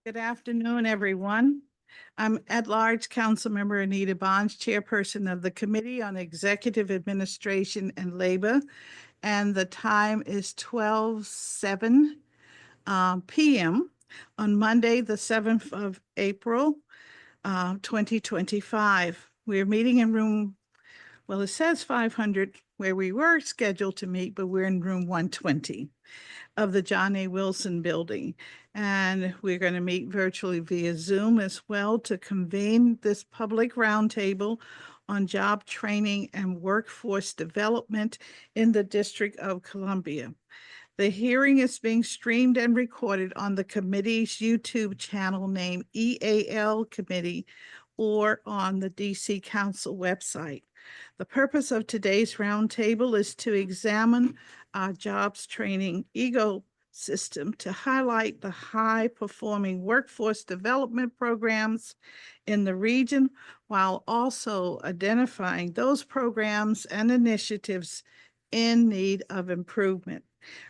Good afternoon, everyone. I'm at-large Councilmember Anita Bonds, Chairperson of the Committee on Executive Administration and Labor, and the time is 12:07 p.m. on Monday, the 7th of April, 2025. We're meeting in room, well, it says 500 where we were scheduled to meet, but we're in room 120 of the John A. Wilson Building. And we're going to meet virtually via Zoom as well to convene this public roundtable on job training and workforce development in the District of Columbia. The hearing is being streamed and recorded on the committee's YouTube channel named EAL Committee or on the DC Council website. The purpose of today's roundtable is to examine our jobs training ecosystem to highlight the high-performing workforce development programs in the region, while also identifying those programs and initiatives in need of improvement.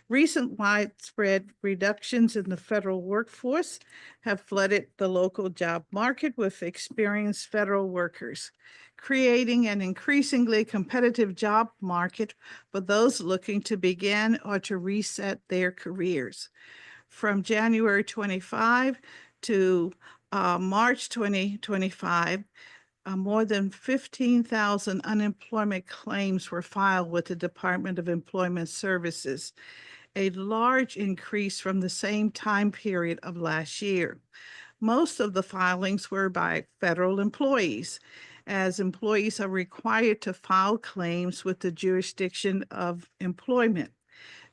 Recent widespread reductions in the federal workforce have flooded the local job market with experienced federal workers, creating an increasingly competitive job market for those looking to begin or to reset their careers. From January 25 to March 2025, more than 15,000 unemployment claims were filed with the Department of Employment Services, a large increase from the same time period of last year. Most of the filings were by federal employees, as employees are required to file claims with the jurisdiction of employment.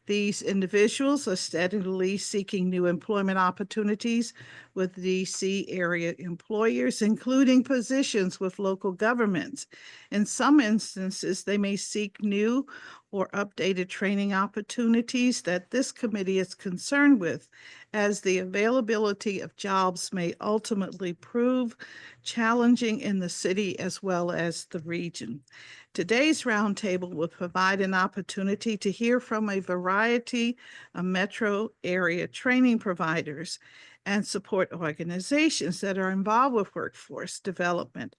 These individuals are steadily seeking new employment opportunities with DC area employers, including positions with local governments. In some instances, they may seek new or updated training opportunities that this committee is concerned with, as the availability of jobs may ultimately prove challenging in the city as well as the region. Today's roundtable will provide an opportunity to hear from a variety of metro area training providers and support organizations that are involved with workforce development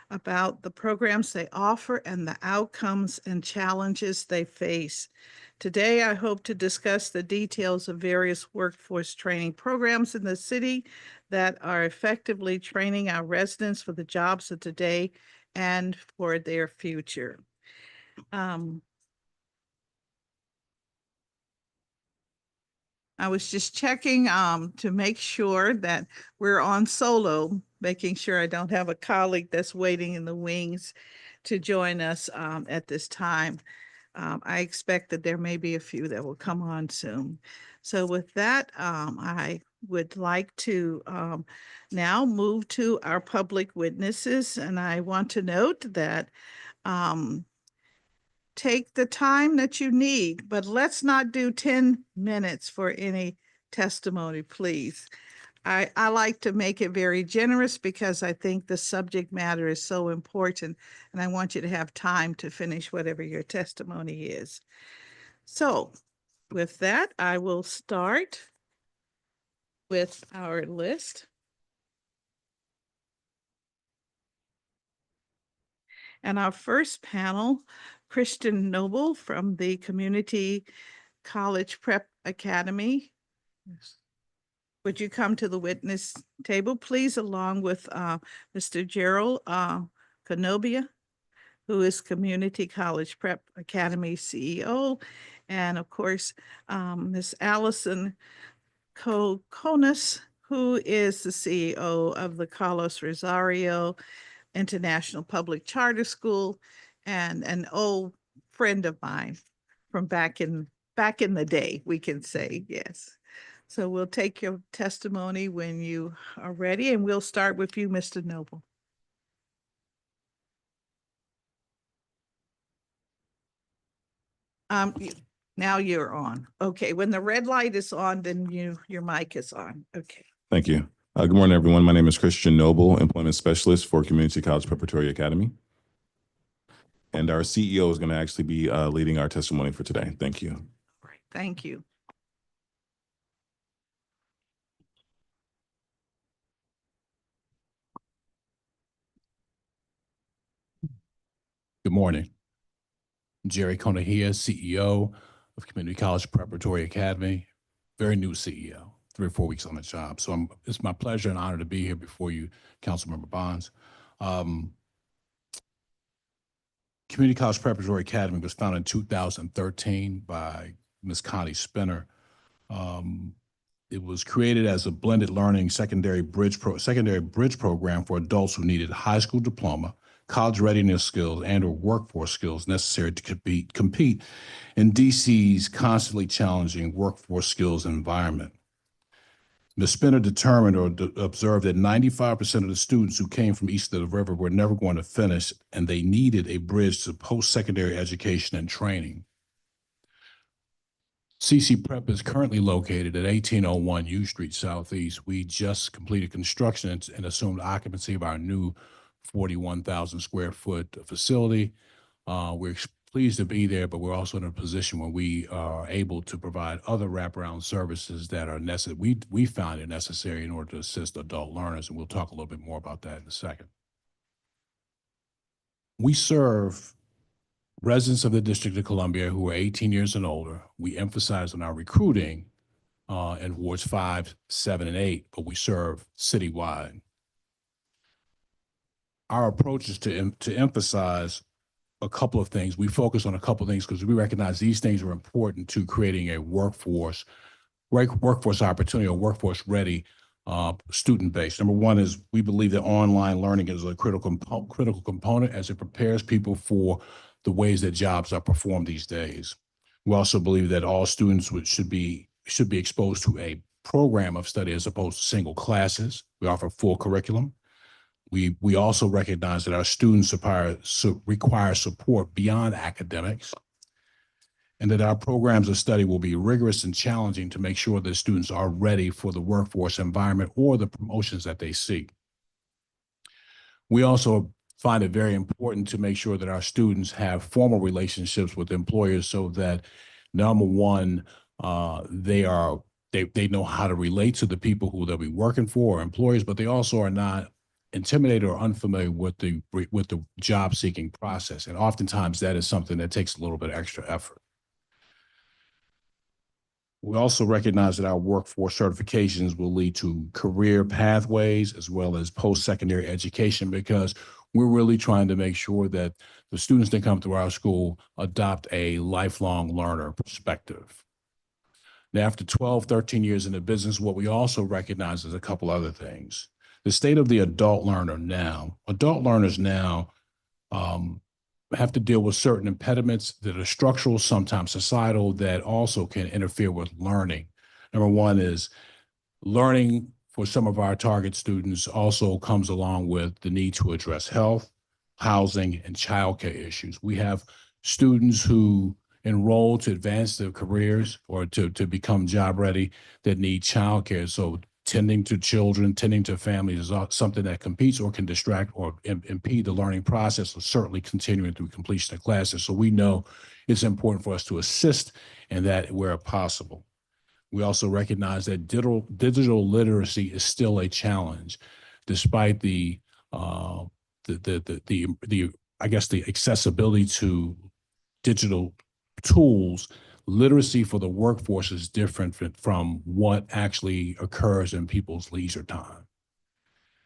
about the programs they offer and the outcomes and challenges they face. Today, I hope to discuss the details of various workforce training programs in the city that are effectively training our residents for the jobs of today and for their future. I was just checking to make sure that we're on solo, making sure I don't have a colleague that's waiting in the wings to join us at this time. I expect that there may be a few that will come on soon. So with that, I would like to now move to our public witnesses. And I want to note that take the time that you need, but let's not do 10 minutes for any testimony, please. I like to make it very generous because I think the subject matter is so important, and I want you to have time to finish whatever your testimony is. So with that, I will start with our list. And our first panel, Christian Noble from the Community College Prep Academy. Would you come to the witness table, please, along with Mr. Gerald Canobia, who is Community College Prep Academy CEO, and of course, Ms. Allison Kokonis, who is the CEO of the Carlos Rosario International Public Charter School and an old friend of mine from back in the day, we can say, yes. So we'll take your testimony when you are ready, and we'll start with you, Mr. Noble. Now you're on. Okay, when the red light is on, then your mic is on. Okay. Thank you. Good morning, everyone. My name is Christian Noble, Employment Specialist for Community College Preparatory Academy. And our CEO is going to actually be leading our testimony for today. Thank you. All right, thank you. Good morning. Jerry Conahia, CEO of Community College Preparatory Academy. Very new CEO, 3 or 4 weeks on the job. So it's my pleasure and honor to be here before you, Councilmember Bonds. Community College Preparatory Academy was founded in 2013 by Ms. Connie Spinner. It was created as a blended learning secondary bridge program for adults who needed high school diploma, college readiness skills, and/or workforce skills necessary to compete in DC's constantly challenging workforce skills environment. Ms. Spinner determined or observed that 95% of the students who came from east of the river were never going to finish, and they needed a bridge to post-secondary education and training. CC Prep is currently located at 1801 U Street Southeast. We just completed construction and assumed occupancy of our new 41,000 square foot facility. We're pleased to be there, but we're also in a position where we are able to provide other wraparound services that are necessary. We found it necessary in order to assist adult learners, and we'll talk a little bit more about that in a second. We serve residents of the District of Columbia who are 18 years and older. We emphasize on our recruiting in wards 5, 7, and 8, but we serve citywide. Our approach is to emphasize a couple of things. We focus on a couple of things because we recognize these things are important to creating a workforce opportunity or workforce ready student base. Number one is we believe that online learning is a critical component as it prepares people for the ways that jobs are performed these days. We also believe that all students should be exposed to a program of study as opposed to single classes. We offer full curriculum. We also recognize that our students require support beyond academics, and that our programs of study will be rigorous and challenging to make sure that students are ready for the workforce environment or the promotions that they seek. We also find it very important to make sure that our students have formal relationships with employers so that, number one, they know how to relate to the people who they'll be working for or employers, but they also are not intimidated or unfamiliar with the job seeking process. And oftentimes that is something that takes a little bit extra effort. We also recognize that our workforce certifications will lead to career pathways as well as post-secondary education, because we're really trying to make sure that the students that come through our school adopt a lifelong learner perspective. Now, after 12, 13 years in the business, what we also recognize is a couple other things. The state of the adult learners now have to deal with certain impediments that are structural, sometimes societal, that also can interfere with learning. Number one is learning for some of our target students also comes along with the need to address health, housing, and childcare issues. We have students who enroll to advance their careers or to become job ready that need childcare. So tending to children, tending to families is something that competes or can distract or impede the learning process, or certainly continuing through completion of classes. So we know it's important for us to assist in that where possible. We also recognize that digital literacy is still a challenge, despite the accessibility to digital tools. Literacy for the workforce is different from what actually occurs in people's leisure time.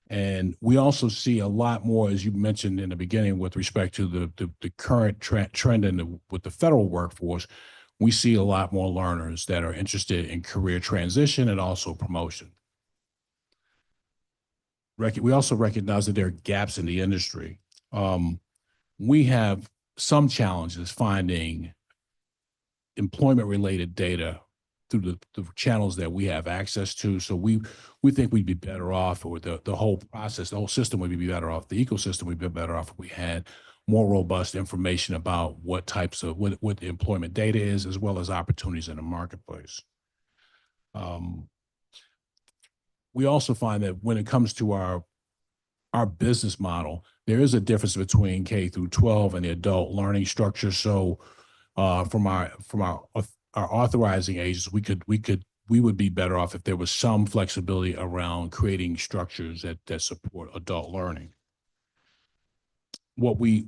And we also see a lot more, as you mentioned in the beginning, with respect to the current trend with the federal workforce. We see a lot more learners that are interested in career transition and also promotion. We also recognize that there are gaps in the industry. We have some challenges finding employment-related data through the channels that we have access to. So we think we'd be better off, or the whole process, the whole system would be better off, the ecosystem would be better off if we had more robust information about what types of, what the employment data is, as well as opportunities in the marketplace. We also find that when it comes to our business model, there is a difference between K through 12 and the adult learning structure. So from our authorizing agents, we would be better off if there was some flexibility around creating structures that support adult learning. What we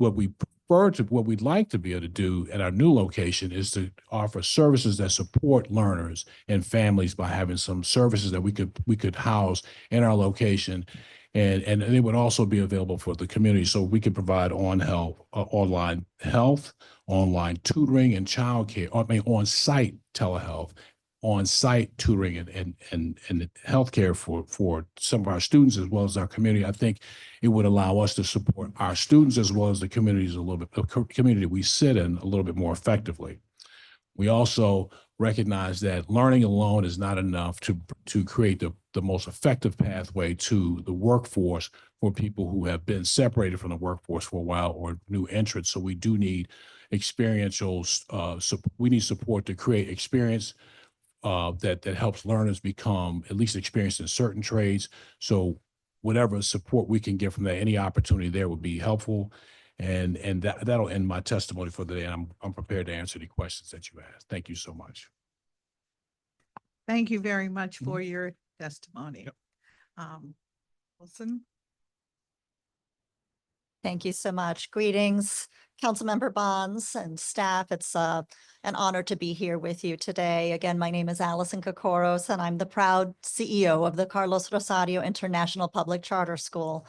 prefer to, what we'd like to be able to do at our new location is to offer services that support learners and families by having some services that we could house in our location. And it would also be available for the community. So we could provide online health, online tutoring and childcare, on-site telehealth, on-site tutoring and healthcare for some of our students as well as our community. I think it would allow us to support our students as well as the communities community we sit in a little bit more effectively. We also recognize that learning alone is not enough to create the most effective pathway to the workforce for people who have been separated from the workforce for a while or new entrants. So we do need experiential, we need support to create experience that helps learners become at least experienced in certain trades. So whatever support we can get from that, any opportunity there would be helpful. And that'll end my testimony for the day. And I'm prepared to answer any questions that you ask. Thank you so much. Thank you very much for your testimony. Yep. Wilson? Thank you so much. Greetings, Councilmember Bonds and staff. It's an honor to be here with you today. Again, my name is Allison Kokoros, and I'm the proud CEO of the Carlos Rosario International Public Charter School.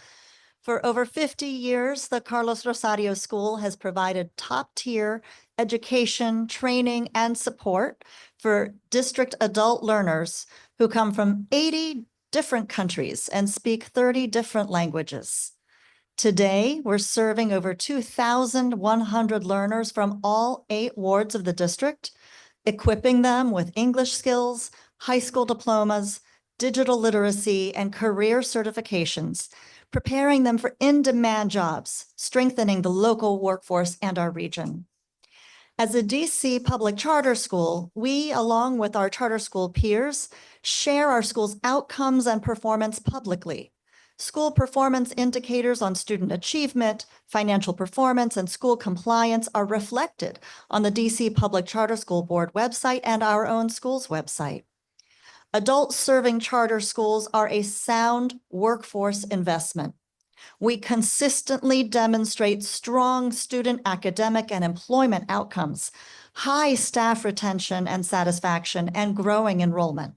For over 50 years, the Carlos Rosario School has provided top-tier education, training, and support for district adult learners who come from 80 different countries and speak 30 different languages. Today, we're serving over 2,100 learners from all 8 wards of the district, equipping them with English skills, high school diplomas, digital literacy, and career certifications, preparing them for in-demand jobs, strengthening the local workforce and our region. As a DC public charter school, we, along with our charter school peers, share our school's outcomes and performance publicly. School performance indicators on student achievement, financial performance, and school compliance are reflected on the DC Public Charter School Board website and our own school's website. Adult serving charter schools are a sound workforce investment. We consistently demonstrate strong student academic and employment outcomes, high staff retention and satisfaction, and growing enrollment.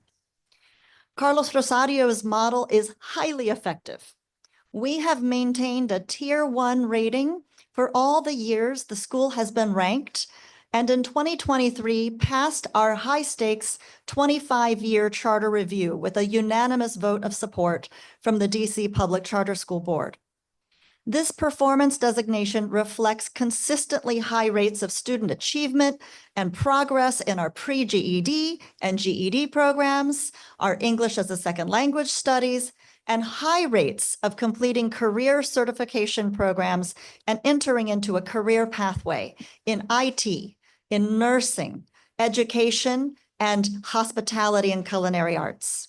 Carlos Rosario's model is highly effective. We have maintained a Tier 1 rating for all the years the school has been ranked, and in 2023 passed our high-stakes 25-year charter review with a unanimous vote of support from the DC Public Charter School Board. This performance designation reflects consistently high rates of student achievement and progress in our pre-GED and GED programs, our English as a second language studies, and high rates of completing career certification programs and entering into a career pathway in IT, in nursing, education, and hospitality and culinary arts.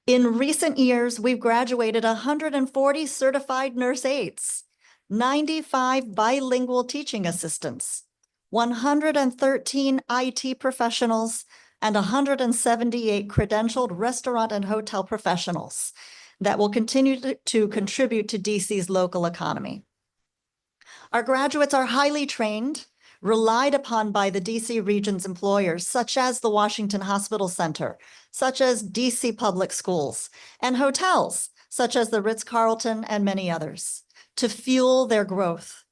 In recent years, we've graduated 140 certified nurse aides, 95 bilingual teaching assistants, 113 IT professionals, and 178 credentialed restaurant and hotel professionals that will continue to contribute to DC's local economy. Our graduates are highly trained, relied upon by the DC region's employers, such as the Washington Hospital Center, such as DC Public Schools, and hotels, such as the Ritz-Carlton and many others, to fuel their growth.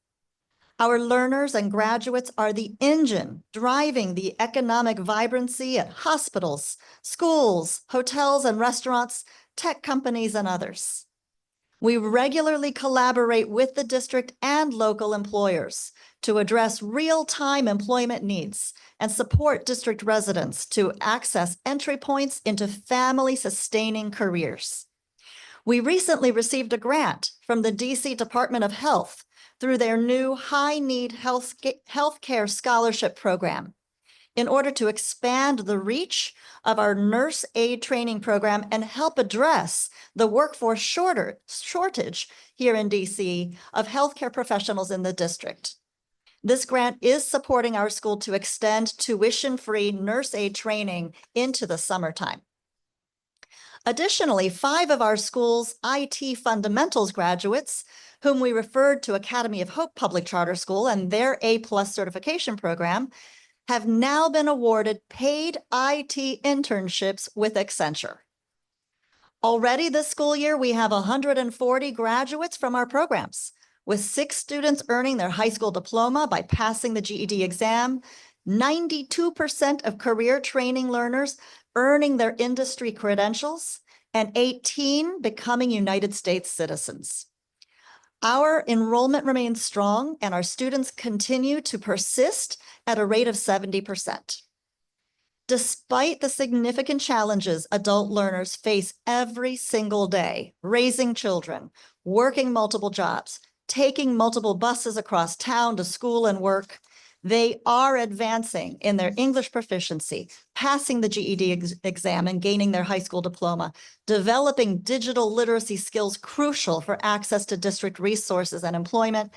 Our learners and graduates are the engine driving the economic vibrancy at hospitals, schools, hotels and restaurants, tech companies, and others. We regularly collaborate with the district and local employers to address real-time employment needs and support district residents to access entry points into family-sustaining careers. We recently received a grant from the DC Department of Health through their new high-need healthcare scholarship program in order to expand the reach of our nurse aid training program and help address the workforce shortage here in DC of healthcare professionals in the district. This grant is supporting our school to extend tuition-free nurse aid training into the summertime. Additionally, 5 of our school's IT fundamentals graduates, whom we referred to Academy of Hope Public Charter School and their A+ certification program, have now been awarded paid IT internships with Accenture. Already this school year, we have 140 graduates from our programs, with 6 students earning their high school diploma by passing the GED exam, 92% of career training learners earning their industry credentials, and 18 becoming United States citizens. Our enrollment remains strong, and our students continue to persist at a rate of 70%. Despite the significant challenges adult learners face every single day, raising children, working multiple jobs, taking multiple buses across town to school and work, they are advancing in their English proficiency, passing the GED exam and gaining their high school diploma, developing digital literacy skills crucial for access to district resources and employment,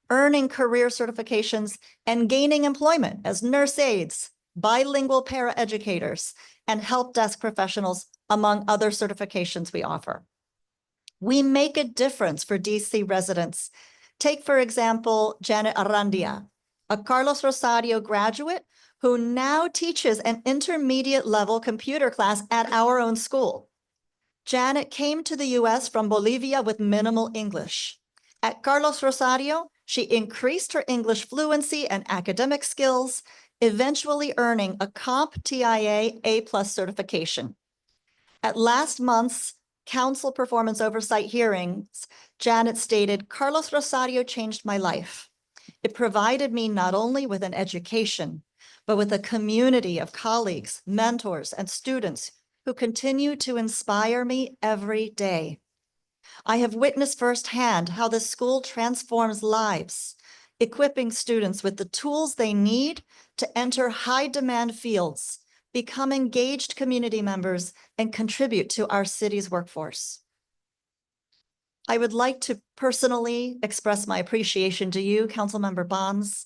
earning career certifications, and gaining employment as nurse aides, bilingual paraeducators, and help desk professionals, among other certifications we offer. We make a difference for DC residents. Take, for example, Janet Arrandia, a Carlos Rosario graduate who now teaches an intermediate level computer class at our own school. Janet came to the US from Bolivia with minimal English. At Carlos Rosario, she increased her English fluency and academic skills, eventually earning a CompTIA A+ certification. At last month's Council Performance Oversight hearings, Janet stated, "Carlos Rosario changed my life. It provided me not only with an education, but with a community of colleagues, mentors, and students who continue to inspire me every day. I have witnessed firsthand how this school transforms lives, equipping students with the tools they need to enter high-demand fields, become engaged community members, and contribute to our city's workforce." I would like to personally express my appreciation to you, Councilmember Bonds,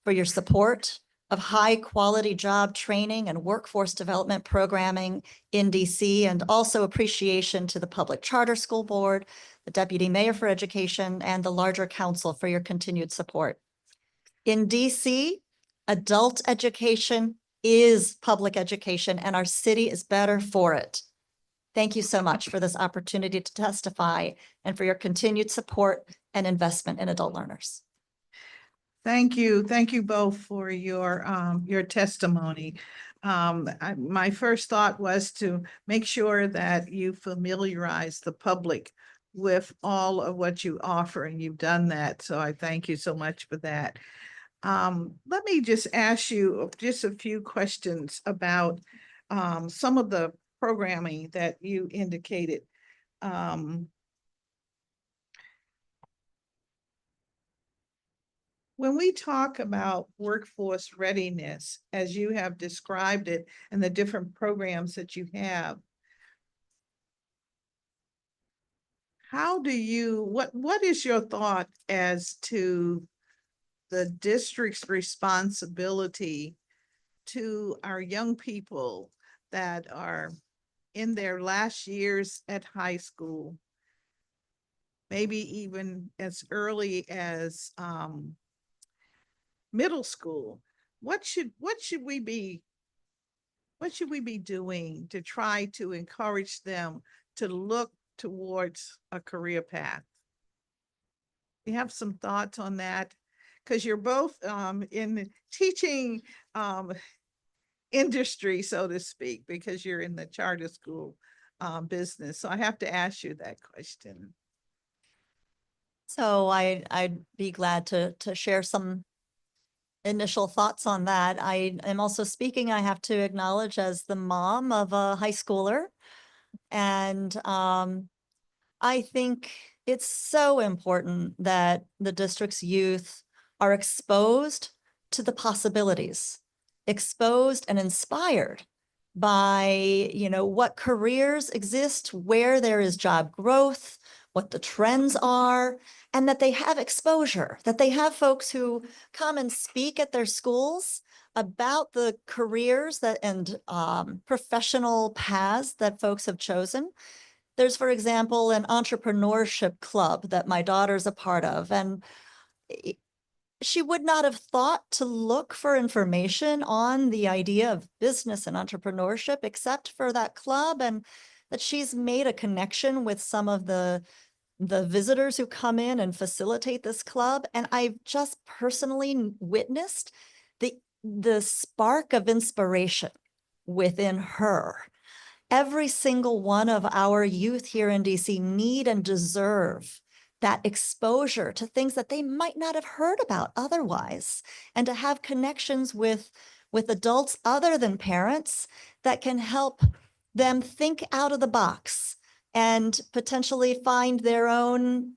for your support of high-quality job training and workforce development programming in DC, and also appreciation to the Public Charter School Board, the Deputy Mayor for Education, and the larger council for your continued support. In DC, adult education is public education, and our city is better for it. Thank you so much for this opportunity to testify and for your continued support and investment in adult learners. Thank you. Thank you both for your testimony. My first thought was to make sure that you familiarize the public with all of what you offer, and you've done that. So I thank you so much for that. Let me just ask you just a few questions about some of the programming that you indicated. When we talk about workforce readiness, as you have described it and the different programs that you have, how do you, what is your thought as to the district's responsibility to our young people that are in their last years at high school, maybe even as early as middle school? What should we be doing to try to encourage them to look towards a career path? You have some thoughts on that? Because you're both in the teaching industry, so to speak, because you're in the charter school business. So I have to ask you that question. So I'd be glad to share some initial thoughts on that. I am also speaking, I have to acknowledge, as the mom of a high schooler. And I think it's so important that the district's youth are exposed to the possibilities, exposed and inspired by, what careers exist, where there is job growth, what the trends are, and that they have exposure, that they have folks who come and speak at their schools about the careers that and professional paths that folks have chosen. There's, for example, an entrepreneurship club that my daughter's a part of, and she would not have thought to look for information on the idea of business and entrepreneurship except for that club, and that she's made a connection with some of the visitors who come in and facilitate this club. And I've just personally witnessed the spark of inspiration within her. Every single one of our youth here in DC need and deserve that exposure to things that they might not have heard about otherwise, and to have connections with adults other than parents that can help them think out of the box and potentially find their own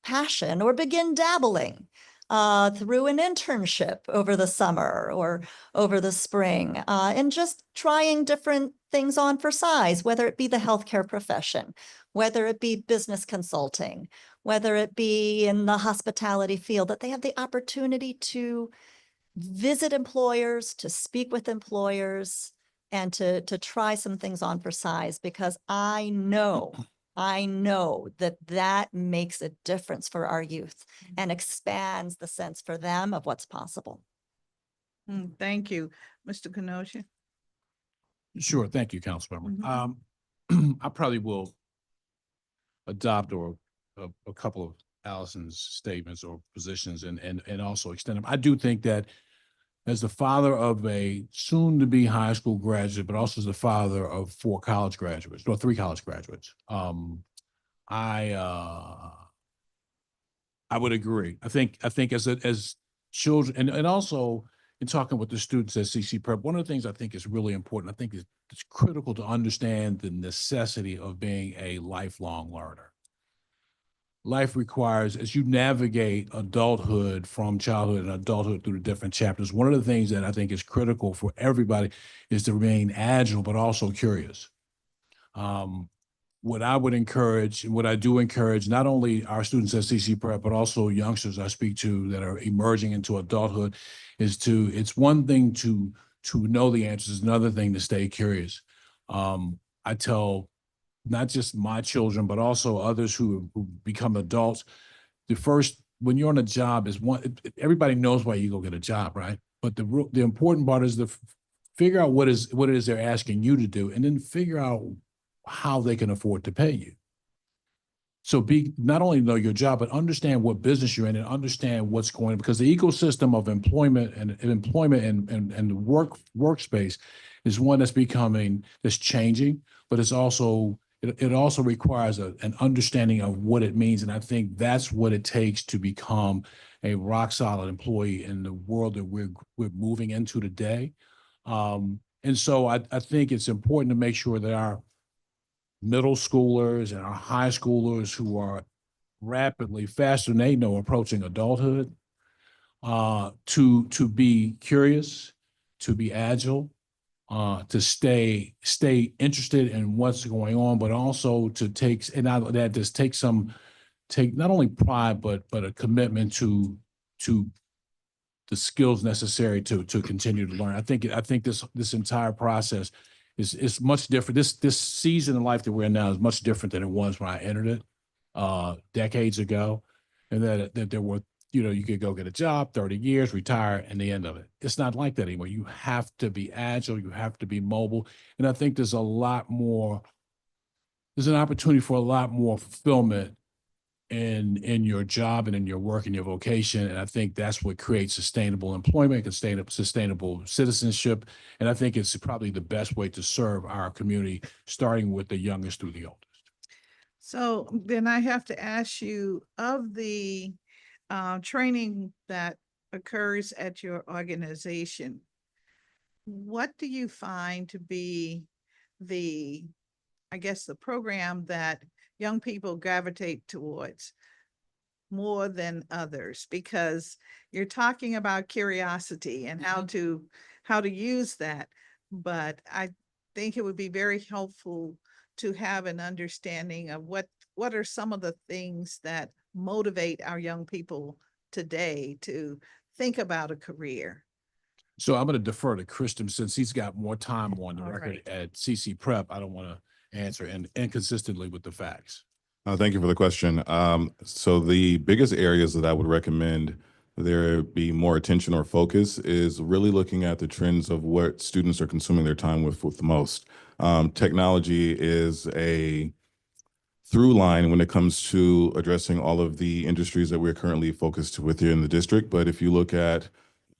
passion or begin dabbling through an internship over the summer or over the spring, and just trying different things on for size, whether it be the healthcare profession, whether it be business consulting, whether it be in the hospitality field, that they have the opportunity to visit employers, to speak with employers, and to try some things on for size, because I know that makes a difference for our youth and expands the sense for them of what's possible. Thank you, Mr. Kenosha. Sure. Thank you, Councilmember. I probably will adopt a couple of Allison's statements or positions and also extend them. I do think that as the father of a soon-to-be high school graduate, but also as the father of 4 college graduates, or 3 college graduates, I would agree. I think as children, and also in talking with the students at CC Prep, one of the things I think is really important, I think it's critical to understand the necessity of being a lifelong learner. Life requires, as you navigate adulthood from childhood and adulthood through the different chapters, one of the things that I think is critical for everybody is to remain agile, but also curious. What I would encourage, and what I do encourage, not only our students at CC Prep, but also youngsters I speak to that are emerging into adulthood, it's one thing to know the answers, another thing to stay curious. I tell not just my children, but also others who become adults, when you're on a job everybody knows why you go get a job, right? But the important part is to figure out what it is they're asking you to do, and then figure out how they can afford to pay you. So not only know your job, but understand what business you're in and understand what's going on, because the ecosystem of employment and the workspace is one that's changing, but it also requires an understanding of what it means. And I think that's what it takes to become a rock solid employee in the world that we're moving into today. And so I think it's important to make sure that our middle schoolers and our high schoolers who are rapidly, faster than they know, approaching adulthood, to be curious, to be agile, to stay interested in what's going on, but also to take not only pride, but a commitment to the skills necessary to continue to learn. I think this entire process is much different. This season in life that we're in now is much different than it was when I entered it decades ago, and that there were, you could go get a job, 30 years, retire, and the end of it. It's not like that anymore. You have to be agile. You have to be mobile. And I think there's an opportunity for a lot more fulfillment in your job and in your work and your vocation. And I think that's what creates sustainable employment, sustainable citizenship. And I think it's probably the best way to serve our community, starting with the youngest through the oldest. So then I have to ask you, of the training that occurs at your organization, what do you find to be the program that young people gravitate towards more than others? Because you're talking about curiosity and how to use that, but I think it would be very helpful to have an understanding of what are some of the things that motivate our young people today to think about a career. So I'm going to defer to Christian since he's got more time on the All record right. at CC Prep. I don't want to answer inconsistently with the facts. Thank you for the question. So the biggest areas that I would recommend there be more attention or focus is really looking at the trends of what students are consuming their time with the most. Technology is a through line when it comes to addressing all of the industries that we're currently focused with here in the district. But if you look at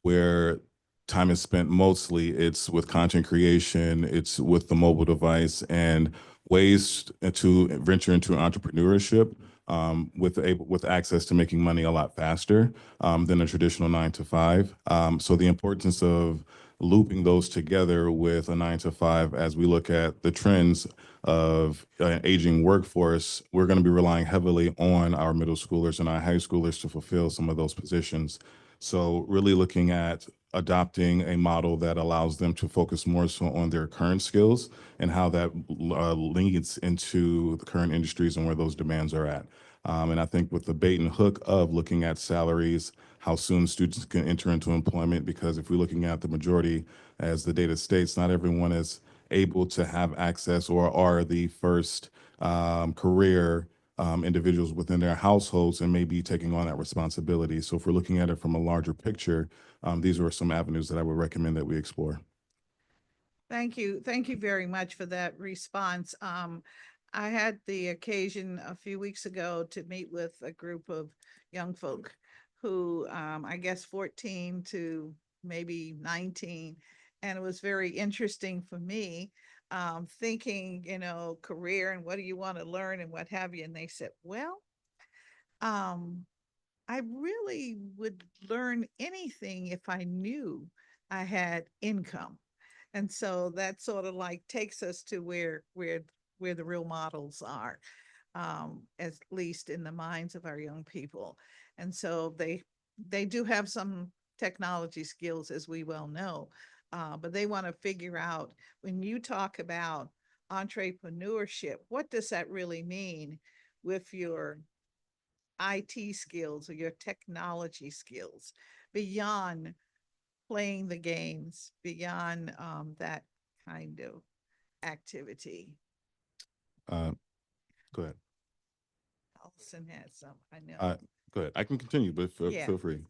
where time is spent mostly, it's with content creation, it's with the mobile device, and ways to venture into entrepreneurship with access to making money a lot faster than a traditional 9 to 5. So the importance of looping those together with a 9 to 5 as we look at the trends of an aging workforce, we're going to be relying heavily on our middle schoolers and our high schoolers to fulfill some of those positions. So really looking at adopting a model that allows them to focus more so on their current skills and how that leads into the current industries and where those demands are at. And I think with the bait and hook of looking at salaries, how soon students can enter into employment, because if we're looking at the majority, as the data states, not everyone is able to have access or are the first career individuals within their households and may be taking on that responsibility. So if we're looking at it from a larger picture, these are some avenues that I would recommend that we explore. Thank you. Thank you very much for that response. I had the occasion a few weeks ago to meet with a group of young folk who, I guess 14 to maybe 19. And it was very interesting for me, thinking, career and what do you want to learn and what have you. And they said, well, I really would learn anything if I knew I had income. And so that sort of like takes us to where the real models are, at least in the minds of our young people. And so they do have some technology skills, as we well know, but they want to figure out, when you talk about entrepreneurship, what does that really mean with your IT skills or your technology skills beyond playing the games, beyond that kind of activity. Go ahead. Allison has some, I know. Go ahead. I can continue, but Yeah. feel free.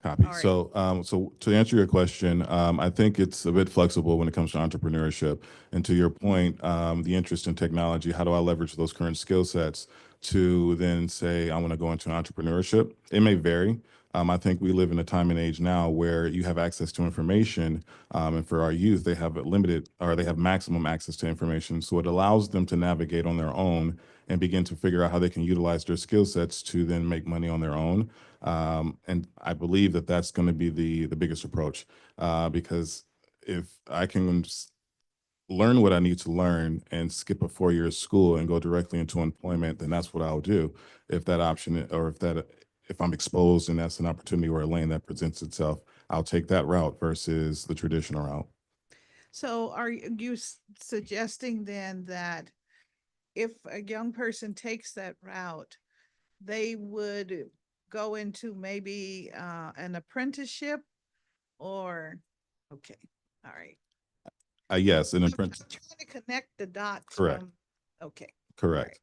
Copy. All right. So to answer your question, I think it's a bit flexible when it comes to entrepreneurship. And to your point, the interest in technology, how do I leverage those current skill sets to then say, I want to go into entrepreneurship? It may vary. I think we live in a time and age now where you have access to information. And for our youth, they have they have maximum access to information. So it allows them to navigate on their own and begin to figure out how they can utilize their skill sets to then make money on their own. And I believe that that's going to be the biggest approach, because if I can learn what I need to learn and skip a 4 year school and go directly into employment, then that's what I'll do. If that option, or if I'm exposed and that's an opportunity or a lane that presents itself, I'll take that route versus the traditional route. So are you suggesting then that if a young person takes that route, they would go into maybe an apprenticeship or, okay, all right. Yes, an I'm apprentice. trying to connect the dots Correct. from, okay. Correct. Right.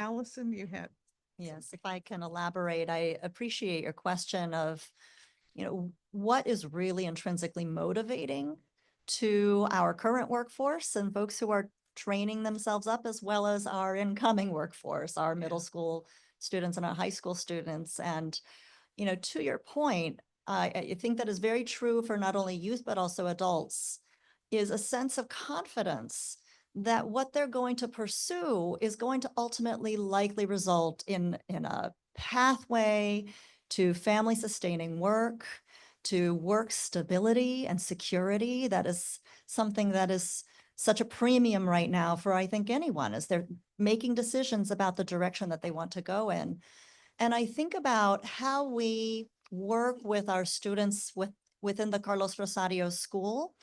Allison, you had. Yes, if I can elaborate, I appreciate your question of, what is really intrinsically motivating to our current workforce and folks who are training themselves up, as well as our incoming workforce, our middle school students and our high school students. And, to your point, I think that is very true for not only youth, but also adults, is a sense of confidence that what they're going to pursue is going to ultimately likely result in a pathway to family sustaining work, to work stability and security. That is something that is such a premium right now for, I think, anyone, as they're making decisions about the direction that they want to go in. And I think about how we work with our students within the Carlos Rosario School,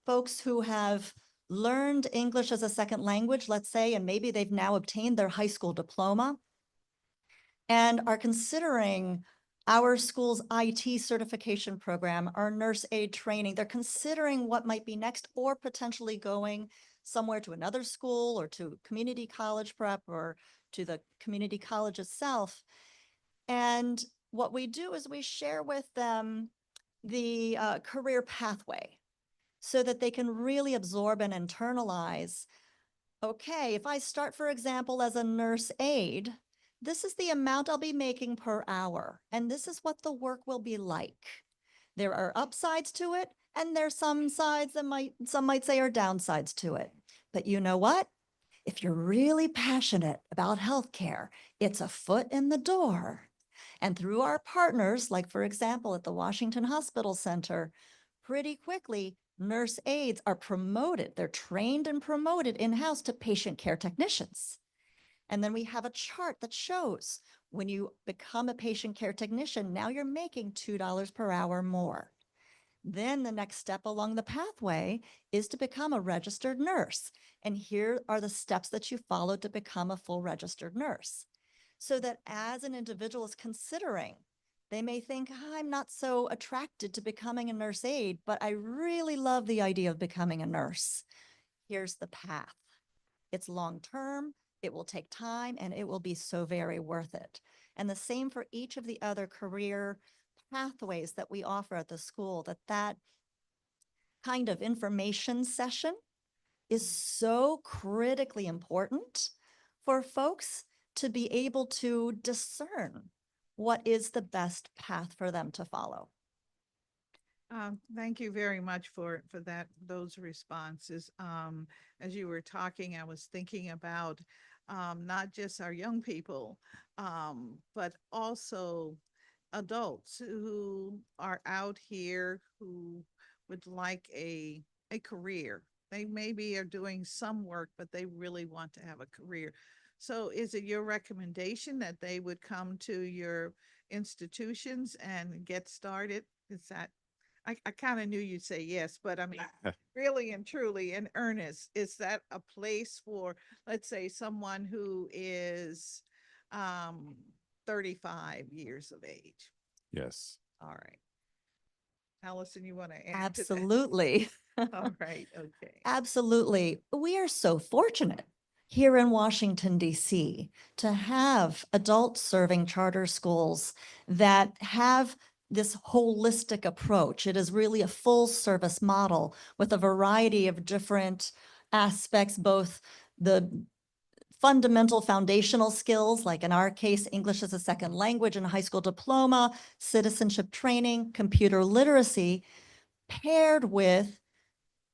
folks who have learned English as a second language, let's say, and maybe they've now obtained their high school diploma and are considering our school's IT certification program, our nurse aid training. They're considering what might be next or potentially going somewhere to another school or to community college prep or to the community college itself. And what we do is we share with them the career pathway so that they can really absorb and internalize. Okay, if I start, for example, as a nurse aide, this is the amount I'll be making per hour, and this is what the work will be like. There are upsides to it, and there's some sides that some might say are downsides to it. But you know what? If you're really passionate about healthcare, it's a foot in the door. And through our partners, like for example, at the Washington Hospital Center, pretty quickly, nurse aides are promoted. They're trained and promoted in-house to patient care technicians. And then we have a chart that shows when you become a patient care technician, now you're making $2 per hour more. Then the next step along the pathway is to become a registered nurse. And here are the steps that you follow to become a full registered nurse. So that as an individual is considering, they may think, I'm not so attracted to becoming a nurse aide, but I really love the idea of becoming a nurse. Here's the path. It's long-term, it will take time, and it will be so very worth it. And the same for each of the other career pathways that we offer at the school, that kind of information session is so critically important for folks to be able to discern what is the best path for them to follow. Thank you very much for those responses. As you were talking, I was thinking about not just our young people, but also adults who are out here who would like a career. They maybe are doing some work, but they really want to have a career. So is it your recommendation that they would come to your institutions and get started? Is that, I kind of knew you'd say yes, but I mean, really and truly in earnest, is that a place for, let's say, someone who is 35 years of age? Yes. All right. Allison, you want to add to that? Absolutely. All right, okay. Absolutely. We are so fortunate here in Washington, D.C., to have adult serving charter schools that have this holistic approach. It is really a full service model with a variety of different aspects, both the fundamental foundational skills, like in our case, English as a second language and a high school diploma, citizenship training, computer literacy, paired with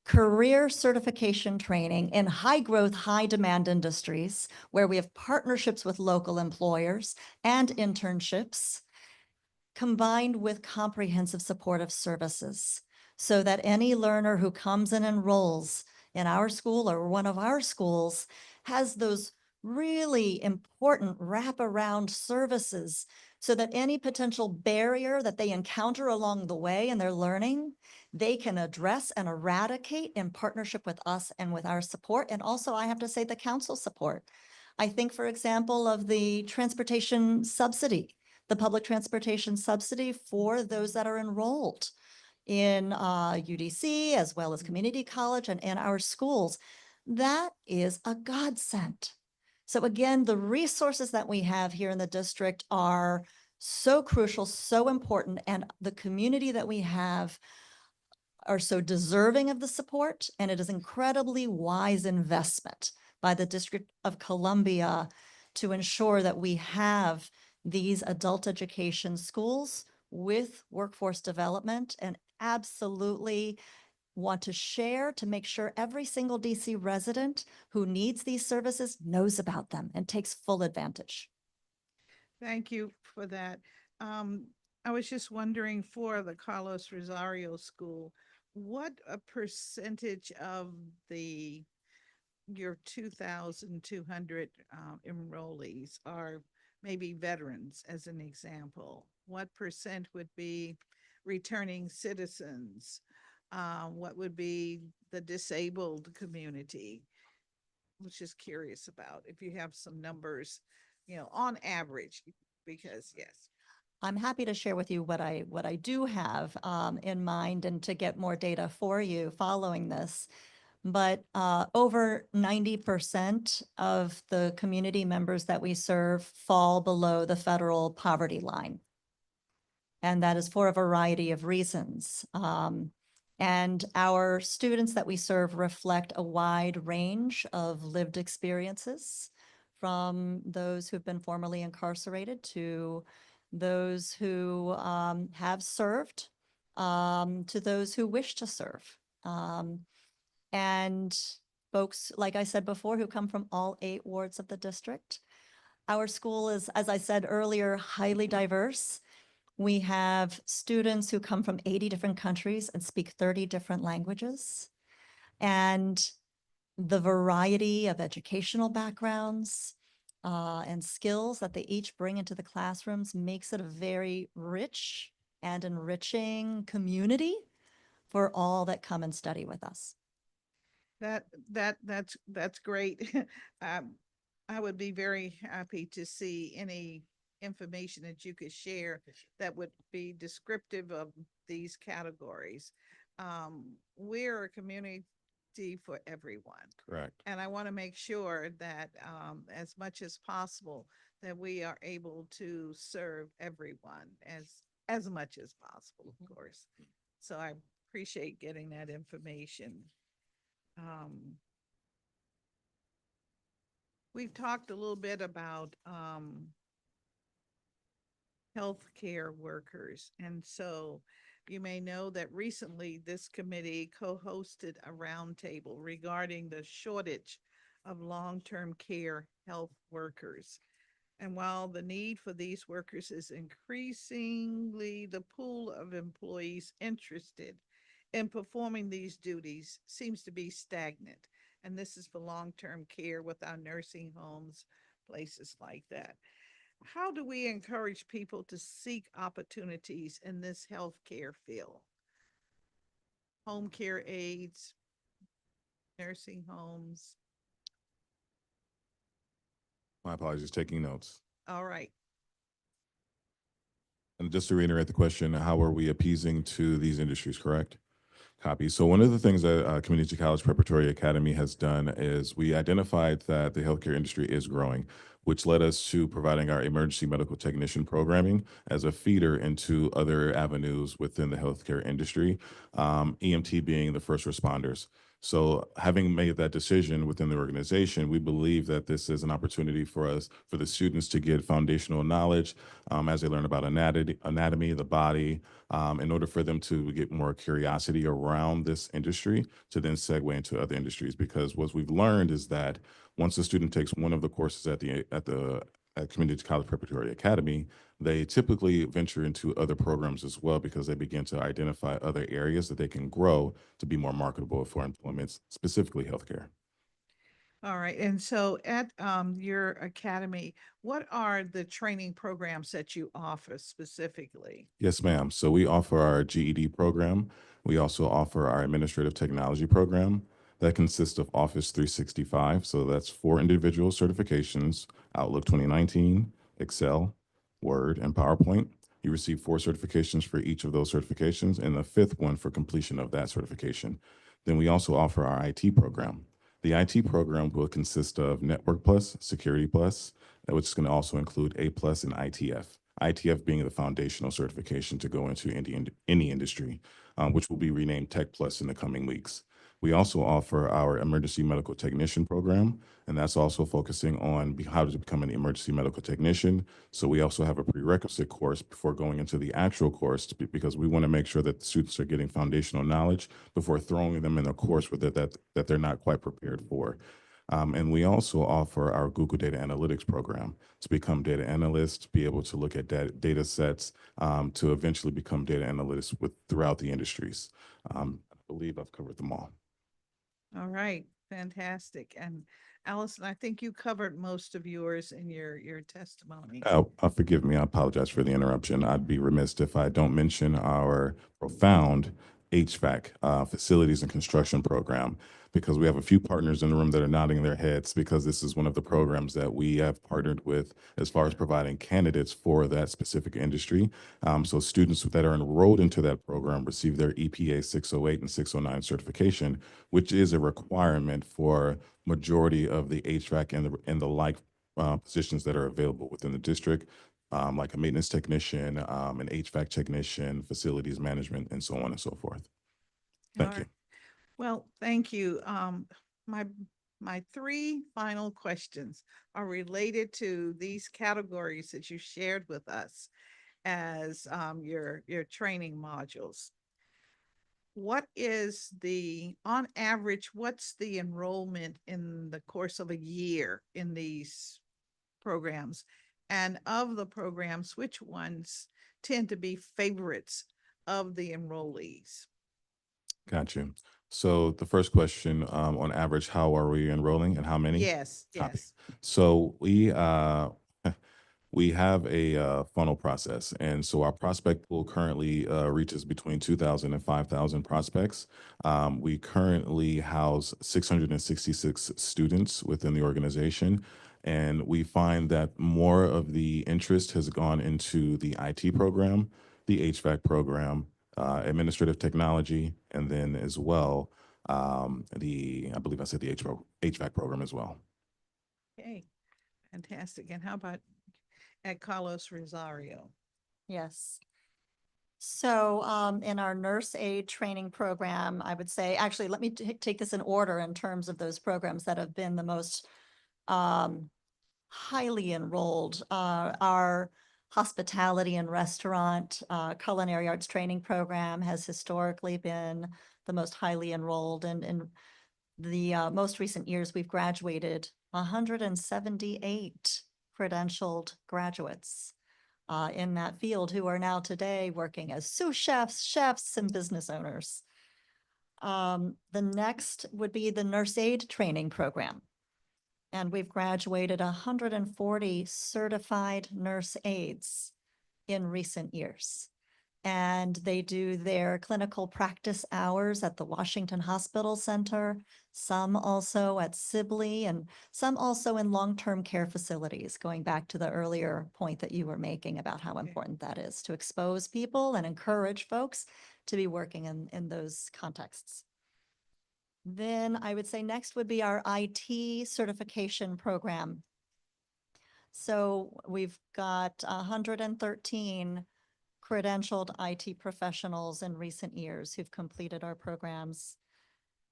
career certification training in high growth, high demand industries where we have partnerships with local employers and internships combined with comprehensive supportive services so that any learner who comes and enrolls in our school or one of our schools has those really important wraparound services so that any potential barrier that they encounter along the way in their learning, they can address and eradicate in partnership with us and with our support. And also, I have to say, the council support. I think, for example, of the transportation subsidy, the public transportation subsidy for those that are enrolled in UDC as well as community college and in our schools. That is a godsend. So again, the resources that we have here in the district are so crucial, so important, and the community that we have are so deserving of the support, and it is incredibly wise investment by the District of Columbia to ensure that we have these adult education schools with workforce development, and absolutely want to share to make sure every single DC resident who needs these services knows about them and takes full advantage. Thank you for that. Um, I was just wondering for the Carlos Rosario School, what a percentage of your 2,200 enrollees are maybe veterans, as an example? What percent would be returning citizens? What would be the disabled community? I was just curious about if you have some numbers, on average, because yes. I'm happy to share with you what I do have in mind and to get more data for you following this. But over 90% of the community members that we serve fall below the federal poverty line. And that is for a variety of reasons. And our students that we serve reflect a wide range of lived experiences, from those who've been formerly incarcerated to those who have served, to those who wish to serve. And folks, like I said before, who come from all 8 wards of the district. Our school is, as I said earlier, highly diverse. We have students who come from 80 different countries and speak 30 different languages. And the variety of educational backgrounds and skills that they each bring into the classrooms makes it a very rich and enriching community for all that come and study with us. That's great. I would be very happy to see any information that you could share that would be descriptive of these categories. We're a community for everyone. Correct. And I want to make sure that as much as possible, that we are able to serve everyone as much as possible, of course. So I appreciate getting that information. We've talked a little bit about healthcare workers. And so you may know that recently this committee co-hosted a roundtable regarding the shortage of long-term care health workers. And while the need for these workers is increasingly, the pool of employees interested in performing these duties seems to be stagnant. And this is for long-term care with our nursing homes, places like that. How do we encourage people to seek opportunities in this healthcare field? Home care aides, nursing homes. My apologies, taking notes. All right. And just to reiterate the question, how are we appeasing to these industries, correct? Copy. So one of the things that Community College Preparatory Academy has done is we identified that the healthcare industry is growing, which led us to providing our emergency medical technician programming as a feeder into other avenues within the healthcare industry, EMT being the first responders. So having made that decision within the organization, we believe that this is an opportunity for us, for the students to get foundational knowledge as they learn about anatomy, the body, in order for them to get more curiosity around this industry to then segue into other industries. Because what we've learned is that once a student takes one of the courses at Community College Preparatory Academy, they typically venture into other programs as well because they begin to identify other areas that they can grow to be more marketable for employment, specifically healthcare. All right. And so at your academy, what are the training programs that you offer specifically? Yes, ma'am. So we offer our GED program. We also offer our administrative technology program that consists of Office 365. So that's 4 individual certifications, Outlook 2019, Excel, Word, and PowerPoint. You receive 4 certifications for each of those certifications and the 5th one for completion of that certification. Then we also offer our IT program. The IT program will consist of Network Plus, Security Plus, which is going to also include A Plus and ITF. ITF being the foundational certification to go into any industry, which will be renamed Tech Plus in the coming weeks. We also offer our emergency medical technician program, and that's also focusing on how to become an emergency medical technician. So we also have a prerequisite course before going into the actual course because we want to make sure that the students are getting foundational knowledge before throwing them in a course that they're not quite prepared for. And we also offer our Google Data Analytics program to become data analysts, be able to look at data sets, to eventually become data analysts throughout the industries. I believe I've covered them all. All right. Fantastic. And Allison, I think you covered most of yours in your testimony. Forgive me. I apologize for the interruption. I'd be remiss if I don't mention our profound HVAC, facilities and construction program, because we have a few partners in the room that are nodding their heads because this is one of the programs that we have partnered with as far as providing candidates for that specific industry. So students that are enrolled into that program receive their EPA 608 and 609 certification, which is a requirement for majority of the HVAC and the like positions that are available within the district. Like a maintenance technician, an HVAC technician, facilities management, and so on and so forth. Thank All you. right. Well, thank you. My my three final questions are related to these categories that you shared with us as your training modules. What is on average, what's the enrollment in the course of a year in these programs? And of the programs, which ones tend to be favorites of the enrollees? Got you. So the first question, on average, how are we enrolling and how many? Yes, Copy. yes. So we have a funnel process, and so our prospect pool currently reaches between 2,000 and 5,000 prospects. We currently house 666 students within the organization, and we find that more of the interest has gone into the IT program, the HVAC program, administrative technology, and then as well I believe I said the HVAC program as well. Okay, fantastic. And how about at Carlos Rosario? Yes. So in our nurse aid training program, I would say, actually, let me take this in order in terms of those programs that have been the most highly enrolled. Our hospitality and restaurant culinary arts training program has historically been the most highly enrolled. And in the most recent years, we've graduated 178 credentialed graduates in that field who are now today working as sous chefs, chefs, and business owners. The next would be the nurse aid training program. And we've graduated 140 certified nurse aides in recent years. And they do their clinical practice hours at the Washington Hospital Center, some also at Sibley, and some also in long-term care facilities, going back to the earlier point that you were making about how Okay. important that is to expose people and encourage folks to be working in those contexts. Then I would say next would be our IT certification program. So we've got 113 credentialed IT professionals in recent years who've completed our programs.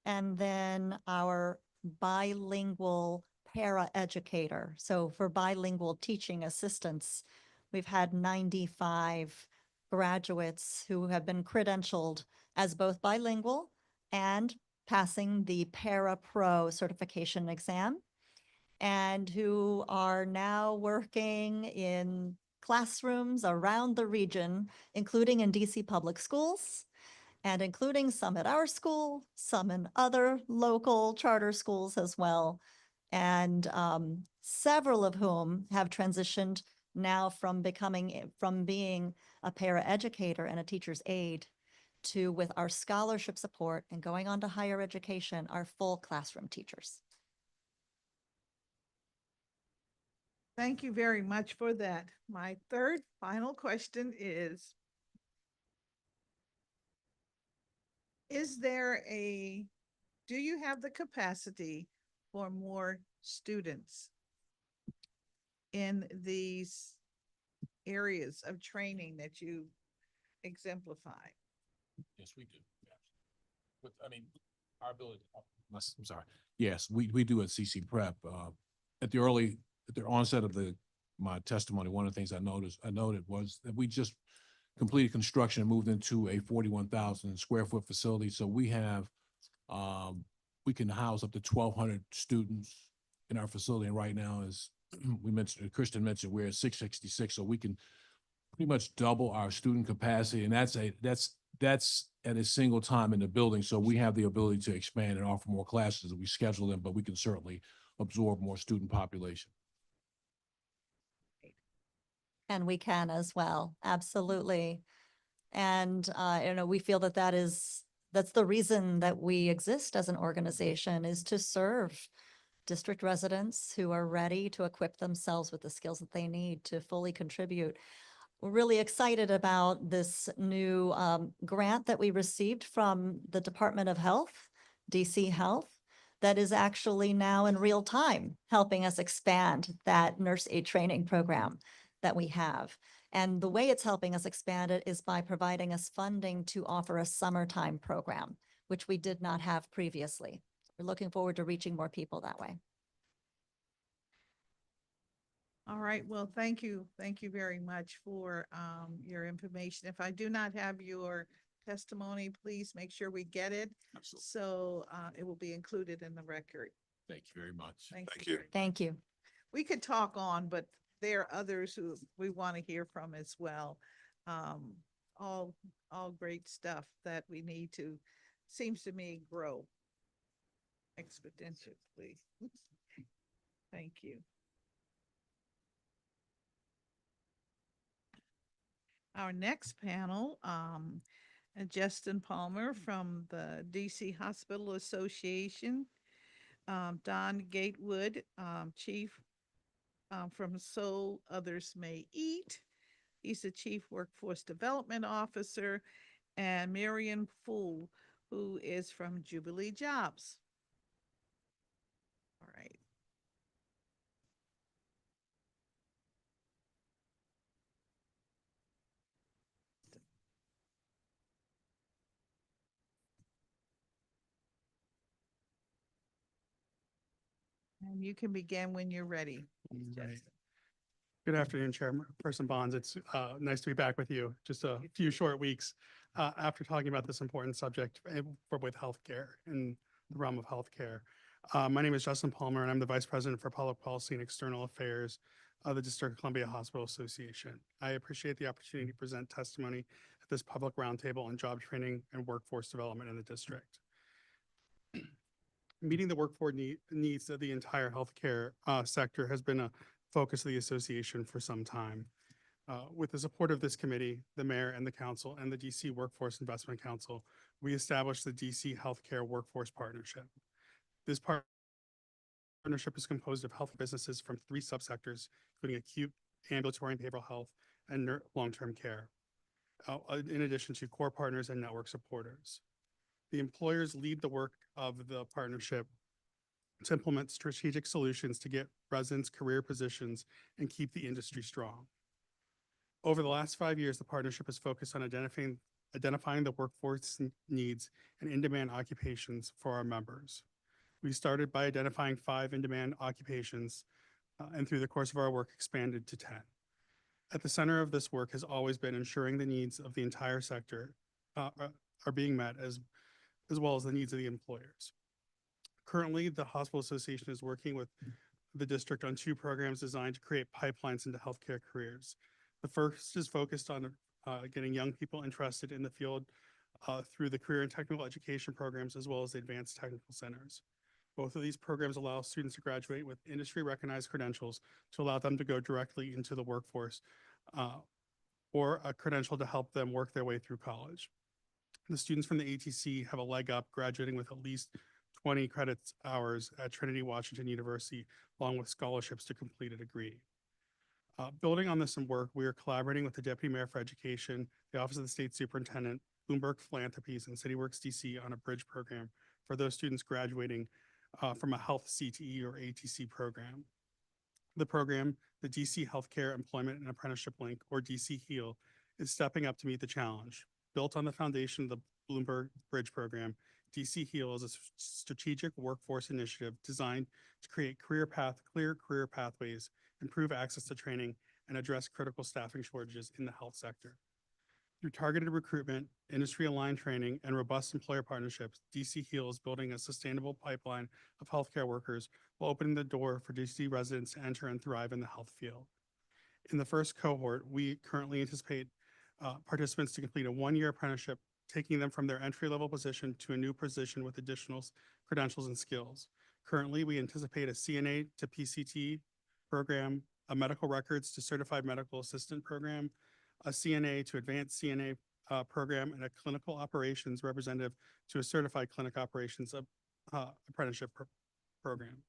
And then our bilingual para-educator. So for bilingual teaching assistants, we've had 95 graduates who have been credentialed as both bilingual and passing the para-pro certification exam, and who are now working in classrooms around the region, including in DC public schools, and including some at our school, some in other local charter schools as well. And several of whom have transitioned now from being a para-educator and a teacher's aide to, with our scholarship support and going on to higher education, our full classroom teachers. Thank you very much for that. My third final question is do you have the capacity for more students in these areas of training that you exemplify? Yes, we do. Yes. But I mean, our ability, I'm sorry. Yes, we do at CC Prep. At the onset of my testimony, one of the things I noted was that we just completed construction and moved into a 41,000 square foot facility. So we have, we can house up to 1,200 students in our facility. And right now, as Kristen mentioned, we're at 666. So we can pretty much double our student capacity. And that's at a single time in the building. So we have the ability to expand and offer more classes as we schedule them, but we can certainly absorb more student population. And we can as well, absolutely. And we feel that is That's the reason that we exist as an organization, is to serve district residents who are ready to equip themselves with the skills that they need to fully contribute. We're really excited about this new grant that we received from the Department of Health, DC Health, that is actually now in real time helping us expand that nurse aid training program that we have. And the way it's helping us expand it is by providing us funding to offer a summertime program, which we did not have previously. We're looking forward to reaching more people that way. All right, well, thank you. Thank you very much for your information. If I do not have your testimony, please make sure we get it. Absolutely. So it will be included in the record. Thank you very much. Thank you. very much. Thank you. We could talk on, but there are others who we want to hear from as well. All great stuff that we need to, seems to me, grow exponentially. Thank you. Our next panel, Justin Palmer from the DC Hospital Association, Don Gatewood, Chief from So Others May Eat. He's the Chief Workforce Development Officer, and Marion Fool, who is from Jubilee Jobs. All right. And you can begin when you're ready. Right. Justin. Good afternoon, Chairperson Bonds. It's nice to be back with you. Just a few short weeks after talking about this important subject with healthcare and the realm of healthcare. My name is Justin Palmer, and I'm the Vice President for Public Policy and External Affairs of the District of Columbia Hospital Association. I appreciate the opportunity to present testimony at this public roundtable on job training and workforce development in the district. Meeting the workforce needs of the entire healthcare sector has been a focus of the association for some time. With the support of this committee, the mayor and the council, and the DC Workforce Investment Council, we established the DC Healthcare Workforce Partnership. This partnership is composed of health businesses from 3 subsectors, including acute, ambulatory, and behavioral health, and long-term care, in addition to core partners and network supporters. The employers lead the work of the partnership to implement strategic solutions to get residents career positions and keep the industry strong. Over the last 5 years, the partnership has focused on identifying the workforce needs and in-demand occupations for our members. We started by identifying 5 in-demand occupations, and through the course of our work expanded to 10. At the center of this work has always been ensuring the needs of the entire sector are being met as well as the needs of the employers. Currently, the Hospital Association is working with the district on 2 programs designed to create pipelines into healthcare careers. The first is focused on getting young people interested in the field through the career and technical education programs, as well as the advanced technical centers. Both of these programs allow students to graduate with industry-recognized credentials to allow them to go directly into the workforce, or a credential to help them work their way through college. The students from the ATC have a leg up, graduating with at least 20 credits hours at Trinity Washington University, along with scholarships to complete a degree. Building on this work, we are collaborating with the Deputy Mayor for Education, the Office of the State Superintendent, Bloomberg Philanthropies, and CityWorks DC on a bridge program for those students graduating from a health CTE or ATC program. The program, the DC Healthcare Employment and Apprenticeship Link, or DC HEAL, is stepping up to meet the challenge. Built on the foundation of the Bloomberg Bridge program, DC HEAL is a strategic workforce initiative designed to create clear career pathways, improve access to training, and address critical staffing shortages in the health sector. Through targeted recruitment, industry-aligned training, and robust employer partnerships, DC HEAL is building a sustainable pipeline of healthcare workers while opening the door for DC residents to enter and thrive in the health field. In the first cohort, we currently anticipate participants to complete a 1-year apprenticeship, taking them from their entry-level position to a new position with additional credentials and skills. Currently, we anticipate a CNA to PCT program, a medical records to certified medical assistant program, a CNA to advanced CNA program and a clinical operations representative to a certified clinic operations apprenticeship program.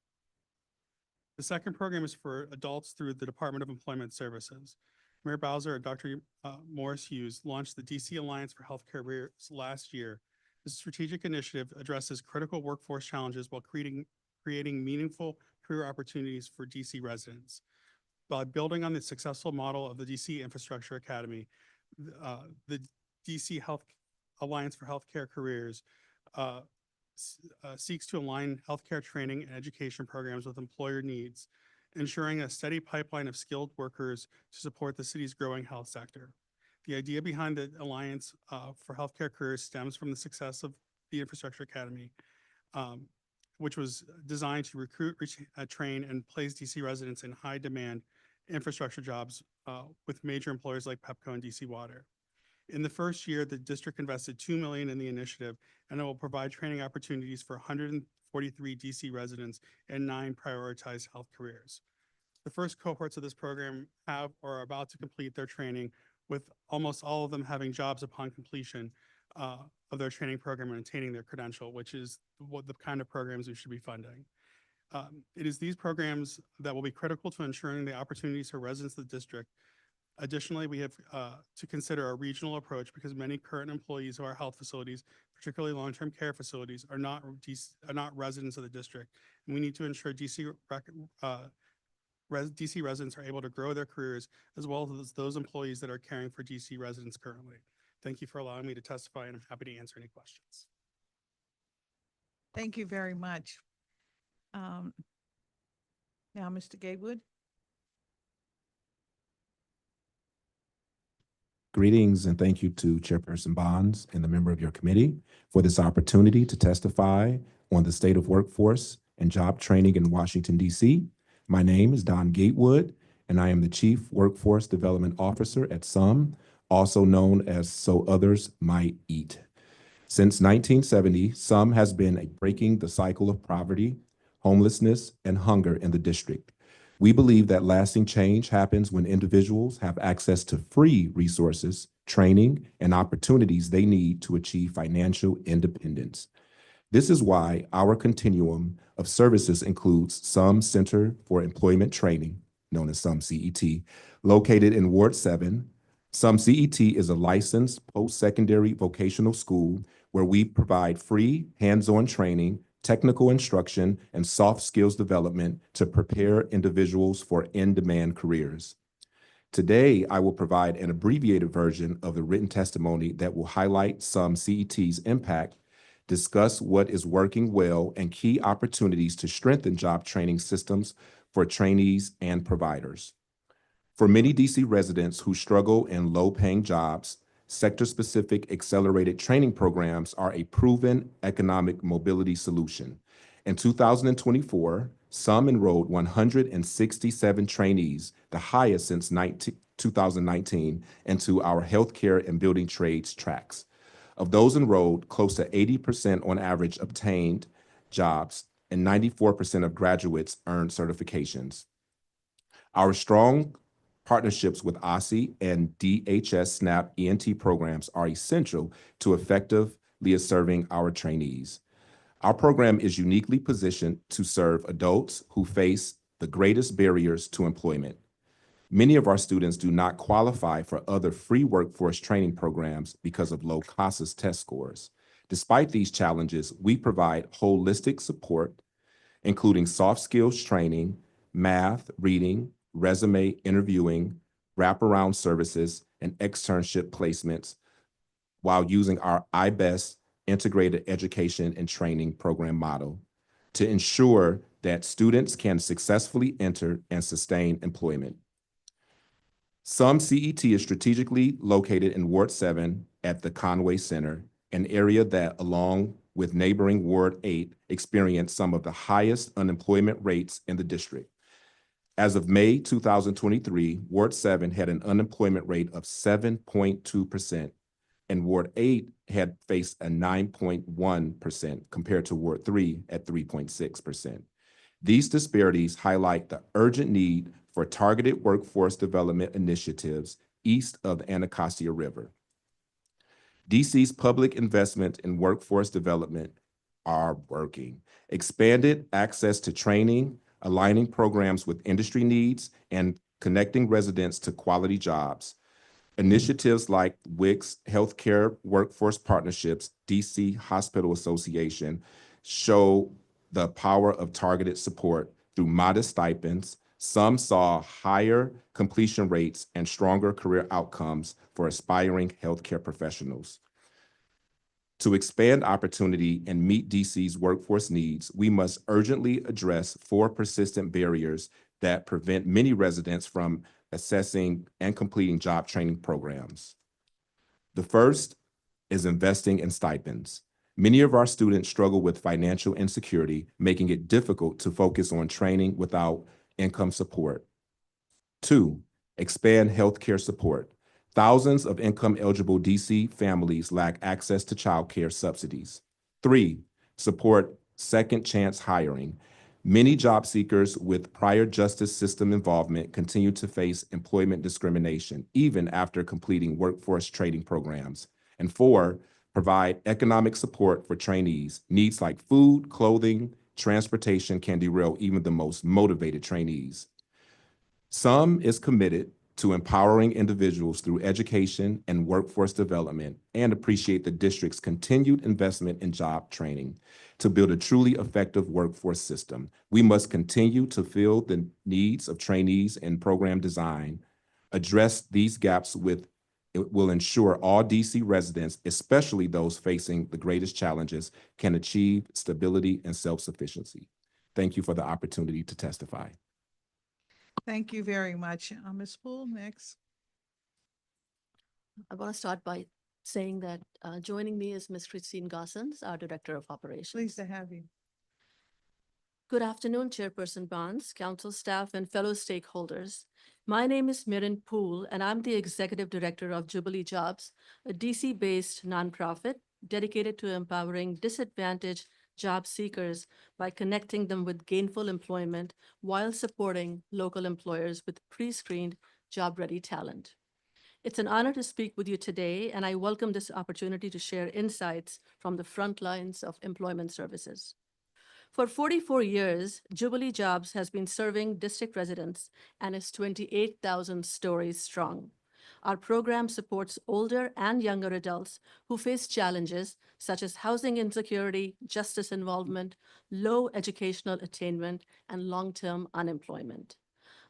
The second program is for adults through the Department of Employment Services. Mayor Bowser and Dr. Morris Hughes launched the DC Alliance for Healthcare Careers last year. This strategic initiative addresses critical workforce challenges while creating meaningful career opportunities for DC residents. By building on the successful model of the DC Infrastructure Academy, the DC Alliance for Healthcare Careers seeks to align healthcare training and education programs with employer needs, ensuring a steady pipeline of skilled workers to support the city's growing health sector. The idea behind the Alliance for Healthcare Careers stems from the success of the Infrastructure Academy, which was designed to recruit, train, and place DC residents in high-demand infrastructure jobs with major employers like Pepco and DC Water. In the first year, the district invested $2 million in the initiative, and it will provide training opportunities for 143 DC residents and 9 prioritized health careers. The first cohorts of this program have or are about to complete their training, with almost all of them having jobs upon completion of their training program and attaining their credential, which is what the kind of programs we should be funding. It is these programs that will be critical to ensuring the opportunities for residents of the district. Additionally, we have to consider a regional approach because many current employees of our health facilities, particularly long-term care facilities, are not residents of the district. And we need to ensure DC residents are able to grow their careers, as well as those employees that are caring for DC residents currently. Thank you for allowing me to testify, and I'm happy to answer any questions. Thank you very much. Now, Mr. Gatewood. Greetings and thank you to Chairperson Bonds and the member of your committee for this opportunity to testify on the state of workforce and job training in Washington, D.C. My name is Don Gatewood, and I am the Chief Workforce Development Officer at SUM, also known as So Others Might Eat. Since 1970, SUM has been breaking the cycle of poverty, homelessness, and hunger in the district. We believe that lasting change happens when individuals have access to free resources, training, and opportunities they need to achieve financial independence. This is why our continuum of services includes SUM Center for Employment Training, known as SUM CET, located in Ward 7. SUM CET is a licensed post-secondary vocational school where we provide free hands-on training, technical instruction, and soft skills development to prepare individuals for in-demand careers. Today, I will provide an abbreviated version of the written testimony that will highlight SUM CET's impact, discuss what is working well, and key opportunities to strengthen job training systems for trainees and providers. For many DC residents who struggle in low-paying jobs, sector-specific accelerated training programs are a proven economic mobility solution. In 2024, SUM enrolled 167 trainees, the highest since 2019, into our healthcare and building trades tracks. Of those enrolled, close to 80% on average obtained jobs, and 94% of graduates earned certifications. Our strong partnerships with OSSI and DHS SNAP ENT programs are essential to effectively serving our trainees. Our program is uniquely positioned to serve adults who face the greatest barriers to employment. Many of our students do not qualify for other free workforce training programs because of low CASAS test scores. Despite these challenges, we provide holistic support, including soft skills training, math, reading, resume interviewing, wraparound services, and externship placements, while using our iBest integrated education and training program model to ensure that students can successfully enter and sustain employment. SUM CET is strategically located in Ward 7 at the Conway Center, an area that, along with neighboring Ward 8, experienced some of the highest unemployment rates in the district. As of May 2023, Ward 7 had an unemployment rate of 7.2%, and Ward 8 had faced a 9.1% compared to Ward 3 at 3.6%. These disparities highlight the urgent need for targeted workforce development initiatives east of the Anacostia River. DC's public investment in workforce development are working. Expanded access to training, aligning programs with industry needs, and connecting residents to quality jobs. Initiatives like WIC's Healthcare Workforce Partnerships, DC Hospital Association, show the power of targeted support through modest stipends. Some saw higher completion rates and stronger career outcomes for aspiring healthcare professionals. To expand opportunity and meet DC's workforce needs, we must urgently address 4 persistent barriers that prevent many residents from assessing and completing job training programs. The first is investing in stipends. Many of our students struggle with financial insecurity, making it difficult to focus on training without income support. 2, expand healthcare support. Thousands of income-eligible DC families lack access to childcare subsidies. 3, support second chance hiring. Many job seekers with prior justice system involvement continue to face employment discrimination, even after completing workforce training programs. And 4, provide economic support for trainees. Needs like food, clothing, transportation can derail even the most motivated trainees. SUM is committed to empowering individuals through education and workforce development and appreciate the district's continued investment in job training. To build a truly effective workforce system, we must continue to fill the needs of trainees in program design. Address these gaps it will ensure all DC residents, especially those facing the greatest challenges, can achieve stability and self-sufficiency. Thank you for the opportunity to testify. Thank you very much. Ms. Poole, next. I want to start by saying that joining me is Ms. Christine Gossens, our Director of Operations. Pleased to have you. Good afternoon, Chairperson Barnes, Council staff, and fellow stakeholders. My name is Mirin Poole, and I'm the Executive Director of Jubilee Jobs, a DC-based nonprofit dedicated to empowering disadvantaged job seekers by connecting them with gainful employment while supporting local employers with pre-screened job-ready talent. It's an honor to speak with you today, and I welcome this opportunity to share insights from the front lines of employment services. For 44 years, Jubilee Jobs has been serving district residents and is 28,000 stories strong. Our program supports older and younger adults who face challenges such as housing insecurity, justice involvement, low educational attainment, and long-term unemployment.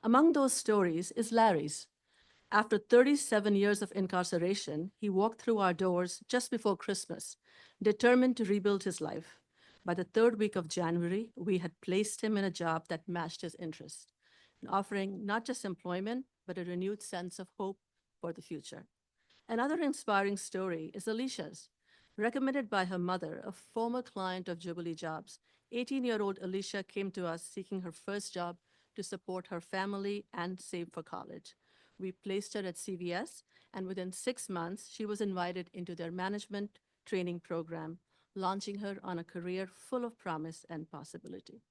Among those stories is Larry's. After 37 years of incarceration, he walked through our doors just before Christmas, determined to rebuild his life. By the 3rd week of January, we had placed him in a job that matched his interest, offering not just employment, but a renewed sense of hope for the future. Another inspiring story is Alicia's. Recommended by her mother, a former client of Jubilee Jobs, 18-year-old Alicia came to us seeking her first job to support her family and save for college. We placed her at CVS, and within 6 months, she was invited into their management training program, launching her on a career full of promise and possibility.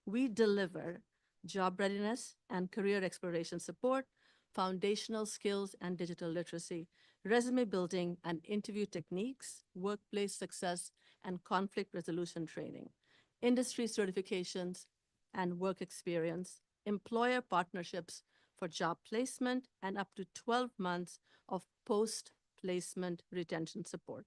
We deliver job readiness and career exploration support, foundational skills and digital literacy, resume building and interview techniques, workplace success and conflict resolution training, industry certifications and work experience, employer partnerships for job placement, and up to 12 months of post-placement retention support.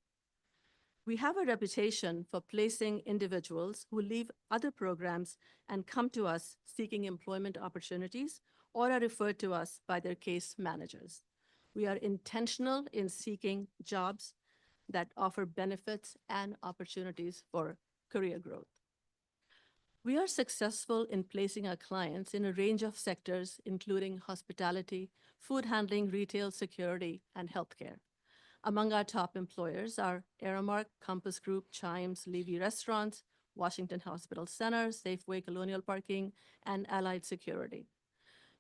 We have a reputation for placing individuals who leave other programs and come to us seeking employment opportunities or are referred to us by their case managers. We are intentional in seeking jobs that offer benefits and opportunities for career growth. We are successful in placing our clients in a range of sectors, including hospitality, food handling, retail, security, and healthcare. Among our top employers are Aramark, Compass Group, Chimes, Levy Restaurants, Washington Hospital Center, Safeway Colonial Parking, and Allied Security.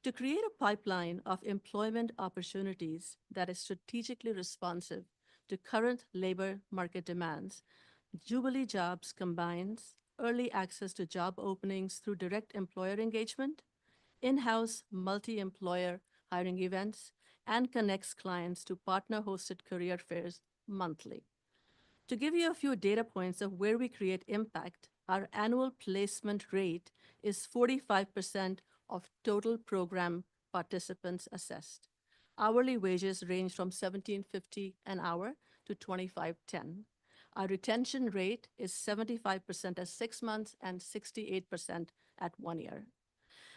To create a pipeline of employment opportunities that is strategically responsive to current labor market demands, Jubilee Jobs combines early access to job openings through direct employer engagement, in-house multi-employer hiring events, and connects clients to partner-hosted career fairs monthly. To give you a few data points of where we create impact, our annual placement rate is 45% of total program participants assessed. Hourly wages range from $17.50 an hour to $25.10. Our retention rate is 75% at 6 months and 68% at 1 year.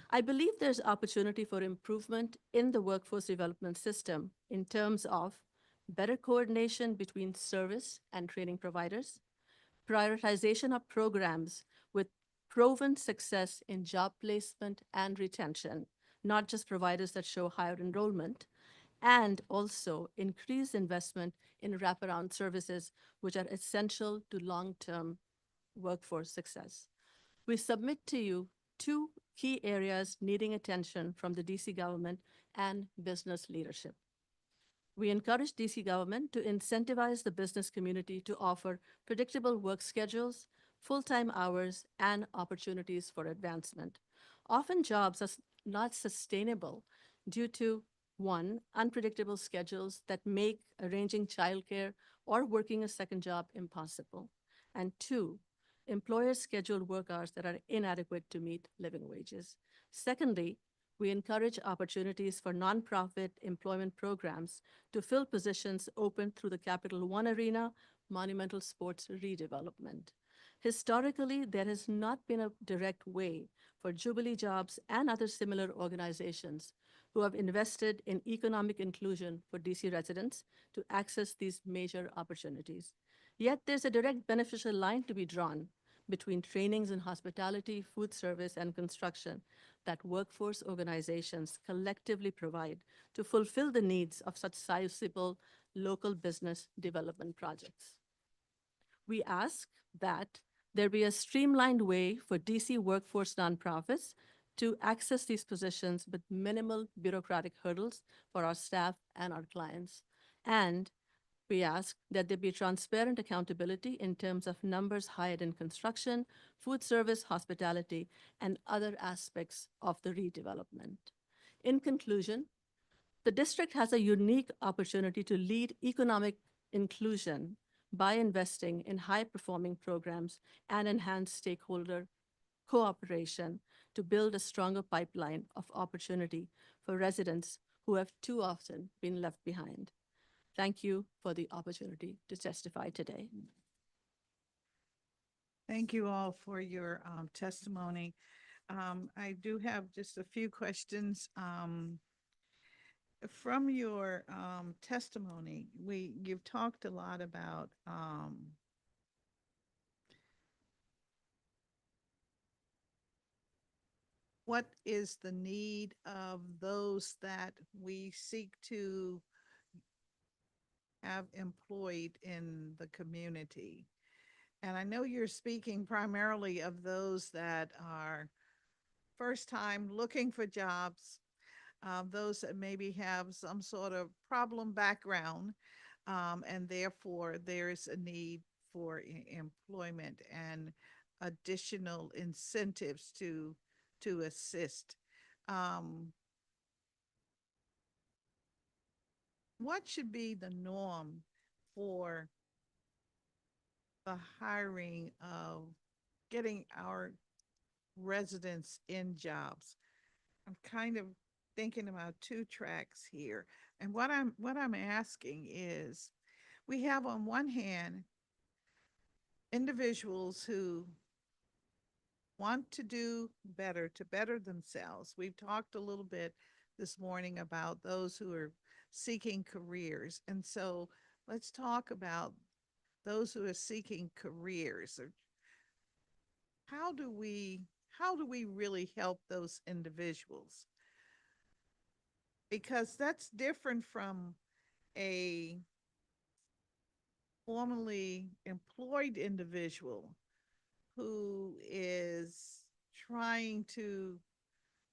I believe there's opportunity for improvement in the workforce development system in terms of better coordination between service and training providers, prioritization of programs with proven success in job placement and retention, not just providers that show higher enrollment, and also increased investment in wraparound services, which are essential to long-term workforce success. We submit to you two key areas needing attention from the DC government and business leadership. We encourage DC government to incentivize the business community to offer predictable work schedules, full-time hours, and opportunities for advancement. Often jobs are not sustainable due to, one, unpredictable schedules that make arranging childcare or working a second job impossible, and two, employers schedule work hours that are inadequate to meet living wages. Secondly, we encourage opportunities for nonprofit employment programs to fill positions open through the Capital One Arena Monumental Sports redevelopment. Historically, there has not been a direct way for Jubilee Jobs and other similar organizations who have invested in economic inclusion for DC residents to access these major opportunities. Yet there's a direct beneficial line to be drawn between trainings in hospitality, food service, and construction that workforce organizations collectively provide to fulfill the needs of such sizable local business development projects. We ask that there be a streamlined way for DC workforce nonprofits to access these positions with minimal bureaucratic hurdles for our staff and our clients. And we ask that there be transparent accountability in terms of numbers hired in construction, food service, hospitality, and other aspects of the redevelopment. In conclusion, the district has a unique opportunity to lead economic inclusion by investing in high-performing programs and enhance stakeholder cooperation to build a stronger pipeline of opportunity for residents who have too often been left behind. Thank you for the opportunity to testify today. Thank you all for your testimony. I do have just a few questions. From your testimony, you've talked a lot about what is the need of those that we seek to have employed in the community. And I know you're speaking primarily of those that are first time looking for jobs, those that maybe have some sort of problem background, and therefore there's a need for employment and additional incentives to assist. What should be the norm for the hiring of getting our residents in jobs? I'm kind of thinking about two tracks here. And what I'm asking is, we have on one hand individuals who want to do better, to better themselves. We've talked a little bit this morning about those who are seeking careers. And so let's talk about those who are seeking careers. How do we really help those individuals? Because that's different from a formerly employed individual who is trying to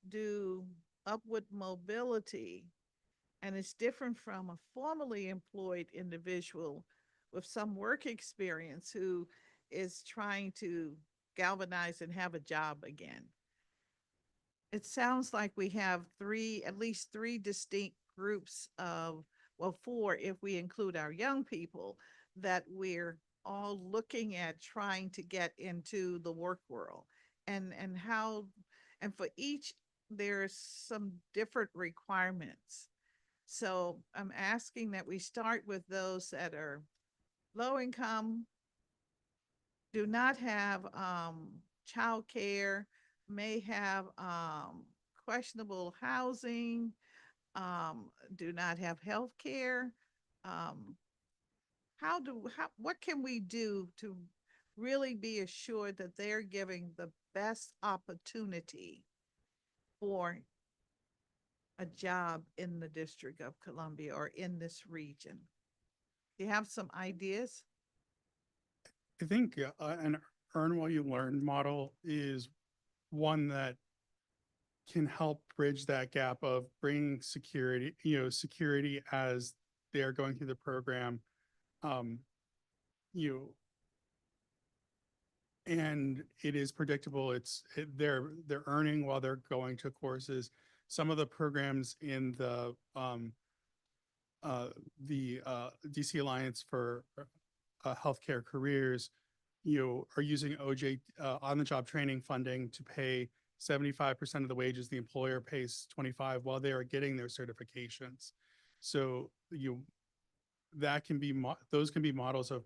do upward mobility, and it's different from a formerly employed individual with some work experience who is trying to galvanize and have a job again. It sounds like we have at least three distinct groups of well, 4, if we include our young people, that we're all looking at trying to get into the work world, and how, and for each, there's some different requirements. So I'm asking that we start with those that are low income, do not have childcare, may have questionable housing, do not have health care. Um, what can we do to really be assured that they're giving the best opportunity for a job in the District of Columbia or in this region? Do you have some ideas? I think an earn while you learn model is one that can help bridge that gap of bringing security, security as they're going through the program. Um, you and it is predictable. They're earning while they're going to courses. Some of the programs in the DC Alliance for Healthcare Careers, are using OJ on-the-job training funding to pay 75% of the wages. The employer pays 25 while they are getting their certifications. So that can be those can be models of,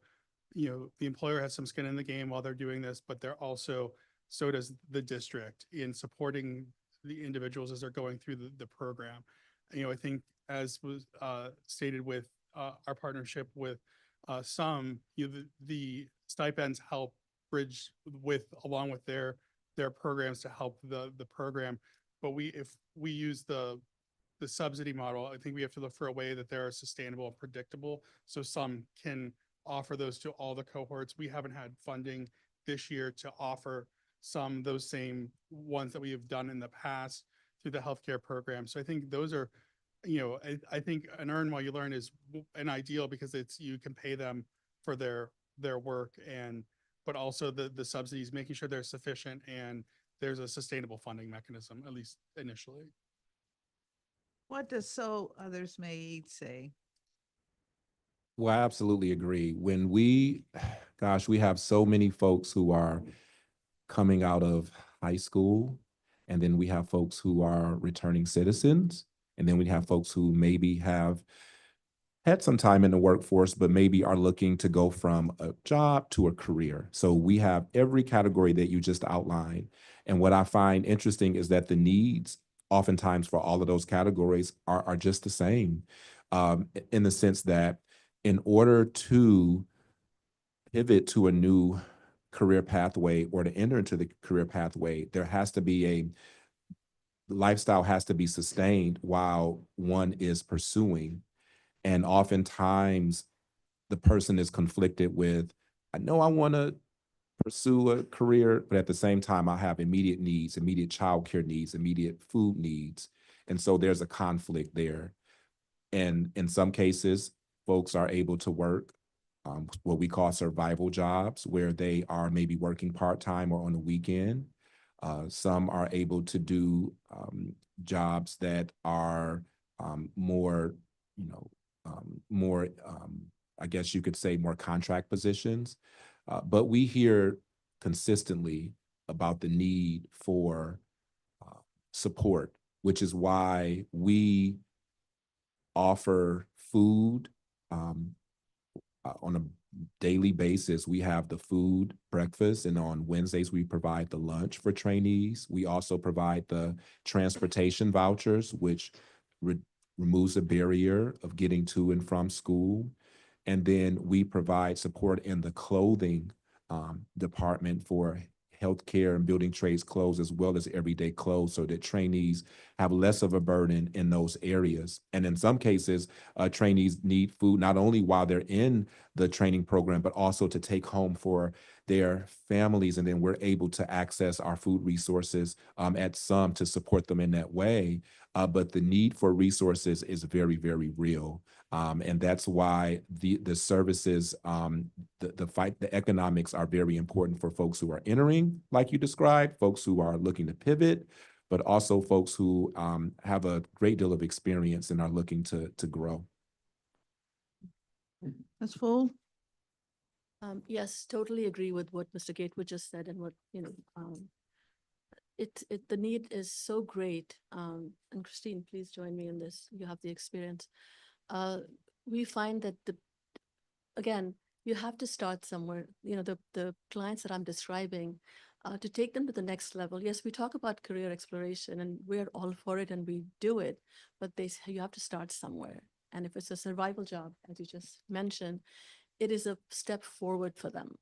the employer has some skin in the game while they're doing this, but they're also, so does the district in supporting the individuals as they're going through the program. I think as was stated with our partnership with the stipends help bridge along with their programs to help the program. But if we use the subsidy model, I think we have to look for a way that they're sustainable and predictable, so some can offer those to all the cohorts. We haven't had funding this year to offer those same ones that we have done in the past through the healthcare program. So I think those are, I think an earn while you learn is an ideal, because you can pay them for their work, but also the subsidies, making sure they're sufficient and there's a sustainable funding mechanism, at least initially. What does So Others May Eat say? Well, I absolutely agree. Gosh, we have so many folks who are coming out of high school, and then we have folks who are returning citizens, and then we have folks who maybe have had some time in the workforce, but maybe are looking to go from a job to a career. So we have every category that you just outlined. And what I find interesting is that the needs oftentimes for all of those categories are just the same, in the sense that in order to pivot to a new career pathway or to enter into the career pathway, there has to be a lifestyle has to be sustained while one is pursuing. And oftentimes the person is conflicted with, I know I want to pursue a career, but at the same time, I have immediate needs, immediate childcare needs, immediate food needs. And so there's a conflict there. And in some cases, folks are able to work what we call survival jobs, where they are maybe working part-time or on the weekend. Some are able to do jobs that are more, I guess you could say, more contract positions. But we hear consistently about the need for support, which is why we offer food on a daily basis. We have the food breakfast, and on Wednesdays we provide the lunch for trainees. We also provide the transportation vouchers, which removes the barrier of getting to and from school. And then we provide support in the clothing department for healthcare and building trades clothes, as well as everyday clothes, so that trainees have less of a burden in those areas. And in some cases, trainees need food not only while they're in the training program, but also to take home for their families. And then we're able to access our food resources at some to support them in that way. But the need for resources is very, very real. And that's why the services, the economics are very important for folks who are entering, like you described, folks who are looking to pivot, but also folks who have a great deal of experience and are looking to grow. Ms. Full? Yes, totally agree with what Mr. Gatewood just said and what, the need is so great. And Christine, please join me in this. You have the experience. We find that again, you have to start somewhere. The clients that I'm describing, to take them to the next level. Yes, we talk about career exploration and we're all for it and we do it, but you have to start somewhere. And if it's a survival job, as you just mentioned, it is a step forward for them.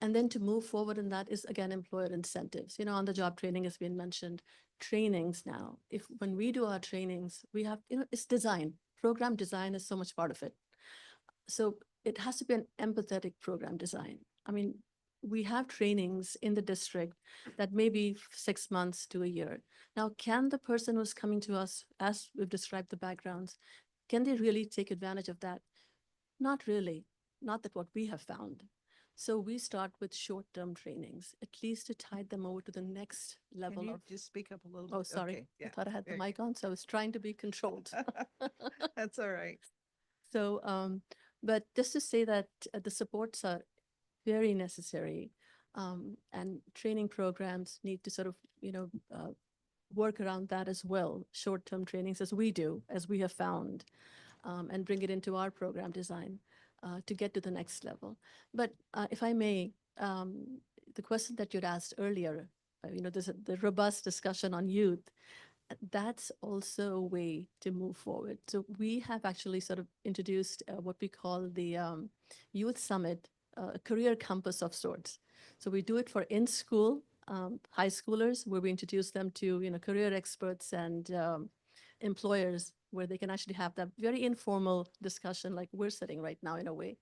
And then to move forward in that is again, employer incentives. On the job training has been mentioned, trainings now. When we do our trainings, we have, it's design. Program design is so much part of it. So it has to be an empathetic program design. I mean, we have trainings in the district that may be 6 months to a year. Now, can the person who's coming to us, as we've described the backgrounds, can they really take advantage of that? Not really, not that what we have found. So we start with short-term trainings, at least to tide them over to the next Can level you of. just speak up a little? Oh, bit? sorry. Okay, I yeah, thought I had the very mic on, so I was trying to be controlled. That's all right. So, but just to say that the supports are very necessary, and training programs need to sort of, work around that as well. Short-term trainings, as we have found, and bring it into our program design to get to the next level. But if I may, the question that you'd asked earlier, there's the robust discussion on youth. That's also a way to move forward. So we have actually sort of introduced what we call the Youth Summit, a career compass of sorts. So we do it for in-school high schoolers, where we introduce them to career experts and employers, where they can actually have that very informal discussion like we're sitting right now in a way.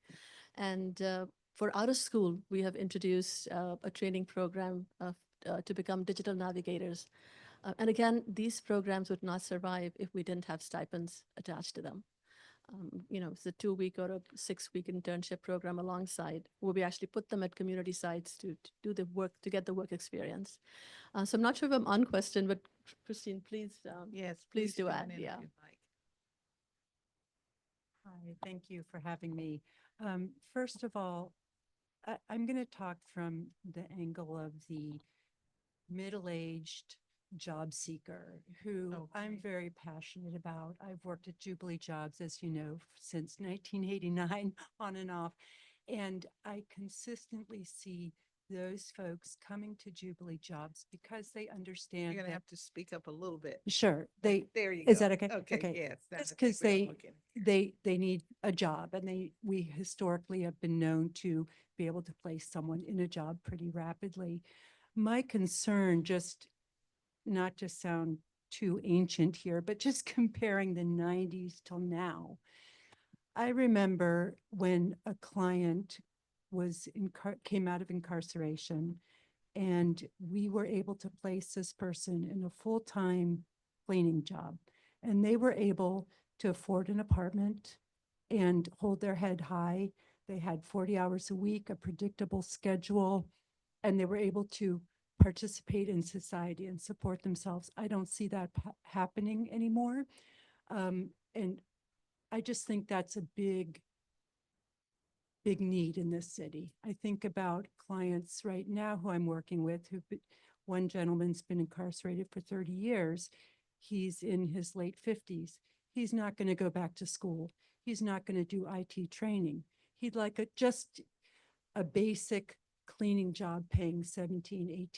And for out of school, we have introduced a training program to become digital navigators. And again, these programs would not survive if we didn't have stipends attached to them. It's a 2-week or a 6-week internship program alongside, where we actually put them at community sites to do the work, to get the work experience. So I'm not sure if I'm on question, but Christine, please, Yes, please do join add, in if yeah. you'd like. Hi, thank you for having me. First of all, I'm going to talk from the angle of the middle-aged job seeker who I'm Okay. very passionate about. I've worked at Jubilee Jobs, as you know, since 1989 on and off. And I consistently see those folks coming to Jubilee Jobs because they understand You're gonna that, have to speak up a little bit. sure, they, There you is go. that okay? Okay, Okay. yes. now I It's think because we're all they, okay. they need a job, and we historically have been known to be able to place someone in a job pretty rapidly. My concern, just not to sound too ancient here, but just comparing the 90s till now. I remember when a client came out of incarceration, and we were able to place this person in a full-time cleaning job. And they were able to afford an apartment and hold their head high. They had 40 hours a week, a predictable schedule, and they were able to participate in society and support themselves. I don't see that happening anymore. And I just think that's a big need in this city. I think about clients right now who I'm working with, one gentleman's been incarcerated for 30 years. He's in his late 50s. He's not going to go back to school. He's not going to do IT training. He'd like just a basic cleaning job paying $17,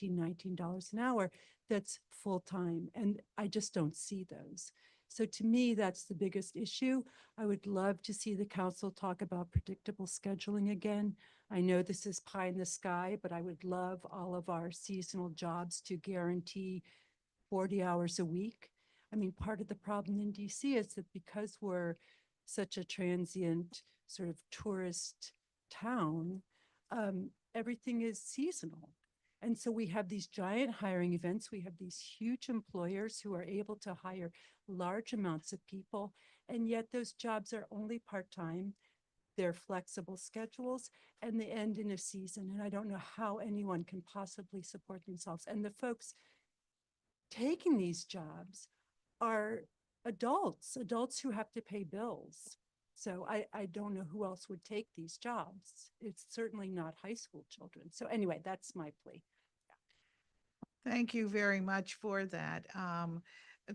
$18, $19 an hour that's full-time. And I just don't see those. So to me, that's the biggest issue. I would love to see the council talk about predictable scheduling again. I know this is pie in the sky, but I would love all of our seasonal jobs to guarantee 40 hours a week. I mean, part of the problem in DC is that because we're such a transient sort of tourist town, everything is seasonal. And so we have these giant hiring events. We have these huge employers who are able to hire large amounts of people, and yet those jobs are only part-time. They're flexible schedules, and they end in a season. And I don't know how anyone can possibly support themselves. And the folks taking these jobs are adults who have to pay bills. So I don't know who else would take these jobs. It's certainly not high school children. So anyway, that's my plea. Thank you very much for that.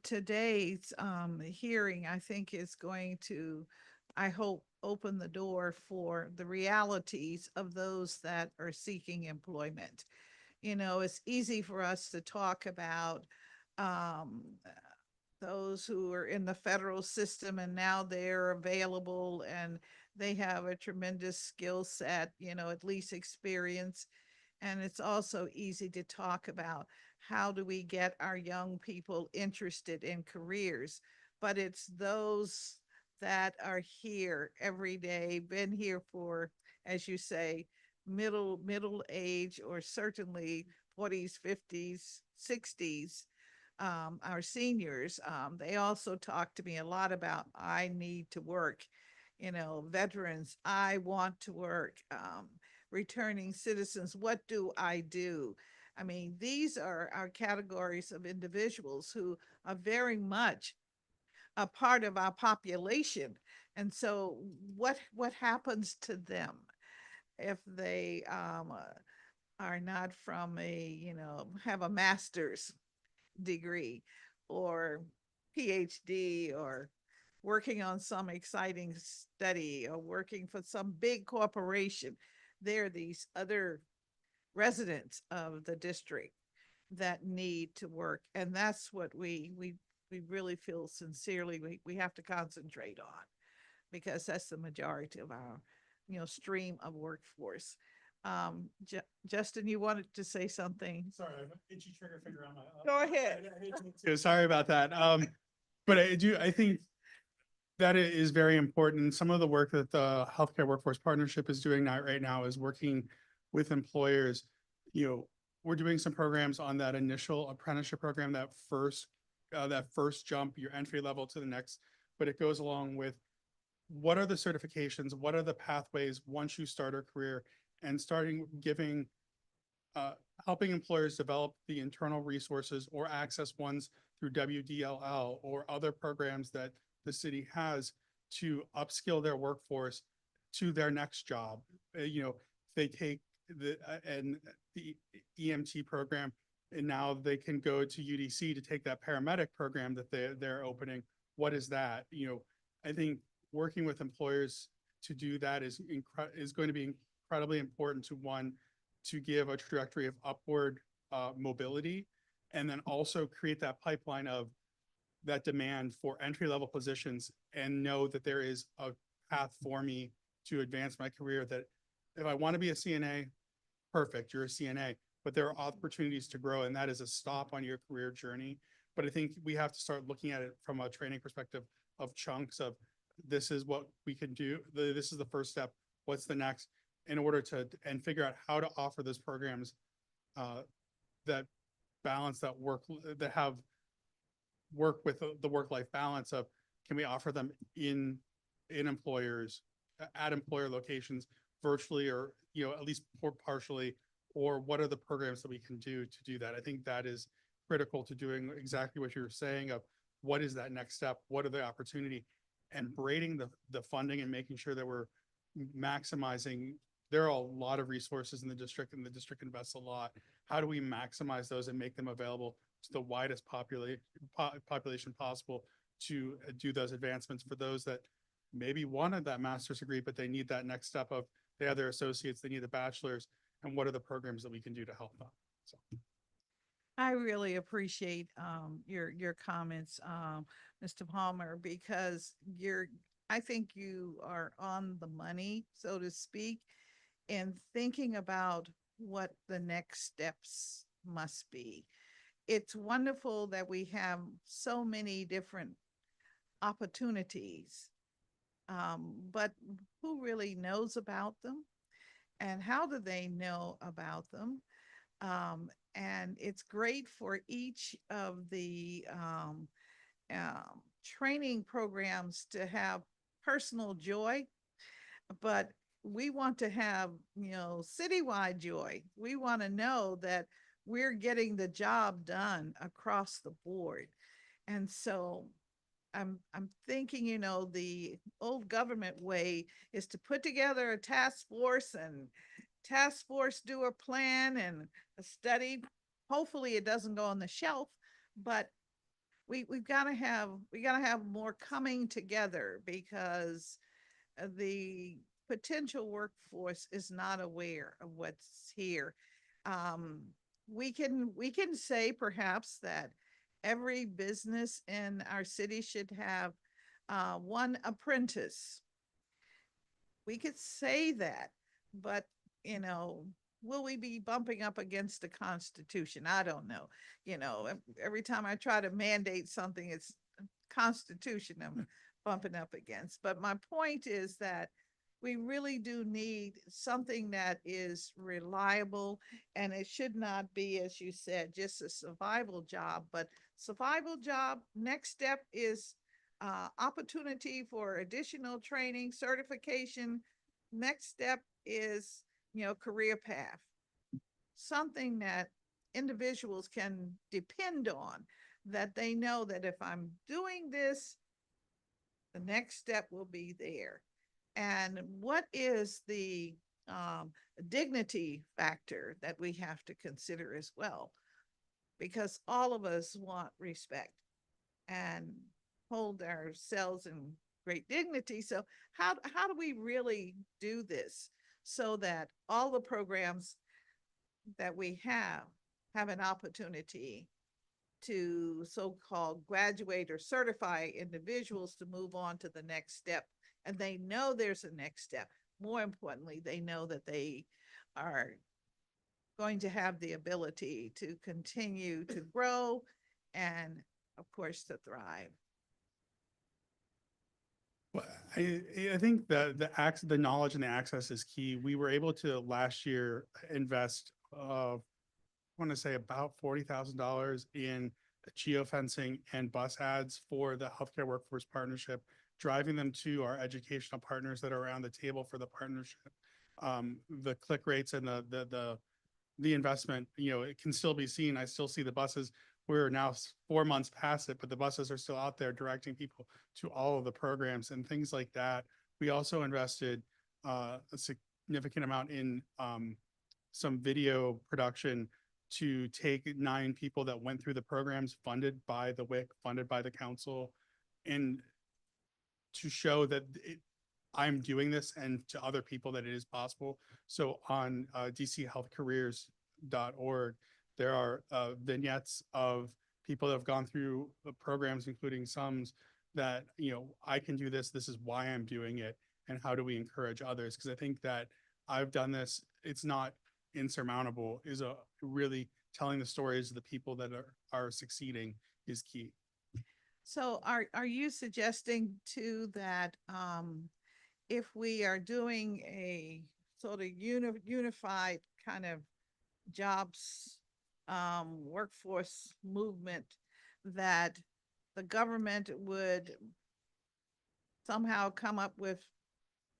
Today's hearing, I think, is going to, I hope, open the door for the realities of those that are seeking employment. You know, it's easy for us to talk about um, those who are in the federal system and now they're available and they have a tremendous skill set, you know, at least experience. And it's also easy to talk about how do we get our young people interested in careers, but it's those that are here every day, been here for, as you say, middle age, or certainly 40s, 50s, 60s, our seniors. They also talk to me a lot about, I need to work, you know, veterans, I want to work, returning citizens, what do I do? I mean, these are our categories of individuals who are very much a part of our population. And so what happens to them if they are not from a, you know, have a master's degree or PhD, or working on some exciting study, or working for some big corporation? There are these other residents of the district that need to work. And that's what we really feel sincerely we have to concentrate on, because that's the majority of our, you know, stream of workforce. Justin, you wanted to say something? Sorry, I have an itchy trigger finger on my. Go ahead. Sorry about that. But I think that is very important. Some of the work that the Healthcare Workforce Partnership is doing right now is working with employers. You know, we're doing some programs on that initial apprenticeship program, that first jump, your entry level to the next, but it goes along with what are the certifications, what are the pathways once you start a career, and starting giving, helping employers develop the internal resources or access ones through WDLL or other programs that the city has to upskill their workforce to their next job. You know, they take the EMT program, and now they can go to UDC to take that paramedic program that they're opening. What is that? You know, I think working with employers to do that is going to be incredibly important to, one, to give a trajectory of upward mobility, and then also create that pipeline of that demand for entry-level positions, and know that there is a path for me to advance my career. That if I want to be a CNA, perfect, you're a CNA, but there are opportunities to grow, and that is a stop on your career journey. But I think we have to start looking at it from a training perspective of chunks of, this is what we can do. This is the first step. What's the next? In order to, and figure out how to offer those programs that balance that work, that have work with the work-life balance of, can we offer them in employers, at employer locations, virtually, or, you know, at least partially, or what are the programs that we can do to do that? I think that is critical to doing exactly what you're saying of, what is that next step? What are the opportunity? And braiding the funding and making sure that we're maximizing. There are a lot of resources in the district, and the district invests a lot. How do we maximize those and make them available to the widest population possible to do those advancements for those that maybe wanted that master's degree, but they need that next step of, they have their associates, they need the bachelor's, and what are the programs that we can do to help them? So. I really appreciate your comments, Mr. Palmer, because I think you are on the money, so to speak, in thinking about what the next steps must be. It's wonderful that we have so many different opportunities, but who really knows about them? And how do they know about them? And it's great for each of the training programs to have personal joy, but we want to have, you know, citywide joy. We want to know that we're getting the job done across the board. And so I'm thinking, the old government way is to put together a task force and task force do a plan and a study. Hopefully it doesn't go on the shelf, but we gotta have more coming together because the potential workforce is not aware of what's here. Um, we can say perhaps that every business in our city should have one apprentice. We could say that, but you know, will we be bumping up against the Constitution? I don't know. Every time I try to mandate something, it's Constitution I'm bumping up against. But my point is that we really do need something that is reliable, and it should not be, as you said, just a survival job, but survival job. Next step is opportunity for additional training, certification. Next step is, career path, something that individuals can depend on, that they know that if I'm doing this, the next step will be there. And what is the dignity factor that we have to consider as well? Because all of us want respect and hold ourselves in great dignity. So how do we really do this so that all the programs that we have an opportunity to so-called graduate or certify individuals to move on to the next step, and they know there's a next step. More importantly, they know that they are going to have the ability to continue to grow and, of course, to thrive. Well, I think the knowledge and the access is key. We were able to last year invest, I want to say about $40,000 in geofencing and bus ads for the Healthcare Workforce Partnership, driving them to our educational partners that are around the table for the partnership. The click rates and the investment, it can still be seen. I still see the buses. We're now 4 months past it, but the buses are still out there directing people to all of the programs and things like that. We also invested a significant amount in some video production to take 9 people that went through the programs funded by the WIC, funded by the council, and to show that I'm doing this and to other people that it is possible. So on dchealthcareers.org, there are vignettes of people that have gone through the programs, including some that, I can do this. This is why I'm doing it. And how do we encourage others? Because I think that I've done this. It's not insurmountable. Is a really telling the stories of the people that are succeeding is key. So are you suggesting too that if we are doing a sort of unified kind of jobs workforce movement, that the government would somehow come up with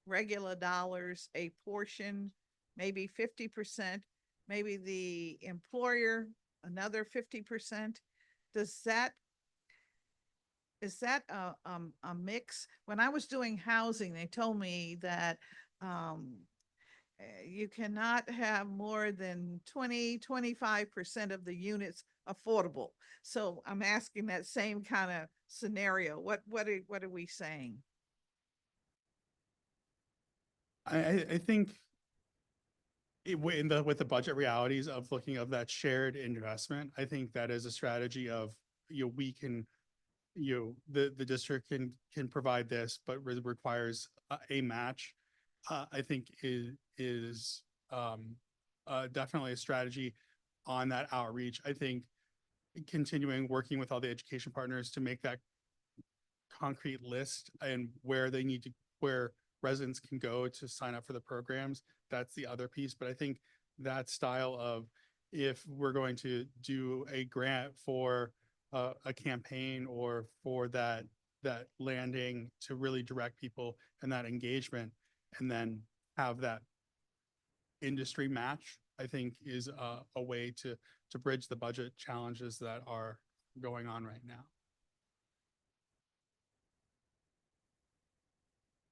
regular dollars, a portion, maybe 50%, maybe the employer another 50%? Is that a mix? When I was doing housing, they told me that you cannot have more than 25% of the units affordable. So I'm asking that same kind of scenario. What are we saying? I think with the budget realities of looking of that shared investment, I think that is a strategy of, we can, the district can provide this, but requires a match. I think is definitely a strategy on that outreach. I think continuing working with all the education partners to make that concrete list and where residents can go to sign up for the programs. That's the other piece. But I think that style of, if we're going to do a grant for a campaign or for that landing to really direct people and that engagement, and then have that industry match, I think is a way to bridge the budget challenges that are going on right now.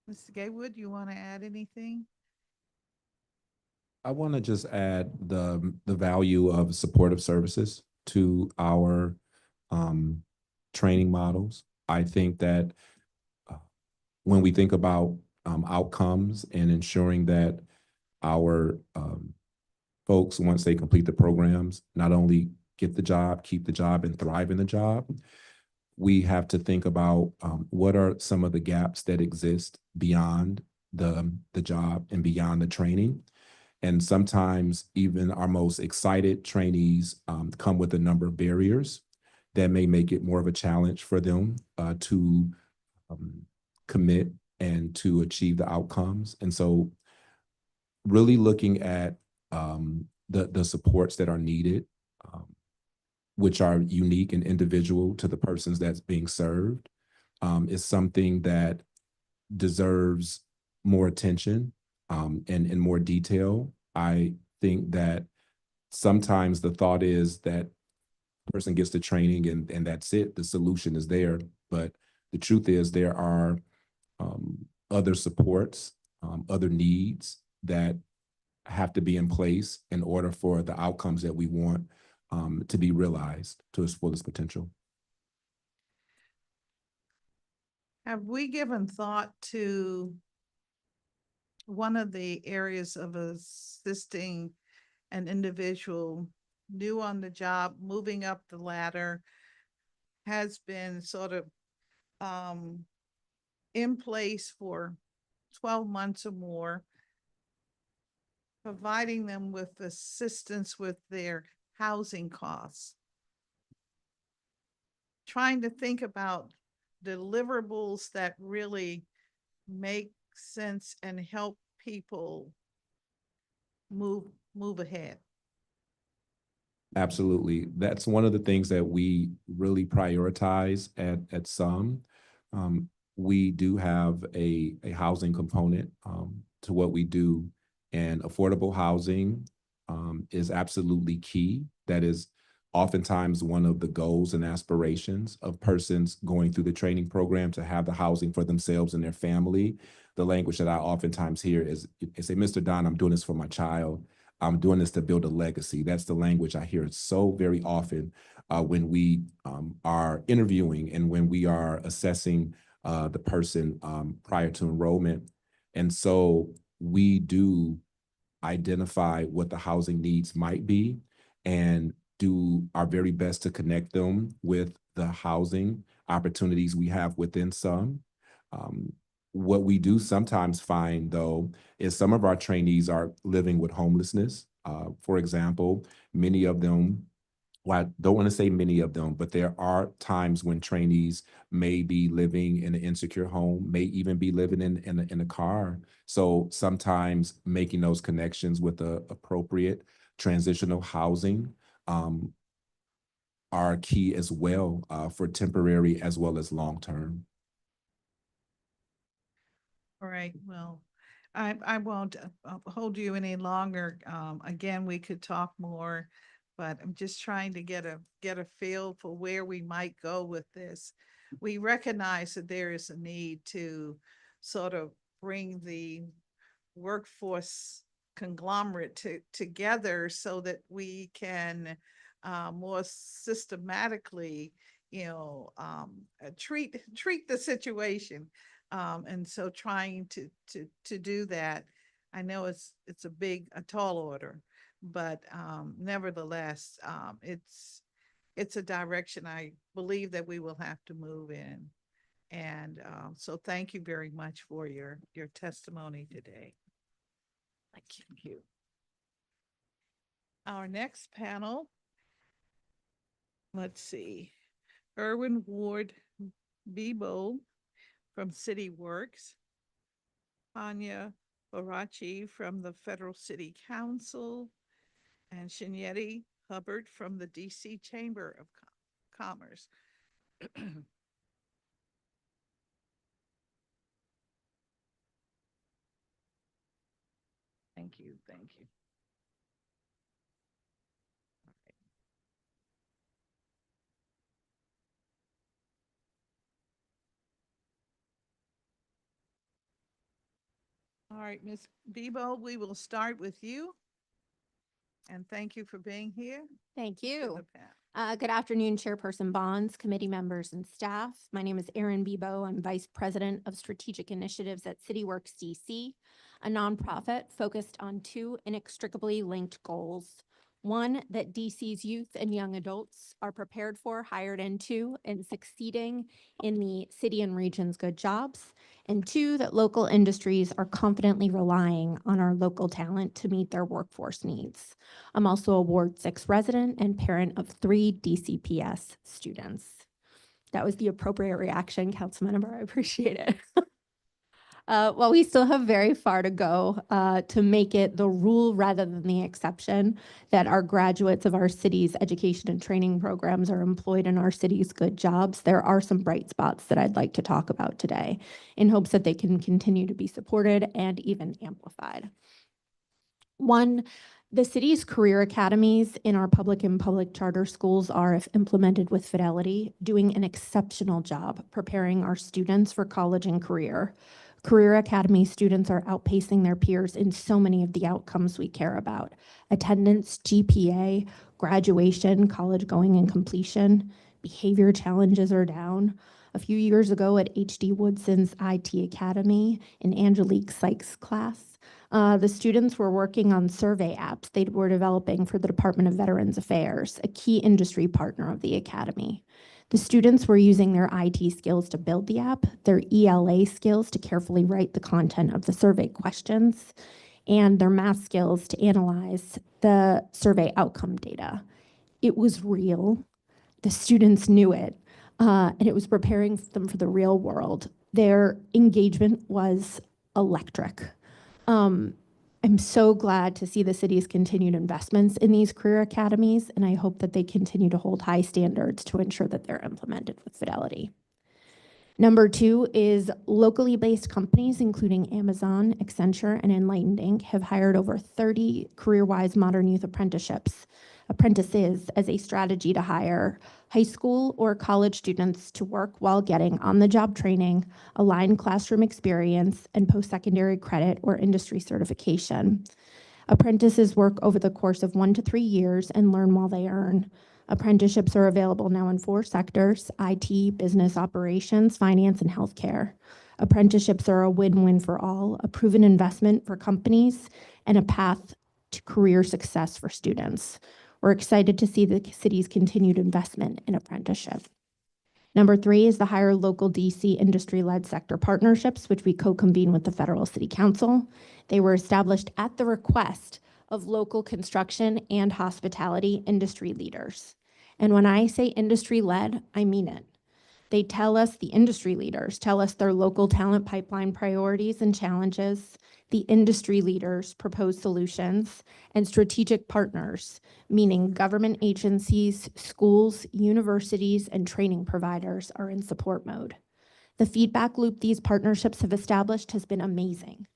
Mr. Gaywood, you want to add anything? I want to just add the value of supportive services to our training models. I think that uh, when we think about outcomes and ensuring that our folks, once they complete the programs, not only get the job, keep the job, and thrive in the job, we have to think about what are some of the gaps that exist beyond the job and beyond the training. And sometimes even our most excited trainees come with a number of barriers that may make it more of a challenge for them to commit and to achieve the outcomes. And so really looking at the supports that are needed, which are unique and individual to the persons that's being served, is something that deserves more attention and more detail. I think that sometimes the thought is that the person gets the training and that's it, the solution is there. But the truth is there are other supports, other needs that have to be in place in order for the outcomes that we want to be realized to its fullest potential. Have we given thought to one of the areas of assisting an individual new on the job, moving up the ladder, has been sort of in place for 12 months or more, providing them with assistance with their housing costs? Trying to think about deliverables that really make sense and help people move ahead. Absolutely. That's one of the things that we really prioritize at some. We do have a housing component to what we do, and affordable housing is absolutely key. That is oftentimes one of the goals and aspirations of persons going through the training program, to have the housing for themselves and their family. The language that I oftentimes hear is, say, Mr. Don, I'm doing this for my child. I'm doing this to build a legacy. That's the language I hear so very often when we are interviewing and when we are assessing the person prior to enrollment. And so we do identify what the housing needs might be and do our very best to connect them with the housing opportunities we have within some. What we do sometimes find, though, is some of our trainees are living with homelessness. For example, many of them, well, I don't want to say many of them, but there are times when trainees may be living in an insecure home, may even be living in a car. So sometimes making those connections with the appropriate transitional housing are key as well for temporary as well as long-term. All right, well, I won't hold you any longer. Again, we could talk more, but I'm just trying to get a feel for where we might go with this. We recognize that there is a need to sort of bring the workforce conglomerate together so that we can more systematically, treat the situation. And so trying to do that, I know it's a tall order, but nevertheless, it's a direction I believe that we will have to move in. And so thank you very much for your testimony today. Thank you. Our next panel, let's see, Erwin Ward Bebo from City Works, Anya Barachi from the Federal City Council, and Shinyeti Hubbard from the DC Chamber of Commerce. Thank you. right, Ms. Bebo, we will start with you. And thank you for being here. Thank to you. the panel. Good afternoon, Chairperson Bonds, committee members, and staff. My name is Erin Bebo. I'm Vice President of Strategic Initiatives at CityWorks DC, a nonprofit focused on two inextricably linked goals. One, that DC's youth and young adults are prepared for, hired into, and succeeding in the city and region's good jobs. And two, that local industries are confidently relying on our local talent to meet their workforce needs. I'm also a Ward 6 resident and parent of 3 DCPS students. That was the appropriate reaction, Councilmember. I appreciate it. While we still have very far to go to make it the rule rather than the exception that our graduates of our city's education and training programs are employed in our city's good jobs, there are some bright spots that I'd like to talk about today in hopes that they can continue to be supported and even amplified. One, the city's career academies in our public and public charter schools are, if implemented with fidelity, doing an exceptional job preparing our students for college and career. Career Academy students are outpacing their peers in so many of the outcomes we care about: attendance, GPA, graduation, college going and completion. Behavior challenges are down. A few years ago at H.D. Woodson's IT Academy in Angelique Sykes' class, the students were working on survey apps they were developing for the Department of Veterans Affairs, a key industry partner of the Academy. The students were using their IT skills to build the app, their ELA skills to carefully write the content of the survey questions, and their math skills to analyze the survey outcome data. It was real. The students knew it, and it was preparing them for the real world. Their engagement was electric. I'm so glad to see the city's continued investments in these career academies, and I hope that they continue to hold high standards to ensure that they're implemented with fidelity. Number two is locally based companies, including Amazon, Accenture, and Enlightened Inc., have hired over 30 career-wise modern youth apprentices as a strategy to hire high school or college students to work while getting on-the-job training, aligned classroom experience, and post-secondary credit or industry certification. Apprentices work over the course of 1 to 3 years and learn while they earn. Apprenticeships are available now in 4 sectors: IT, business operations, finance, and healthcare. Apprenticeships are a win-win for all, a proven investment for companies, and a path to career success for students. We're excited to see the city's continued investment in apprenticeship. Number 3 is the higher local DC industry-led sector partnerships, which we co-convene with the Federal City Council. They were established at the request of local construction and hospitality industry leaders. And when I say industry-led, I mean it. They tell us, the industry leaders tell us their local talent pipeline priorities and challenges. The industry leaders propose solutions, and strategic partners, meaning government agencies, schools, universities, and training providers, are in support mode. The feedback loop these partnerships have established has been amazing.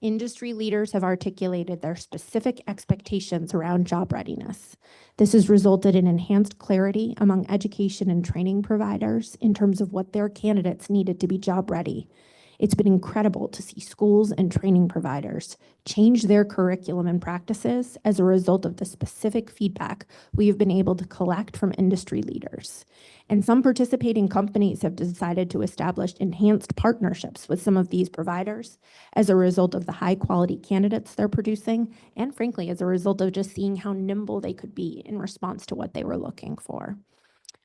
Industry leaders have articulated their specific expectations around job readiness. This has resulted in enhanced clarity among education and training providers in terms of what their candidates needed to be job ready. It's been incredible to see schools and training providers change their curriculum and practices as a result of the specific feedback we have been able to collect from industry leaders. And some participating companies have decided to establish enhanced partnerships with some of these providers as a result of the high quality candidates they're producing, and frankly, as a result of just seeing how nimble they could be in response to what they were looking for.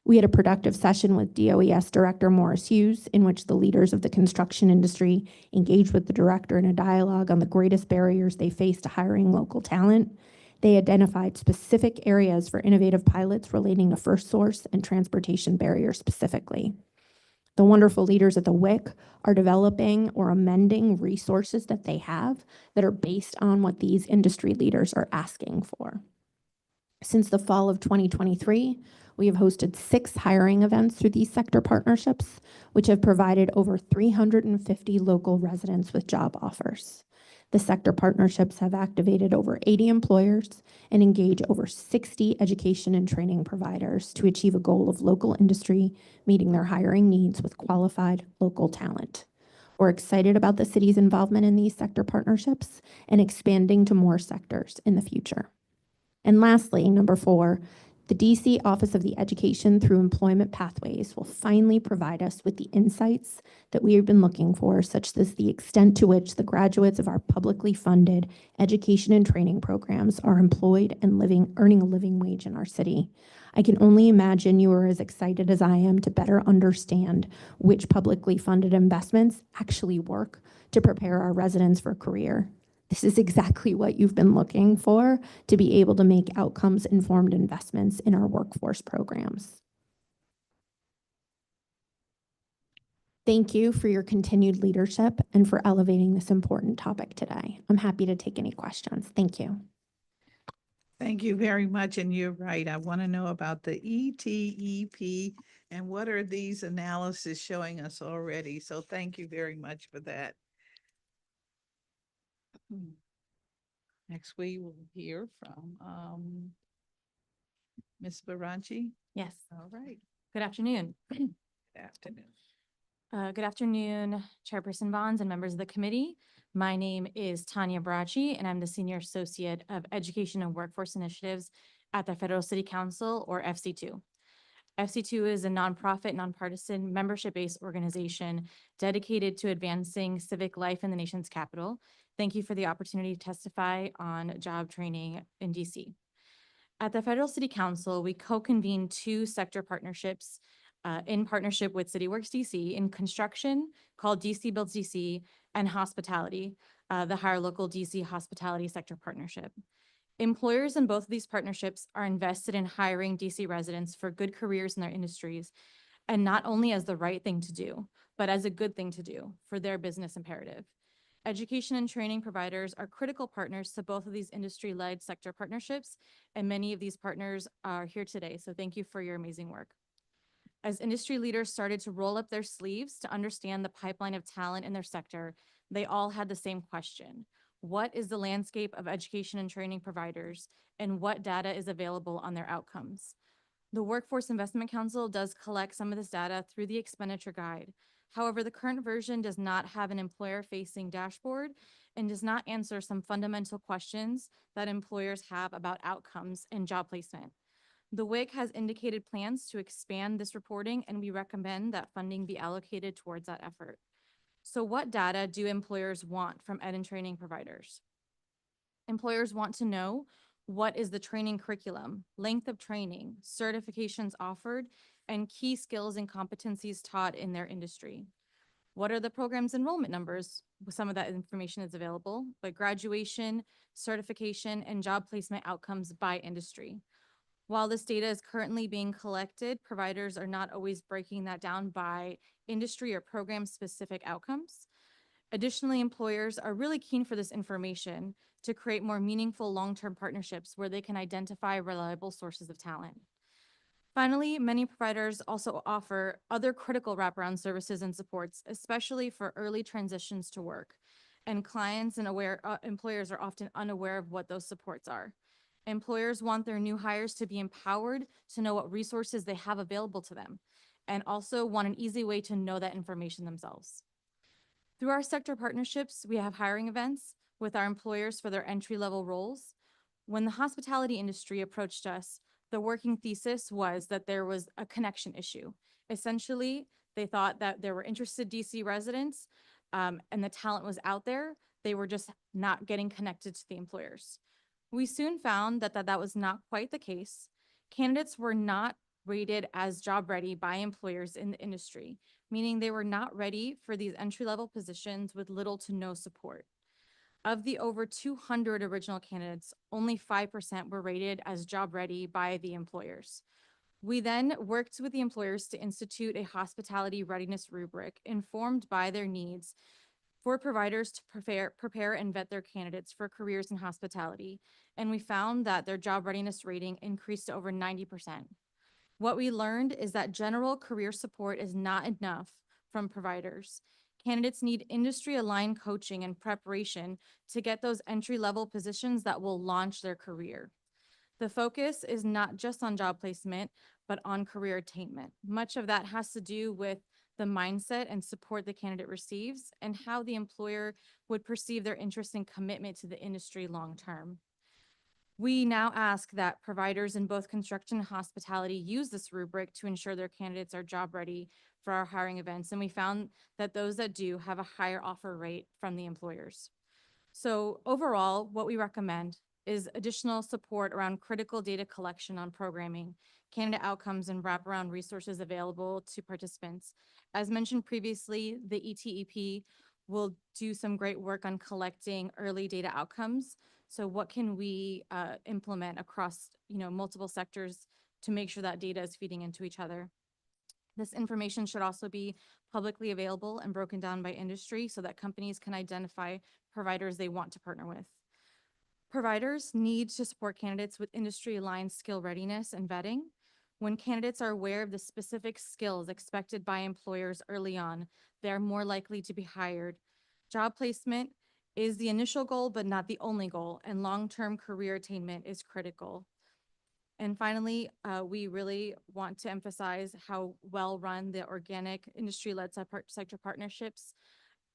We had a productive session with DOES Director Morris Hughes, in which the leaders of the construction industry engaged with the director in a dialogue on the greatest barriers they face to hiring local talent. They identified specific areas for innovative pilots relating to first source and transportation barriers specifically. The wonderful leaders at the WIC are developing or amending resources that they have that are based on what these industry leaders are asking for. Since the fall of 2023, we have hosted 6 hiring events through these sector partnerships, which have provided over 350 local residents with job offers. The sector partnerships have activated over 80 employers and engage over 60 education and training providers to achieve a goal of local industry meeting their hiring needs with qualified local talent. We're excited about the city's involvement in these sector partnerships and expanding to more sectors in the future. And lastly, number 4, the DC Office of the Education through Employment Pathways will finally provide us with the insights that we have been looking for, such as the extent to which the graduates of our publicly funded education and training programs are employed and earning a living wage in our city. I can only imagine you are as excited as I am to better understand which publicly funded investments actually work to prepare our residents for a career. This is exactly what you've been looking for to be able to make outcomes-informed investments in our workforce programs. Thank you for your continued leadership and for elevating this important topic today. I'm happy to take any questions. Thank you. Thank you very much. And you're right. I want to know about the ETEP and what are these analyses showing us already? So thank you very much for that. Next, we will hear from Ms. Baranchi. Yes. All right. Good afternoon. Good afternoon. Good afternoon, Chairperson Bonds and members of the committee. My name is Tanya Bracci, and I'm the Senior Associate of Education and Workforce Initiatives at the Federal City Council, or FC2. FC2 is a nonprofit, nonpartisan, membership-based organization dedicated to advancing civic life in the nation's capital. Thank you for the opportunity to testify on job training in DC. At the Federal City Council, we co-convene 2 sector partnerships in partnership with CityWorks DC in construction called DC Builds DC and hospitality, the Hire Local DC Hospitality Sector Partnership. Employers in both of these partnerships are invested in hiring DC residents for good careers in their industries, and not only as the right thing to do, but as a good thing to do for their business imperative. Education and training providers are critical partners to both of these industry-led sector partnerships, and many of these partners are here today, so thank you for your amazing work. As industry leaders started to roll up their sleeves to understand the pipeline of talent in their sector, they all had the same question. What is the landscape of education and training providers, and what data is available on their outcomes? The Workforce Investment Council does collect some of this data through the expenditure guide. However, the current version does not have an employer-facing dashboard and does not answer some fundamental questions that employers have about outcomes and job placement. The WIC has indicated plans to expand this reporting, and we recommend that funding be allocated towards that effort. So what data do employers want from ed and training providers? Employers want to know what is the training curriculum, length of training, certifications offered, and key skills and competencies taught in their industry. What are the program's enrollment numbers? Some of that information is available, but graduation, certification, and job placement outcomes by industry. While this data is currently being collected, providers are not always breaking that down by industry or program-specific outcomes. Additionally, employers are really keen for this information to create more meaningful long-term partnerships where they can identify reliable sources of talent. Finally, many providers also offer other critical wraparound services and supports, especially for early transitions to work. And clients and employers are often unaware of what those supports are. Employers want their new hires to be empowered to know what resources they have available to them, and also want an easy way to know that information themselves. Through our sector partnerships, we have hiring events with our employers for their entry-level roles. When the hospitality industry approached us, the working thesis was that there was a connection issue. Essentially, they thought that there were interested DC residents and the talent was out there. They were just not getting connected to the employers. We soon found that was not quite the case. Candidates were not rated as job ready by employers in the industry, meaning they were not ready for these entry-level positions with little to no support. Of the over 200 original candidates, only 5% were rated as job ready by the employers. We then worked with the employers to institute a hospitality readiness rubric informed by their needs for providers to prepare and vet their candidates for careers in hospitality. And we found that their job readiness rating increased to over 90%. What we learned is that general career support is not enough from providers. Candidates need industry-aligned coaching and preparation to get those entry-level positions that will launch their career. The focus is not just on job placement, but on career attainment. Much of that has to do with the mindset and support the candidate receives, and how the employer would perceive their interest and commitment to the industry long-term. We now ask that providers in both construction and hospitality use this rubric to ensure their candidates are job ready for our hiring events. And we found that those that do have a higher offer rate from the employers. So overall, what we recommend is additional support around critical data collection on programming, candidate outcomes, and wraparound resources available to participants. As mentioned previously, the ETEP will do some great work on collecting early data outcomes. So what can we implement across multiple sectors to make sure that data is feeding into each other? This information should also be publicly available and broken down by industry so that companies can identify providers they want to partner with. Providers need to support candidates with industry-aligned skill readiness and vetting. When candidates are aware of the specific skills expected by employers early on, they are more likely to be hired. Job placement is the initial goal, but not the only goal, and long-term career attainment is critical. And finally, we really want to emphasize how well-run the organic industry-led sector partnerships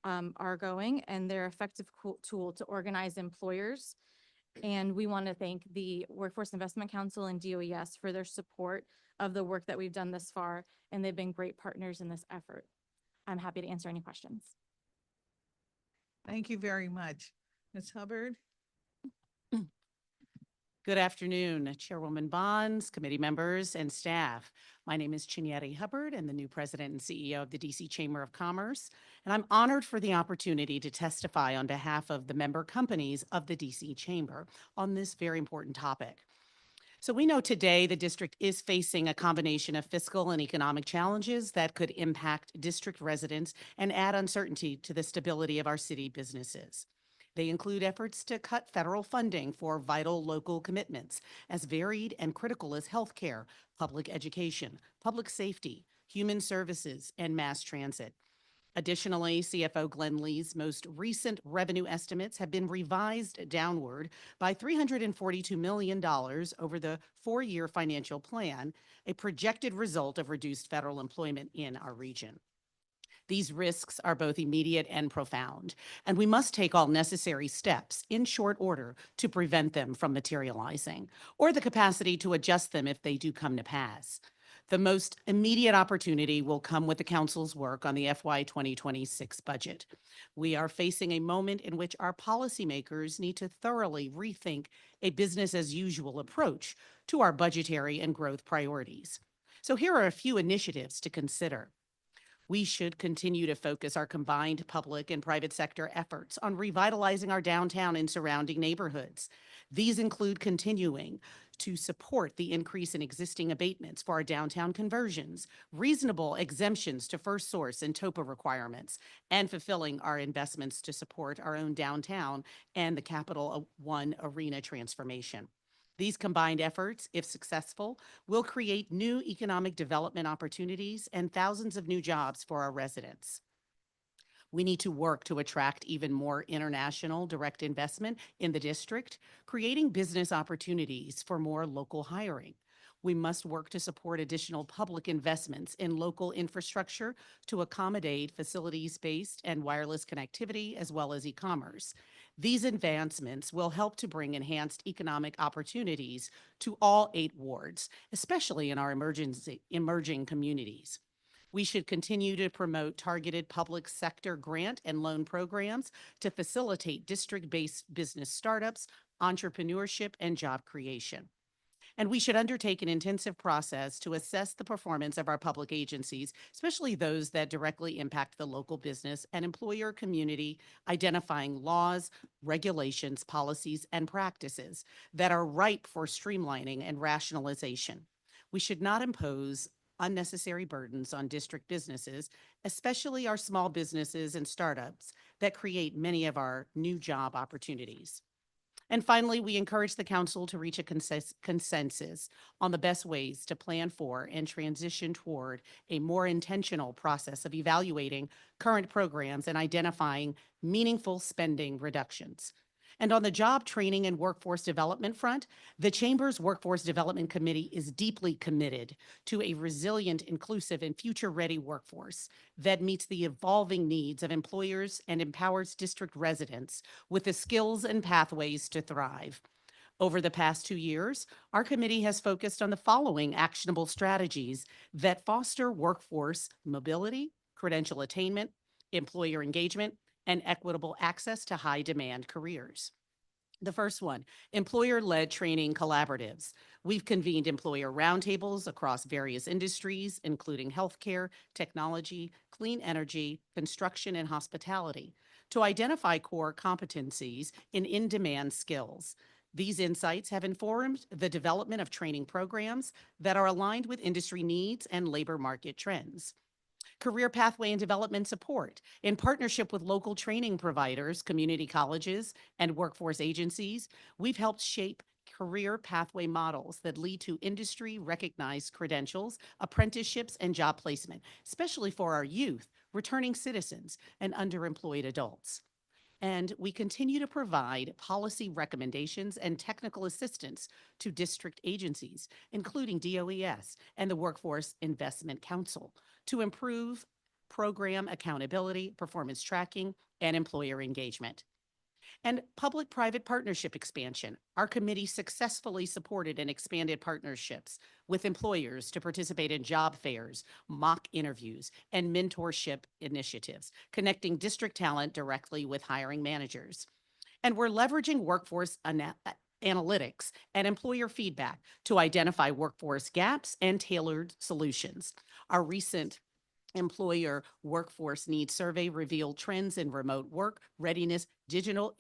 are going, and they're effective tool to organize employers. And we want to thank the Workforce Investment Council and DOES for their support of the work that we've done thus far, and they've been great partners in this effort. I'm happy to answer any questions. Thank you very much. Ms. Hubbard? Good afternoon, Chairwoman Bonds, committee members, and staff. My name is Chinyere Hubbard. I'm the new president and CEO of the DC Chamber of Commerce, and I'm honored for the opportunity to testify on behalf of the member companies of the DC Chamber on this very important topic. So we know today the district is facing a combination of fiscal and economic challenges that could impact district residents and add uncertainty to the stability of our city businesses. They include efforts to cut federal funding for vital local commitments, as varied and critical as healthcare, public education, public safety, human services, and mass transit. Additionally, CFO Glenn Lee's most recent revenue estimates have been revised downward by $342 million over the 4-year financial plan, a projected result of reduced federal employment in our region. These risks are both immediate and profound, and we must take all necessary steps in short order to prevent them from materializing, or the capacity to adjust them if they do come to pass. The most immediate opportunity will come with the Council's work on the FY 2026 budget. We are facing a moment in which our policymakers need to thoroughly rethink a business-as-usual approach to our budgetary and growth priorities. So here are a few initiatives to consider. We should continue to focus our combined public and private sector efforts on revitalizing our downtown and surrounding neighborhoods. These include continuing to support the increase in existing abatements for our downtown conversions, reasonable exemptions to first source and TOPA requirements, and fulfilling our investments to support our own downtown and the Capital One Arena transformation. These combined efforts, if successful, will create new economic development opportunities and thousands of new jobs for our residents. We need to work to attract even more international direct investment in the district, creating business opportunities for more local hiring. We must work to support additional public investments in local infrastructure to accommodate facilities-based and wireless connectivity as well as e-commerce. These advancements will help to bring enhanced economic opportunities to all 8 wards, especially in our emerging communities. We should continue to promote targeted public sector grant and loan programs to facilitate district-based business startups, entrepreneurship, and job creation. And we should undertake an intensive process to assess the performance of our public agencies, especially those that directly impact the local business and employer community, identifying laws, regulations, policies, and practices that are ripe for streamlining and rationalization. We should not impose unnecessary burdens on district businesses, especially our small businesses and startups that create many of our new job opportunities. And finally, we encourage the Council to reach a consensus on the best ways to plan for and transition toward a more intentional process of evaluating current programs and identifying meaningful spending reductions. And on the job training and workforce development front, the Chamber's Workforce Development Committee is deeply committed to a resilient, inclusive, and future-ready workforce that meets the evolving needs of employers and empowers district residents with the skills and pathways to thrive. Over the past 2 years, our committee has focused on the following actionable strategies that foster workforce mobility, credential attainment, employer engagement, and equitable access to high-demand careers. The first one, employer-led training collaboratives. We've convened employer roundtables across various industries, including healthcare, technology, clean energy, construction, and hospitality, to identify core competencies in in-demand skills. These insights have informed the development of training programs that are aligned with industry needs and labor market trends. Career pathway and development support. In partnership with local training providers, community colleges, and workforce agencies, we've helped shape career pathway models that lead to industry-recognized credentials, apprenticeships, and job placement, especially for our youth, returning citizens, and underemployed adults. And we continue to provide policy recommendations and technical assistance to district agencies, including DOES and the Workforce Investment Council, to improve program accountability, performance tracking, and employer engagement. And public-private partnership expansion. Our committee successfully supported and expanded partnerships with employers to participate in job fairs, mock interviews, and mentorship initiatives, connecting district talent directly with hiring managers. And we're leveraging workforce analytics and employer feedback to identify workforce gaps and tailored solutions. Our recent Employer Workforce Needs Survey revealed trends in remote work, readiness, digital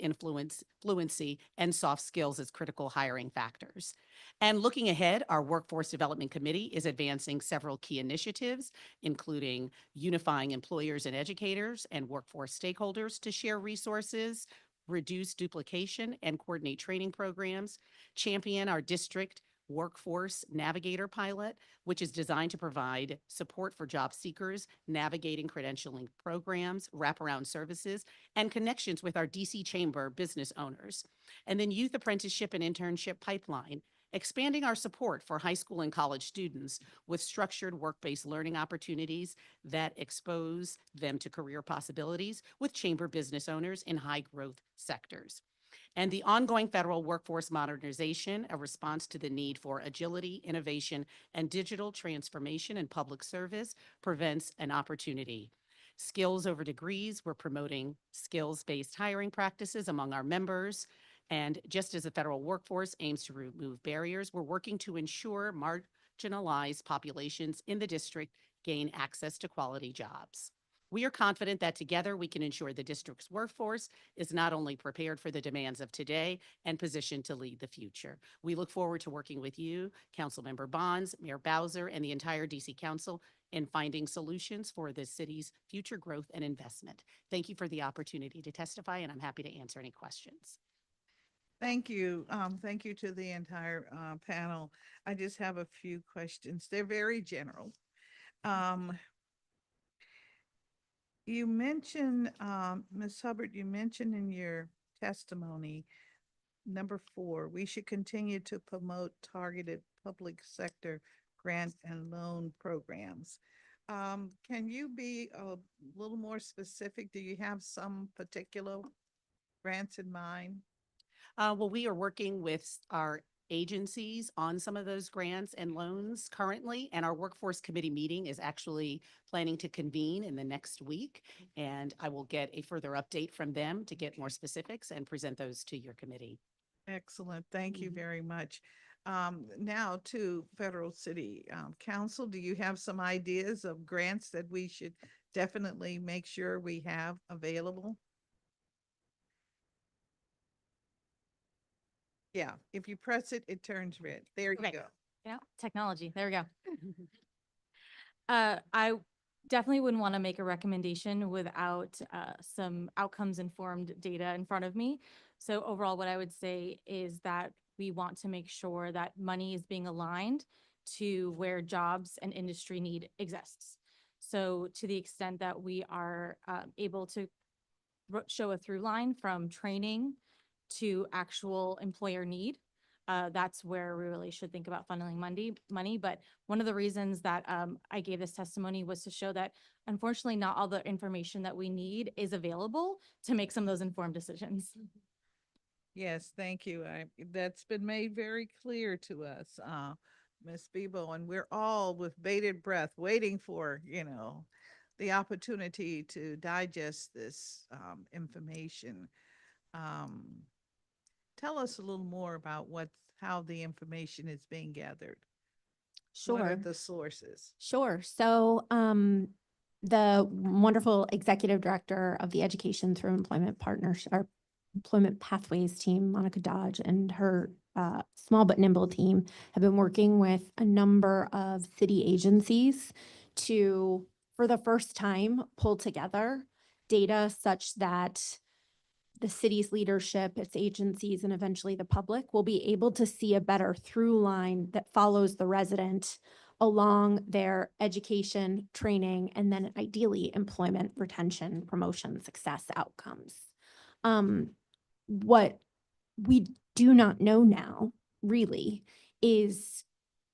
fluency, and soft skills as critical hiring factors. And looking ahead, our Workforce Development Committee is advancing several key initiatives, including unifying employers and educators and workforce stakeholders to share resources, reduce duplication, and coordinate training programs, champion our district Workforce Navigator pilot, which is designed to provide support for job seekers, navigating credentialing programs, wraparound services, and connections with our DC Chamber business owners. And then Youth Apprenticeship and Internship Pipeline, expanding our support for high school and college students with structured work-based learning opportunities that expose them to career possibilities with chamber business owners in high-growth sectors. And the ongoing federal workforce modernization, a response to the need for agility, innovation, and digital transformation in public service, prevents an opportunity. Skills over degrees, we're promoting skills-based hiring practices among our members. And just as the federal workforce aims to remove barriers, we're working to ensure marginalized populations in the district gain access to quality jobs. We are confident that together we can ensure the district's workforce is not only prepared for the demands of today and positioned to lead the future. We look forward to working with you, Councilmember Bonds, Mayor Bowser, and the entire DC Council in finding solutions for the city's future growth and investment. Thank you for the opportunity to testify, and I'm happy to answer any questions. Thank you. Thank you to the entire panel. I just have a few questions. They're very general. You mentioned, Ms. Hubbard, you mentioned in your testimony, number 4, we should continue to promote targeted public sector grant and loan programs. Can you be a little more specific? Do you have some particular grants in mind? Well, we are working with our agencies on some of those grants and loans currently, and our workforce committee meeting is actually planning to convene in the next week, and I will get a further update from them to get more specifics and present those to your committee. Excellent. Thank you very much. Now to Federal City Council, do you have some ideas of grants that we should definitely make sure we have available? Yeah, if you press it, it turns red. There you Okay. go. Yeah, technology. There we go. I definitely wouldn't want to make a recommendation without some outcomes informed data in front of me. So overall, what I would say is that we want to make sure that money is being aligned to where jobs and industry need exists. So to the extent that we are able to show a through line from training to actual employer need. That's where we really should think about funneling money. But one of the reasons that I gave this testimony was to show that unfortunately, not all the information that we need is available to make some of those informed decisions. Yes, thank you. That's been made very clear to us, Ms. Bebo, and we're all with bated breath waiting for, the opportunity to digest this information. Um, Tell us a little more about how the information is being gathered. What are Sure. the sources? Sure. So, the wonderful executive director of the Education Through Employment Partnership, or Employment Pathways team, Monica Dodge, and her small but nimble team have been working with a number of city agencies to, for the first time, pull together data such that the city's leadership, its agencies, and eventually the public will be able to see a better through line that follows the resident along their education, training, and then ideally employment, retention, promotion, success outcomes. What we do not know now really is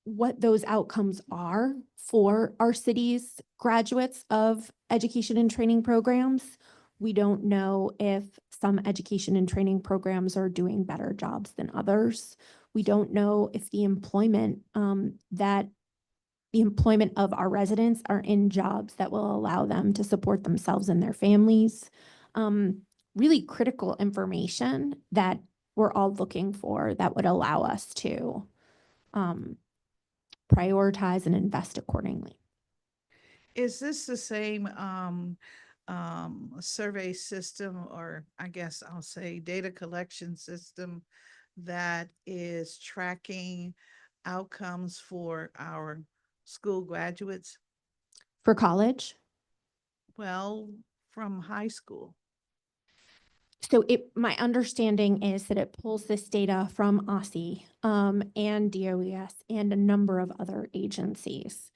what those outcomes are for our city's graduates of education and training programs. We don't know if some education and training programs are doing better jobs than others. We don't know if the employment of our residents are in jobs that will allow them to support themselves and their families. Really critical information that we're all looking for that would allow us to prioritize and invest accordingly. Is this the same survey system, or I guess I'll say data collection system, that is tracking outcomes for our school graduates? For college, Well, from high school. so my understanding is that it pulls this data from OSSI and DOES and a number of other agencies.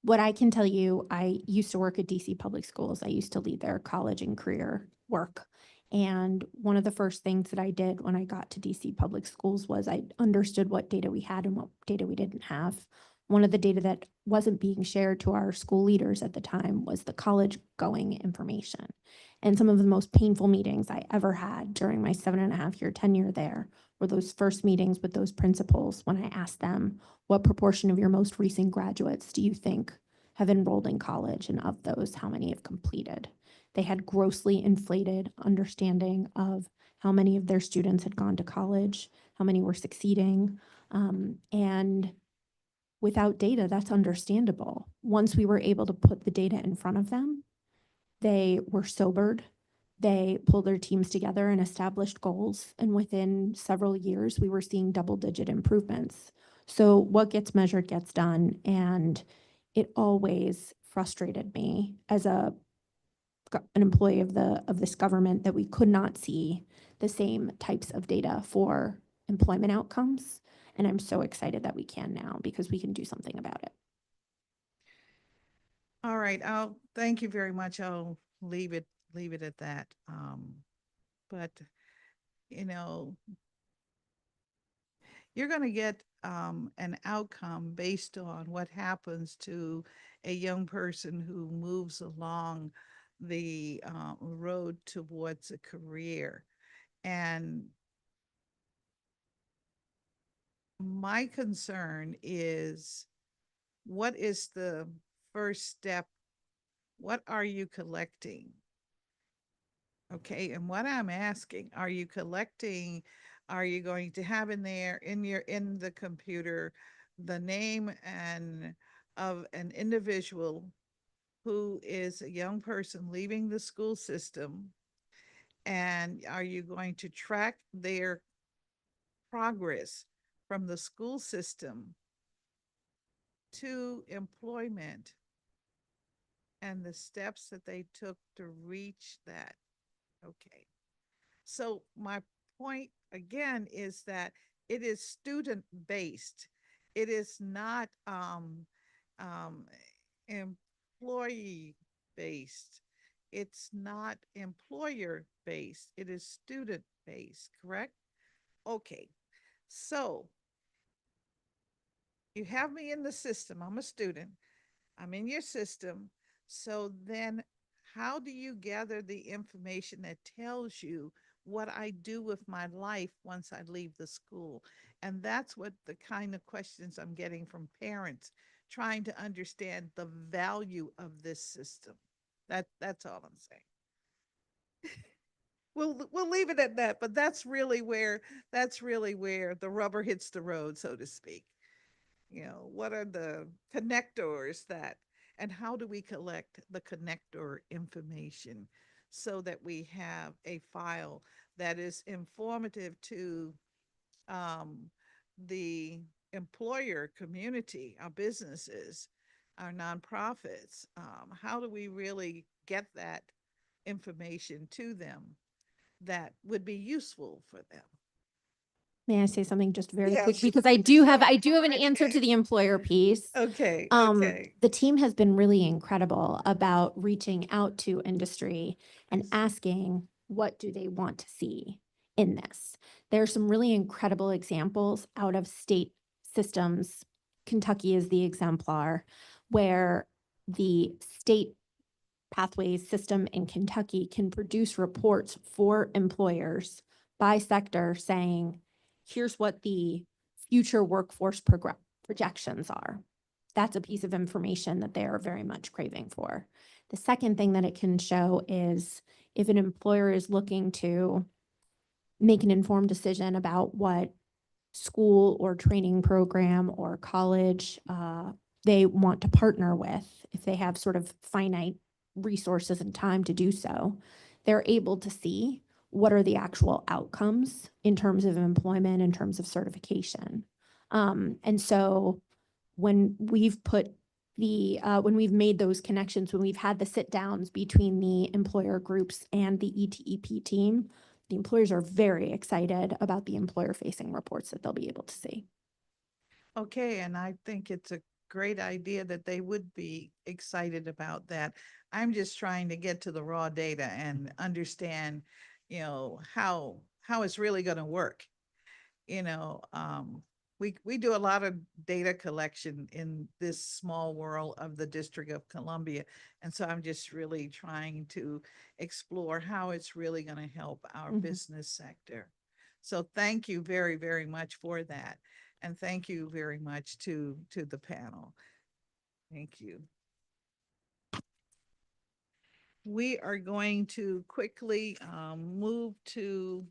What I can tell you, I used to work at DC Public Schools. I used to lead their college and career work. And one of the first things that I did when I got to DC Public Schools was I understood what data we had and what data we didn't have. One of the data that wasn't being shared to our school leaders at the time was the college going information. And some of the most painful meetings I ever had during my 7.5-year tenure there were those first meetings with those principals when I asked them, what proportion of your most recent graduates do you think have enrolled in college? And of those, how many have completed? They had grossly inflated understanding of how many of their students had gone to college, how many were succeeding. And without data, that's understandable. Once we were able to put the data in front of them, they were sobered. They pulled their teams together and established goals. And within several years, we were seeing double-digit improvements. So what gets measured gets done. And it always frustrated me as an employee of this government that we could not see the same types of data for employment outcomes. And I'm so excited that we can now because we can do something about it. All right, thank you very much. I'll leave it at that. But you're going to get an outcome based on what happens to a young person who moves along the road towards a career. And my concern is, what is the first step? What are you collecting? Okay, and what I'm asking, are you going to have in there in the computer the name of an individual who is a young person leaving the school system? And are you going to track their progress from the school system to employment and the steps that they took to reach that? Okay. So my point again is that it is student-based. It is not employee-based. It's not employer-based. It is student base, correct? Okay, so you have me in the system. I'm a student. I'm in your system. So then how do you gather the information that tells you what I do with my life once I leave the school? And that's what the kind of questions I'm getting from parents, trying to understand the value of this system. That's all I'm saying. We'll leave it at that, but that's really where the rubber hits the road, so to speak. You know, what are the connectors that, and how do we collect the connector information so that we have a file that is informative to um, the employer community, our businesses, our nonprofits? How do we really get that information to them that would be useful for them? May I say something just very Yes, quick? Because I do have an Sure. answer to the employer piece. Okay, Um, okay. the team has been really incredible about reaching out to industry and asking, what do they want to see in this? There are some really incredible examples out of state systems. Kentucky is the exemplar, where the state pathways system in Kentucky can produce reports for employers by sector saying, here's what the future workforce projections are. That's a piece of information that they are very much craving for. The second thing that it can show is if an employer is looking to make an informed decision about what school or training program or college they want to partner with, if they have sort of finite resources and time to do so, they're able to see what are the actual outcomes in terms of employment, in terms of certification. And so when we've put when we've made those connections, when we've had the sit downs between the employer groups and the ETEP team, the employers are very excited about the employer facing reports that they'll be able to see. Okay, and I think it's a great idea that they would be excited about that. I'm just trying to get to the raw data and understand, you know, how it's really going to work. You know, we do a lot of data collection in this small world of the District of Columbia, and so I'm just really trying to explore how it's really going to help our business sector. So thank you very, very much for that. And thank you very much to the panel. Thank you. We are going to quickly move to,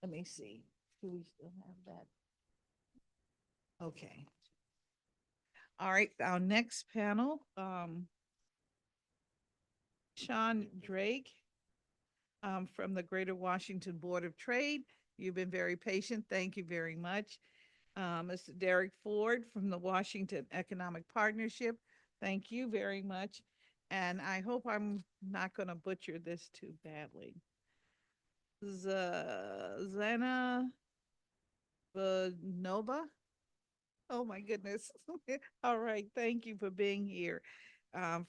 let me see, do we still have that? Okay. All right, our next panel, Sean Drake from the Greater Washington Board of Trade. You've been very patient. Thank you very much. Mr. Derek Ford from the Washington Economic Partnership. Thank you very much. And I hope I'm not going to butcher this too badly. Zena Nova. Oh my goodness. All right. Thank you for being here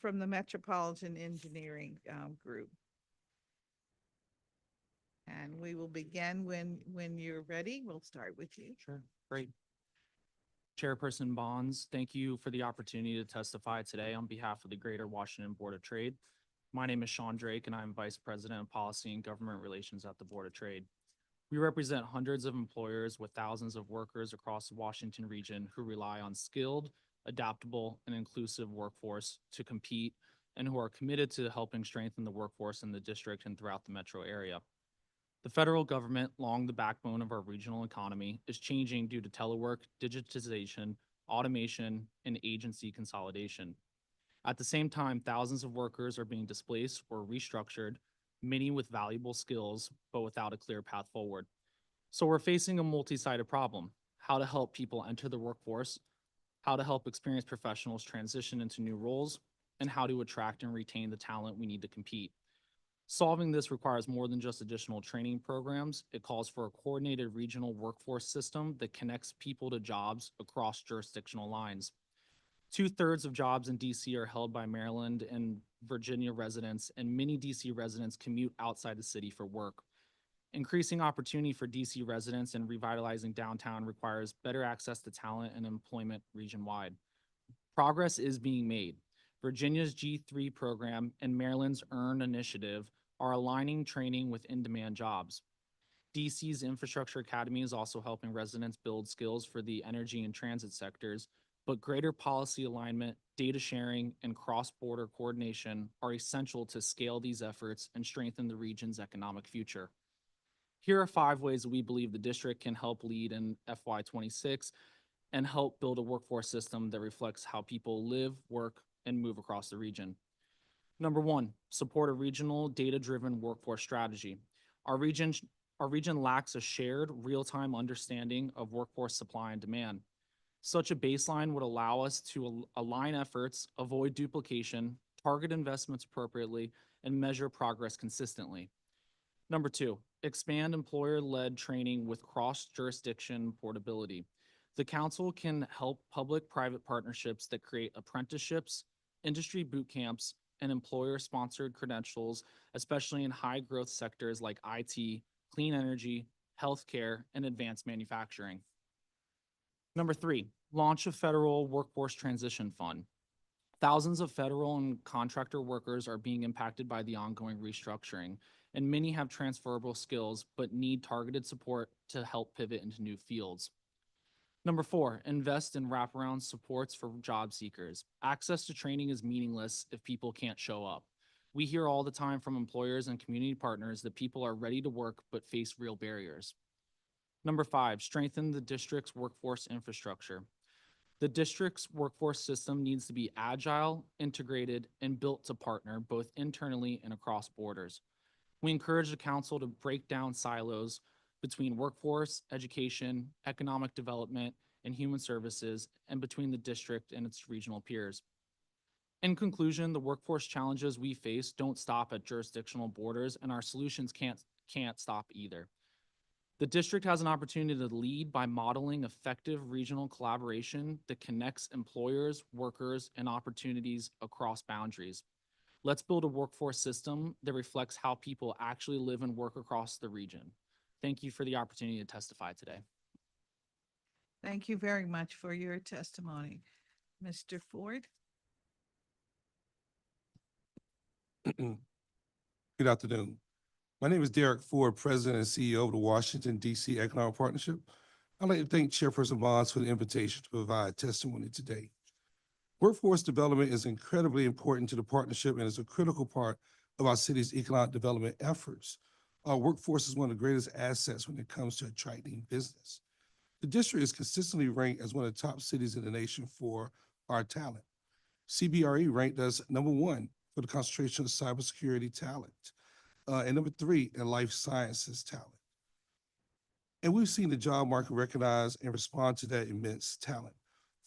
from the Metropolitan Engineering Group. And we will begin when you're ready. We'll start with you. Sure, great. Chairperson Bonds, thank you for the opportunity to testify today on behalf of the Greater Washington Board of Trade. My name is Sean Drake, and I'm Vice President of Policy and Government Relations at the Board of Trade. We represent hundreds of employers with thousands of workers across the Washington region who rely on skilled, adaptable, and inclusive workforce to compete and who are committed to helping strengthen the workforce in the district and throughout the metro area. The federal government, long the backbone of our regional economy, is changing due to telework, digitization, automation, and agency consolidation. At the same time, thousands of workers are being displaced or restructured, many with valuable skills, but without a clear path forward. So we're facing a multi-sided problem: how to help people enter the workforce, how to help experienced professionals transition into new roles, and how to attract and retain the talent we need to compete. Solving this requires more than just additional training programs. It calls for a coordinated regional workforce system that connects people to jobs across jurisdictional lines. 2/3 of jobs in DC are held by Maryland and Virginia residents, and many DC residents commute outside the city for work. Increasing opportunity for DC residents and revitalizing downtown requires better access to talent and employment region-wide. Progress is being made. Virginia's G3 program and Maryland's EARN initiative are aligning training with in-demand jobs. DC's Infrastructure Academy is also helping residents build skills for the energy and transit sectors, but greater policy alignment, data sharing, and cross-border coordination are essential to scale these efforts and strengthen the region's economic future. Here are 5 ways that we believe the district can help lead in FY26 and help build a workforce system that reflects how people live, work, and move across the region. Number 1, support a regional data-driven workforce strategy. Our region lacks a shared real-time understanding of workforce supply and demand. Such a baseline would allow us to align efforts, avoid duplication, target investments appropriately, and measure progress consistently. Number 2, expand employer-led training with cross-jurisdiction portability. The council can help public-private partnerships that create apprenticeships, industry boot camps, and employer-sponsored credentials, especially in high-growth sectors like IT, clean energy, healthcare, and advanced manufacturing. Number 3, launch a federal workforce transition fund. Thousands of federal and contractor workers are being impacted by the ongoing restructuring, and many have transferable skills but need targeted support to help pivot into new fields. Number 4, invest in wraparound supports for job seekers. Access to training is meaningless if people can't show up. We hear all the time from employers and community partners that people are ready to work but face real barriers. Number 5, strengthen the district's workforce infrastructure. The district's workforce system needs to be agile, integrated, and built to partner both internally and across borders. We encourage the council to break down silos between workforce, education, economic development, and human services, and between the district and its regional peers. In conclusion, the workforce challenges we face don't stop at jurisdictional borders, and our solutions can't stop either. The district has an opportunity to lead by modeling effective regional collaboration that connects employers, workers, and opportunities across boundaries. Let's build a workforce system that reflects how people actually live and work across the region. Thank you for the opportunity to testify today. Thank you very much for your testimony. Mr. Ford? Good afternoon. My name is Derek Ford, President and CEO of the Washington, D.C. Economic Partnership. I'd like to thank Chairperson Bonds for the invitation to provide testimony today. Workforce development is incredibly important to the partnership and is a critical part of our city's economic development efforts. Our workforce is one of the greatest assets when it comes to attracting business. The district is consistently ranked as one of the top cities in the nation for our talent. CBRE ranked us #1 for the concentration of cybersecurity talent, and #3 in life sciences talent. And we've seen the job market recognize and respond to that immense talent.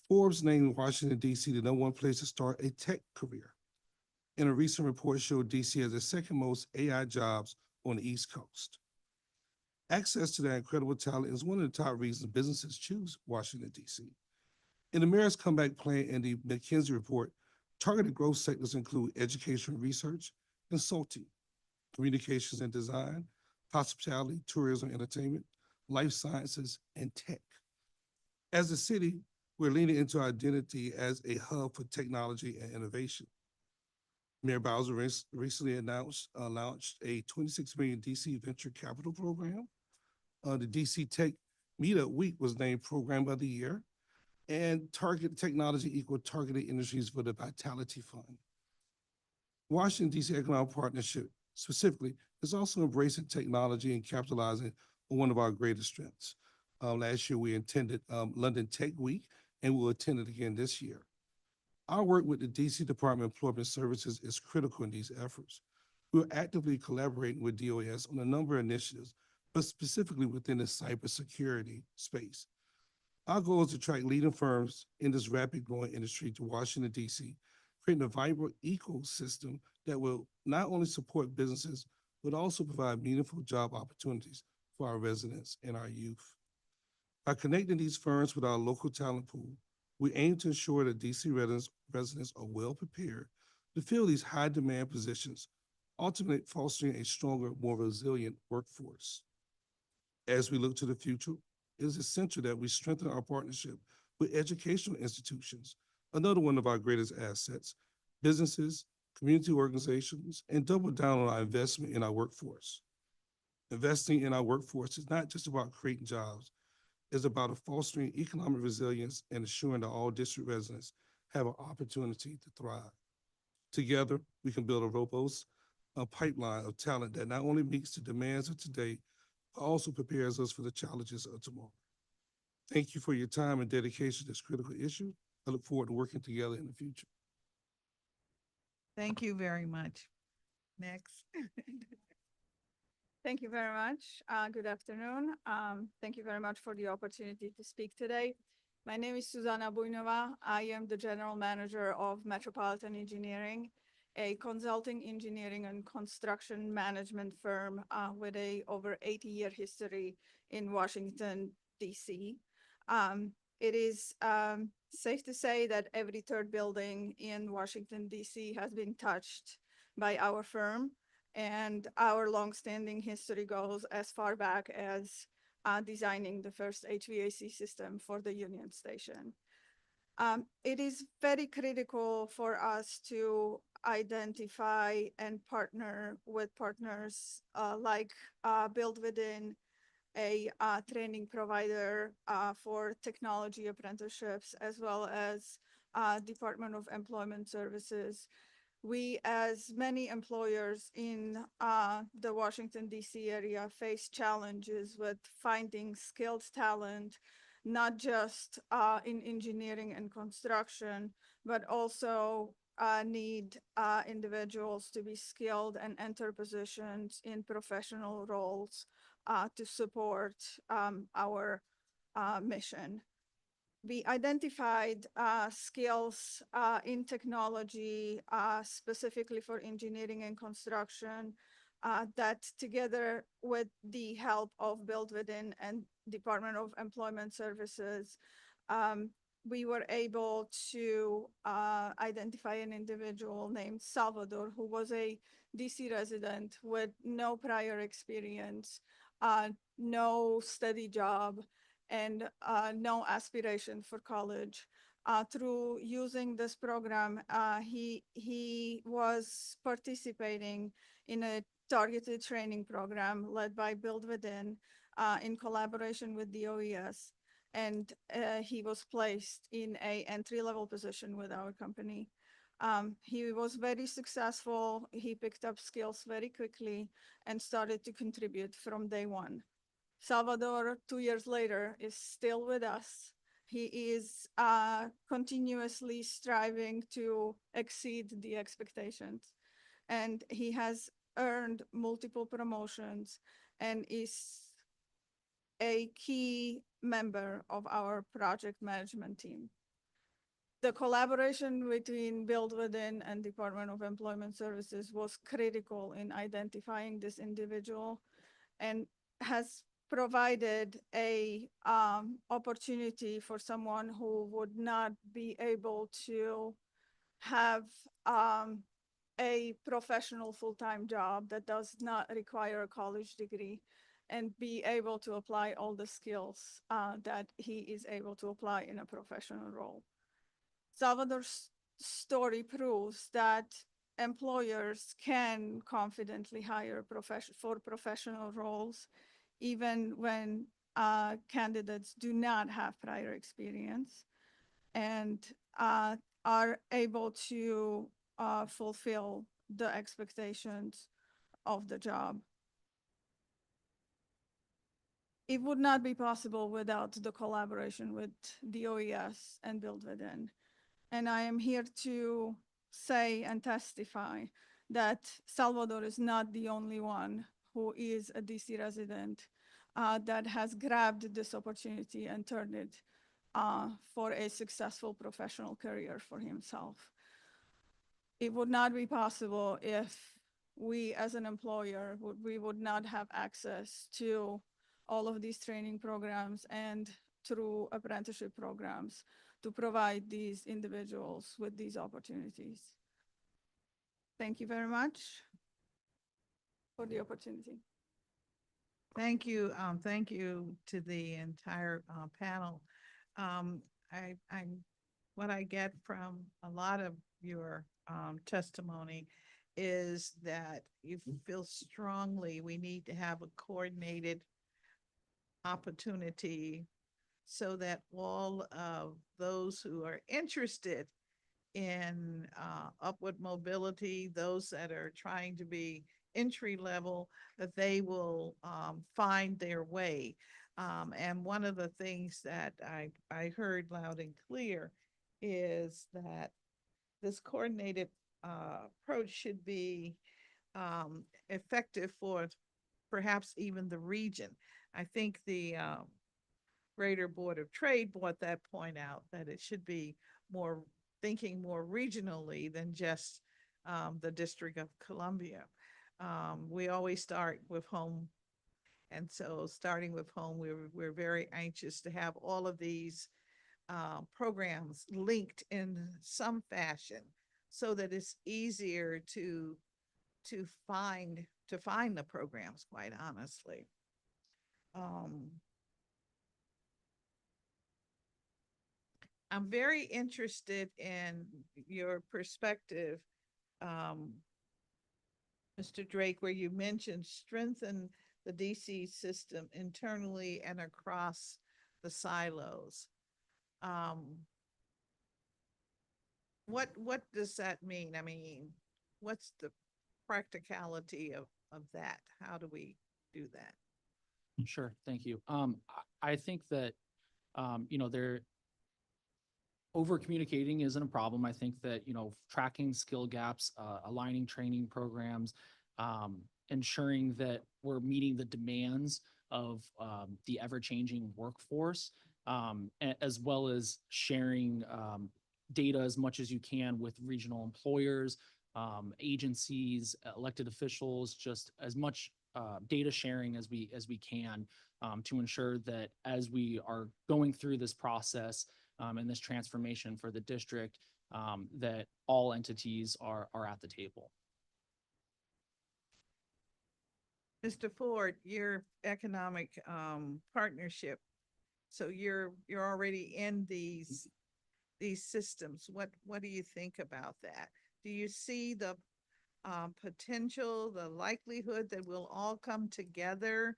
Forbes named Washington, D.C. the #1 place to start a tech career. And a recent report showed D.C. has the second most AI jobs on the East Coast. Access to that incredible talent is one of the top reasons businesses choose Washington, D.C. In the mayor's comeback plan and the McKinsey report, targeted growth sectors include education and research, consulting, communications and design, hospitality, tourism, entertainment, life sciences, and tech. As a city, we're leaning into our identity as a hub for technology and innovation. Mayor Bowser recently launched a $26 million DC venture capital program. The DC Tech Meetup Week was named Program of the Year, and Target Technology equaled Targeted Industries for the Vitality Fund. Washington, DC Economic Partnership specifically is also embracing technology and capitalizing on one of our greatest strengths. Last year, we attended London Tech Week, and we'll attend it again this year. Our work with the DC Department of Employment Services is critical in these efforts. We're actively collaborating with DOS on a number of initiatives, but specifically within the cybersecurity space. Our goal is to attract leading firms in this rapid growing industry to Washington, D.C., creating a vibrant ecosystem that will not only support businesses, but also provide meaningful job opportunities for our residents and our youth. By connecting these firms with our local talent pool, we aim to ensure that DC residents are well prepared to fill these high demand positions, ultimately fostering a stronger, more resilient workforce. As we look to the future, it is essential that we strengthen our partnership with educational institutions, another one of our greatest assets, businesses, community organizations, and double down on our investment in our workforce. Investing in our workforce is not just about creating jobs, it's about fostering economic resilience and ensuring that all district residents have an opportunity to thrive. Together, we can build a robust pipeline of talent that not only meets the demands of today, but also prepares us for the challenges of tomorrow. Thank you for your time and dedication to this critical issue. I look forward to working together in the future. Thank you very much. Next. Thank you very much. Good afternoon. Thank you very much for the opportunity to speak today. My name is Zuzana Bujnova. I am the General Manager of Metropolitan Engineering, a consulting engineering and construction management firm with a over 80-year history in Washington, D.C. It is safe to say that every third building in Washington, D.C. has been touched by our firm, and our longstanding history goes as far back as designing the first HVAC system for the Union Station. It is very critical for us to identify and partner with partners like Build Within, a training provider for technology apprenticeships, as well as Department of Employment Services. We, as many employers in the Washington, D.C. area, face challenges with finding skilled talent, not just in engineering and construction, but also need individuals to be skilled and enter positions in professional roles to support our mission. We identified skills in technology, specifically for engineering and construction, that together with the help of Build Within and Department of Employment Services, we were able to identify an individual named Salvador, who was a DC resident with no prior experience, no steady job, and no aspiration for college. Through using this program, he was participating in a targeted training program led by Build Within in collaboration with the OES. And he was placed in an entry-level position with our company. He was very successful. He picked up skills very quickly and started to contribute from day one. Salvador, 2 years later, is still with us. He is continuously striving to exceed the expectations. And he has earned multiple promotions and is a key member of our project management team. The collaboration between Build Within and Department of Employment Services was critical in identifying this individual and has provided a opportunity for someone who would not be able to have a professional full-time job that does not require a college degree and be able to apply all the skills that he is able to apply in a professional role. Salvador's story proves that employers can confidently hire for professional roles, even when candidates do not have prior experience and are able to fulfill the expectations of the job. It would not be possible without the collaboration with the OES and Build Within. And I am here to say and testify that Salvador is not the only one who is a DC resident that has grabbed this opportunity and turned it for a successful professional career for himself. It would not be possible if we as an employer, we would not have access to all of these training programs and through apprenticeship programs to provide these individuals with these opportunities. Thank you very much for the opportunity. Thank you. Thank you to the entire panel. What I get from a lot of your testimony is that you feel strongly we need to have a coordinated opportunity so that all of those who are interested in upward mobility, those that are trying to be entry level, that they will find their way. And one of the things that I heard loud and clear is that this coordinated approach should be effective for perhaps even the region. I think the Greater Board of Trade brought that point out, that it should be more thinking more regionally than just the District of Columbia. We always start with home. And so starting with home, we're very anxious to have all of these programs linked in some fashion so that it's easier to find the programs, quite honestly. I'm very interested in your perspective, Mr. Drake, where you mentioned strengthen the DC system internally and across the silos. What does that mean? I mean, what's the practicality of that? How do we do that? Sure, thank you. I think that, there, over communicating isn't a problem. I think that, tracking skill gaps, aligning training programs, ensuring that we're meeting the demands of the ever-changing workforce, as well as sharing data as much as you can with regional employers, agencies, elected officials, just as much data sharing as we can to ensure that as we are going through this process and this transformation for the district, that all entities are at the table. Mr. Ford, your economic partnership. So you're already in these systems. What do you think about that? Do you see the potential, the likelihood that we'll all come together,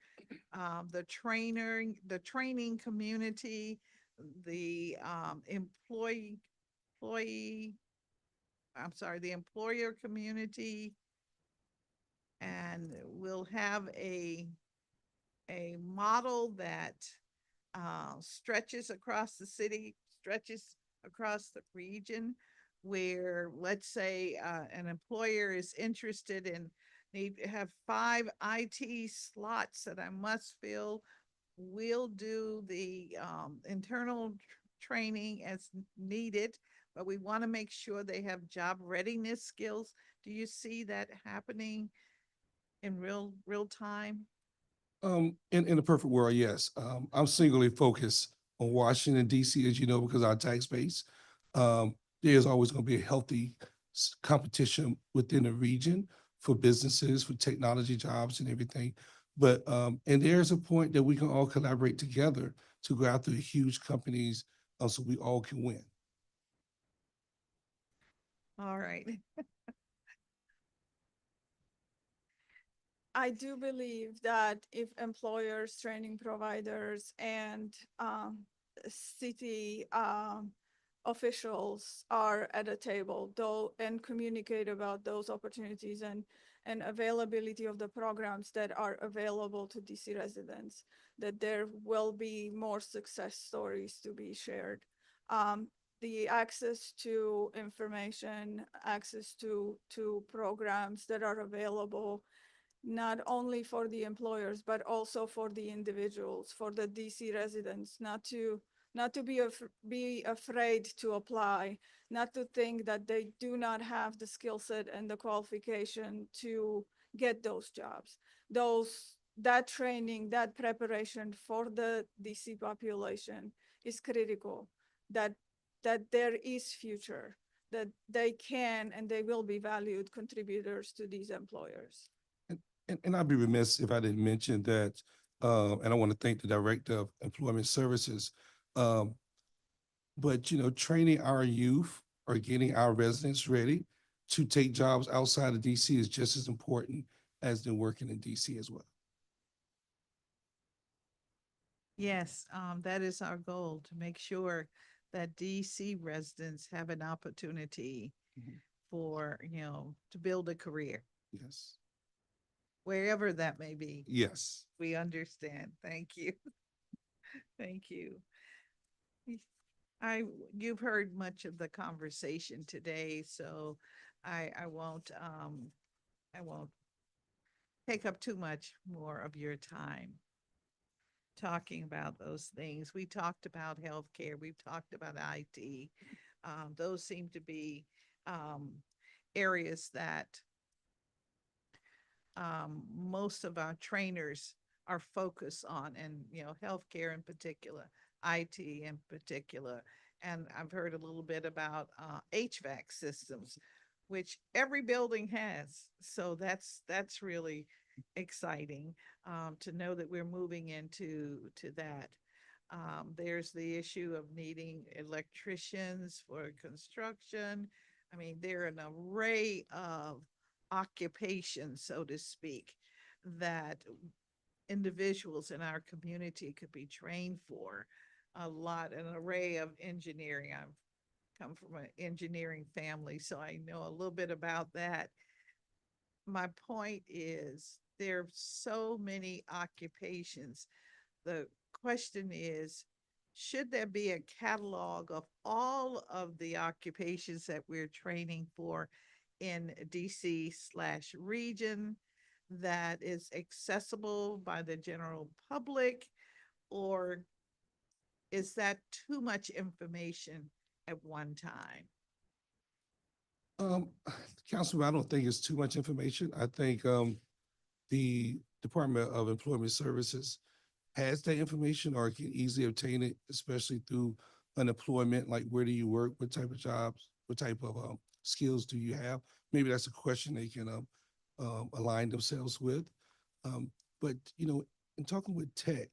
the training community, the the employer community, and we'll have a model that stretches across the city, stretches across the region, where, let's say, an employer is interested in need to have 5 IT slots that I must fill. We'll do the internal training as needed, but we want to make sure they have job readiness skills. Do you see that happening in real time? In the perfect world, yes. I'm singularly focused on Washington, DC, as you know, because our tax base. There's always going to be a healthy competition within the region for businesses, for technology jobs and everything. But, and there's a point that we can all collaborate together to go after huge companies so we all can win. All right. I do believe that if employers, training providers, and city officials are at a table and communicate about those opportunities and availability of the programs that are available to DC residents, that there will be more success stories to be shared. The access to information, access to programs that are available, not only for the employers, but also for the individuals, for the DC residents, not to be afraid to apply, not to think that they do not have the skill set and the qualification to get those jobs. That training, that preparation for the DC population is critical, that there is future, that they can and they will be valued contributors to these employers. And I'd be remiss if I didn't mention that And I want to thank the Director of Employment Services. But, training our youth or getting our residents ready to take jobs outside of DC is just as important as them working in DC as well. Yes, that is our goal, to make sure that DC residents have an opportunity Mhm. for, to build a career, Yes. wherever that may be. Yes. We understand. Thank you. Thank you. You've heard much of the conversation today, so I won't take up too much more of your time talking about those things. We talked about healthcare, we've talked about IT. Those seem to be areas that most of our trainers are focused on, and healthcare in particular, IT in particular. And I've heard a little bit about HVAC systems, which every building has. So that's really exciting to know that we're moving into that. There's the issue of needing electricians for construction. I mean, there are an array of occupations, so to speak, that individuals in our community could be trained for. An array of engineering. I've come from an engineering family, so I know a little bit about that. My point is, there are so many occupations. The question is, should there be a catalog of all of the occupations that we're training for in DC/region that is accessible by the general public? Or is that too much information at one time? Councilman, I don't think it's too much information. I think the Department of Employment Services has that information or can easily obtain it, especially through unemployment, like where do you work, what type of jobs, what type of skills do you have? Maybe that's a question they can align themselves with. But in talking with tech,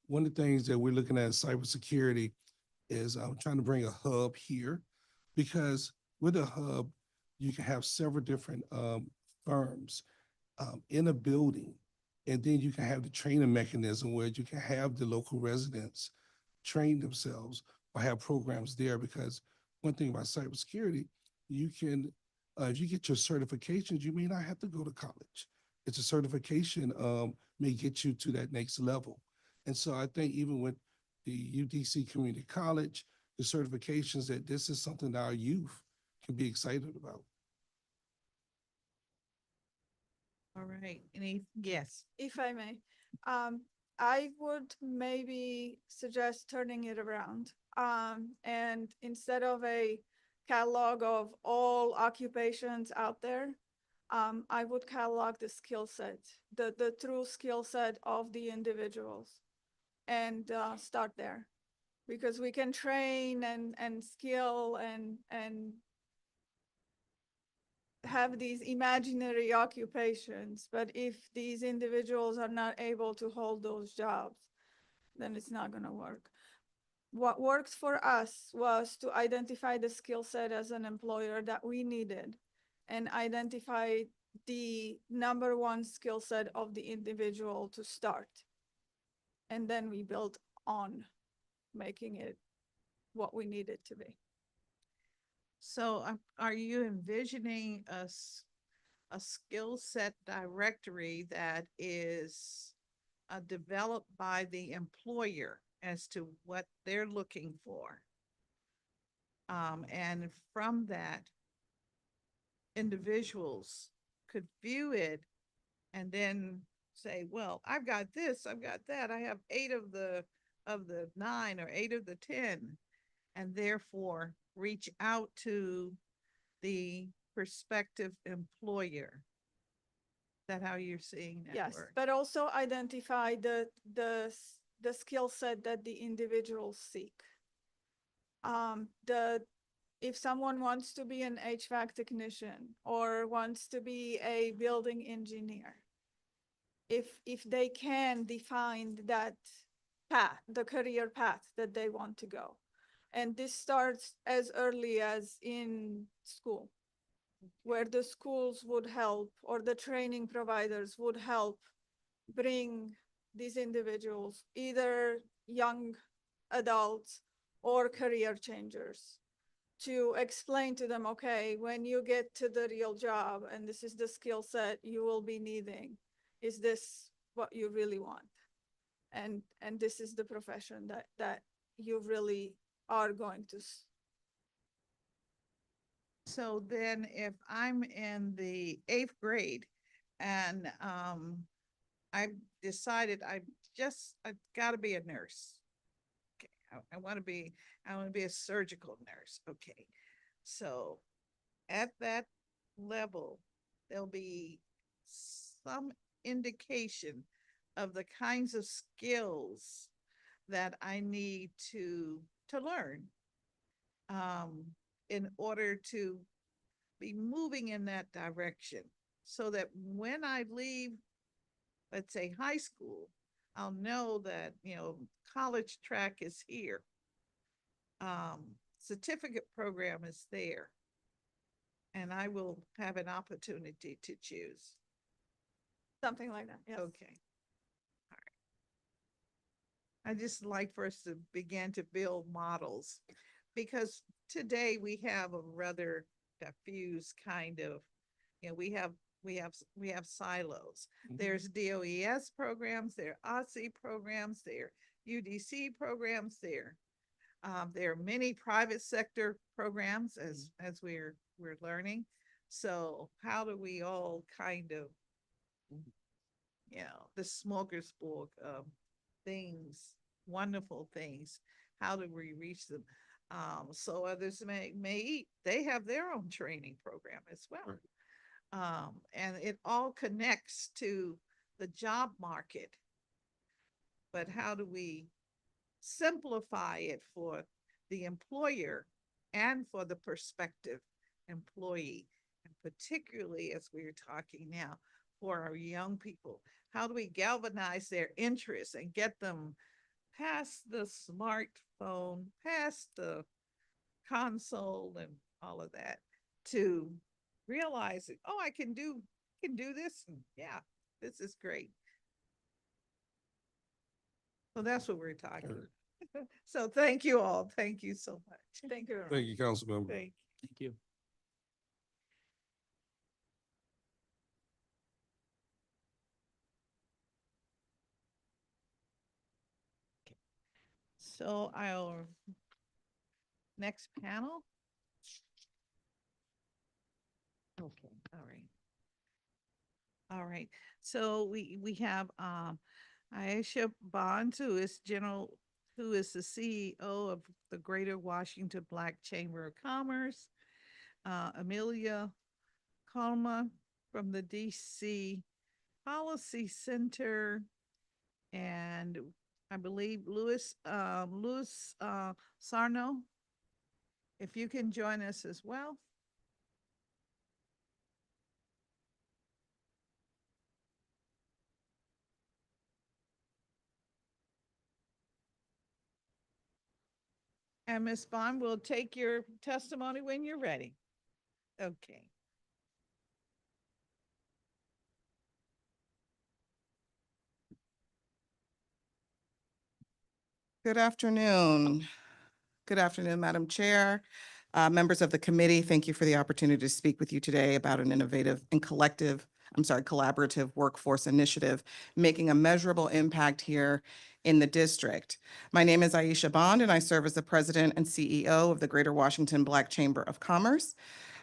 one of the things that we're looking at in cybersecurity is trying to bring a hub here, because with a hub, you can have several different firms in a building, and then you can have the training mechanism where you can have the local residents train themselves or have programs there. Because one thing about cybersecurity, you can, if you get your certifications, you may not have to go to college. It's a certification may get you to that next level. And so I think even with the UDC Community College, the certifications, that this is something that our youth can be excited about. All right. Yes. If I may, I would maybe suggest turning it around. And instead of a catalog of all occupations out there, I would catalog the skill set, the true skill set of the individuals, and start there. Because we can train and skill and have these imaginary occupations, but if these individuals are not able to hold those jobs, then it's not going to work. What worked for us was to identify the skill set as an employer that we needed and identify the number one skill set of the individual to start. And then we built on making it what we need it to be. So are you envisioning a skill set directory that is developed by the employer as to what they're looking for? And from that, individuals could view it and then say, well, I've got this, I've got that. I have 8 of the 9 or 8 of the 10, and therefore reach out to the prospective employer. Is that how you're seeing that Yes, work? but also identify the skill set that the individuals seek. If someone wants to be an HVAC technician or wants to be a building engineer, if they can define that path, the career path that they want to go. And this starts as early as in school, where the schools would help or the training providers would help bring these individuals, either young adults or career changers, to explain to them, okay, when you get to the real job and this is the skill set you will be needing, is this what you really want? And this is the profession that you really are going to. So then if I'm in the 8th grade and I've decided I've got to be a nurse. Okay, I want to be a surgical nurse. Okay. So at that level, there'll be some indication of the kinds of skills that I need to learn in order to be moving in that direction, so that when I leave, let's say high school, I'll know that, college track is here. Certificate program is there. And I will have an opportunity to choose. Something like that, yes. Okay. All right. I just like for us to begin to build models, because today we have a rather diffuse kind of, we have silos. There's DOES programs, there are OSCE programs, there are UDC programs, there are many private sector programs as we're learning. So how do we all kind of, the smorgasbord of things, wonderful things, how do we reach them? So others they have their own training program as well. And it all connects to the job market. But how do we simplify it for the employer and for the prospective employee, and particularly as we're talking now for our young people? How do we galvanize their interest and get them past the smartphone, past the console and all of that, to realize that, oh, I can do this, and yeah, this is great. So that's what we're talking about. So thank you all. Thank you so much. Thank you. Thank you, Councilmember. Thank Thank you. So our next panel. Okay, all right. All right. So we have Aisha Bond, who is the CEO of the Greater Washington Black Chamber of Commerce. Amelia Kalma from the DC Policy Center, and I believe Louis Sarno, if you can join us as well. And Ms. Bond, will take your testimony when you're ready. Okay. Good afternoon. Good afternoon, Madam Chair. Members of the committee, thank you for the opportunity to speak with you today about an innovative and collaborative workforce initiative making a measurable impact here in the district. My name is Aisha Bond, and I serve as the president and CEO of the Greater Washington Black Chamber of Commerce.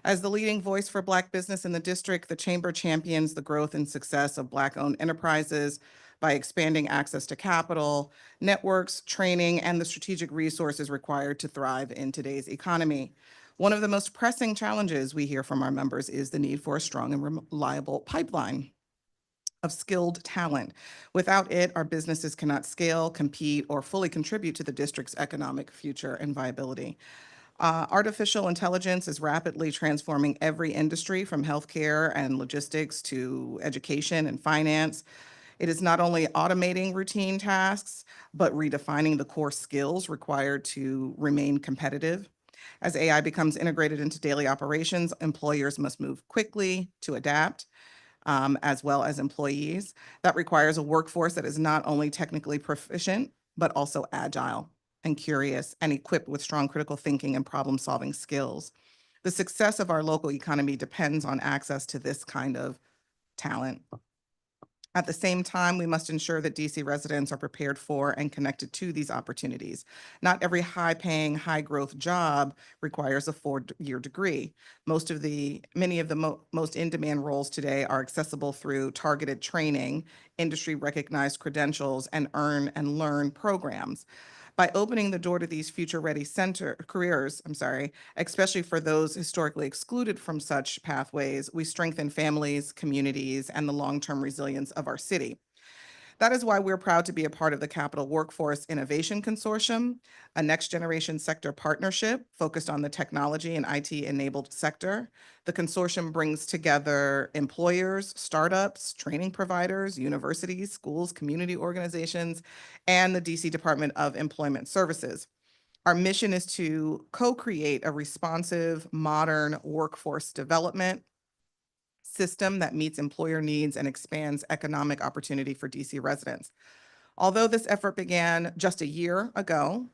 As the leading voice for Black business in the district, the Chamber champions the growth and success of Black-owned enterprises by expanding access to capital, networks, training, and the strategic resources required to thrive in today's economy. One of the most pressing challenges we hear from our members is the need for a strong and reliable pipeline of skilled talent. Without it, our businesses cannot scale, compete, or fully contribute to the district's economic future and viability. Artificial intelligence is rapidly transforming every industry, from healthcare and logistics to education and finance. It is not only automating routine tasks, but redefining the core skills required to remain competitive. As AI becomes integrated into daily operations, employers must move quickly to adapt, as well as employees. That requires a workforce that is not only technically proficient, but also agile and curious and equipped with strong critical thinking and problem-solving skills. The success of our local economy depends on access to this kind of talent. At the same time, we must ensure that DC residents are prepared for and connected to these opportunities. Not every high-paying, high-growth job requires a four-year degree. Many of the most in-demand roles today are accessible through targeted training, industry-recognized credentials, and earn and learn programs. By opening the door to these future-ready careers, especially for those historically excluded from such pathways, we strengthen families, communities, and the long-term resilience of our city. That is why we're proud to be a part of the Capital Workforce Innovation Consortium, a next-generation sector partnership focused on the technology and IT-enabled sector. The consortium brings together employers, startups, training providers, universities, schools, community organizations, and the DC Department of Employment Services. Our mission is to co-create a responsive, modern workforce development system that meets employer needs and expands economic opportunity for DC residents. Although this effort began just a year ago,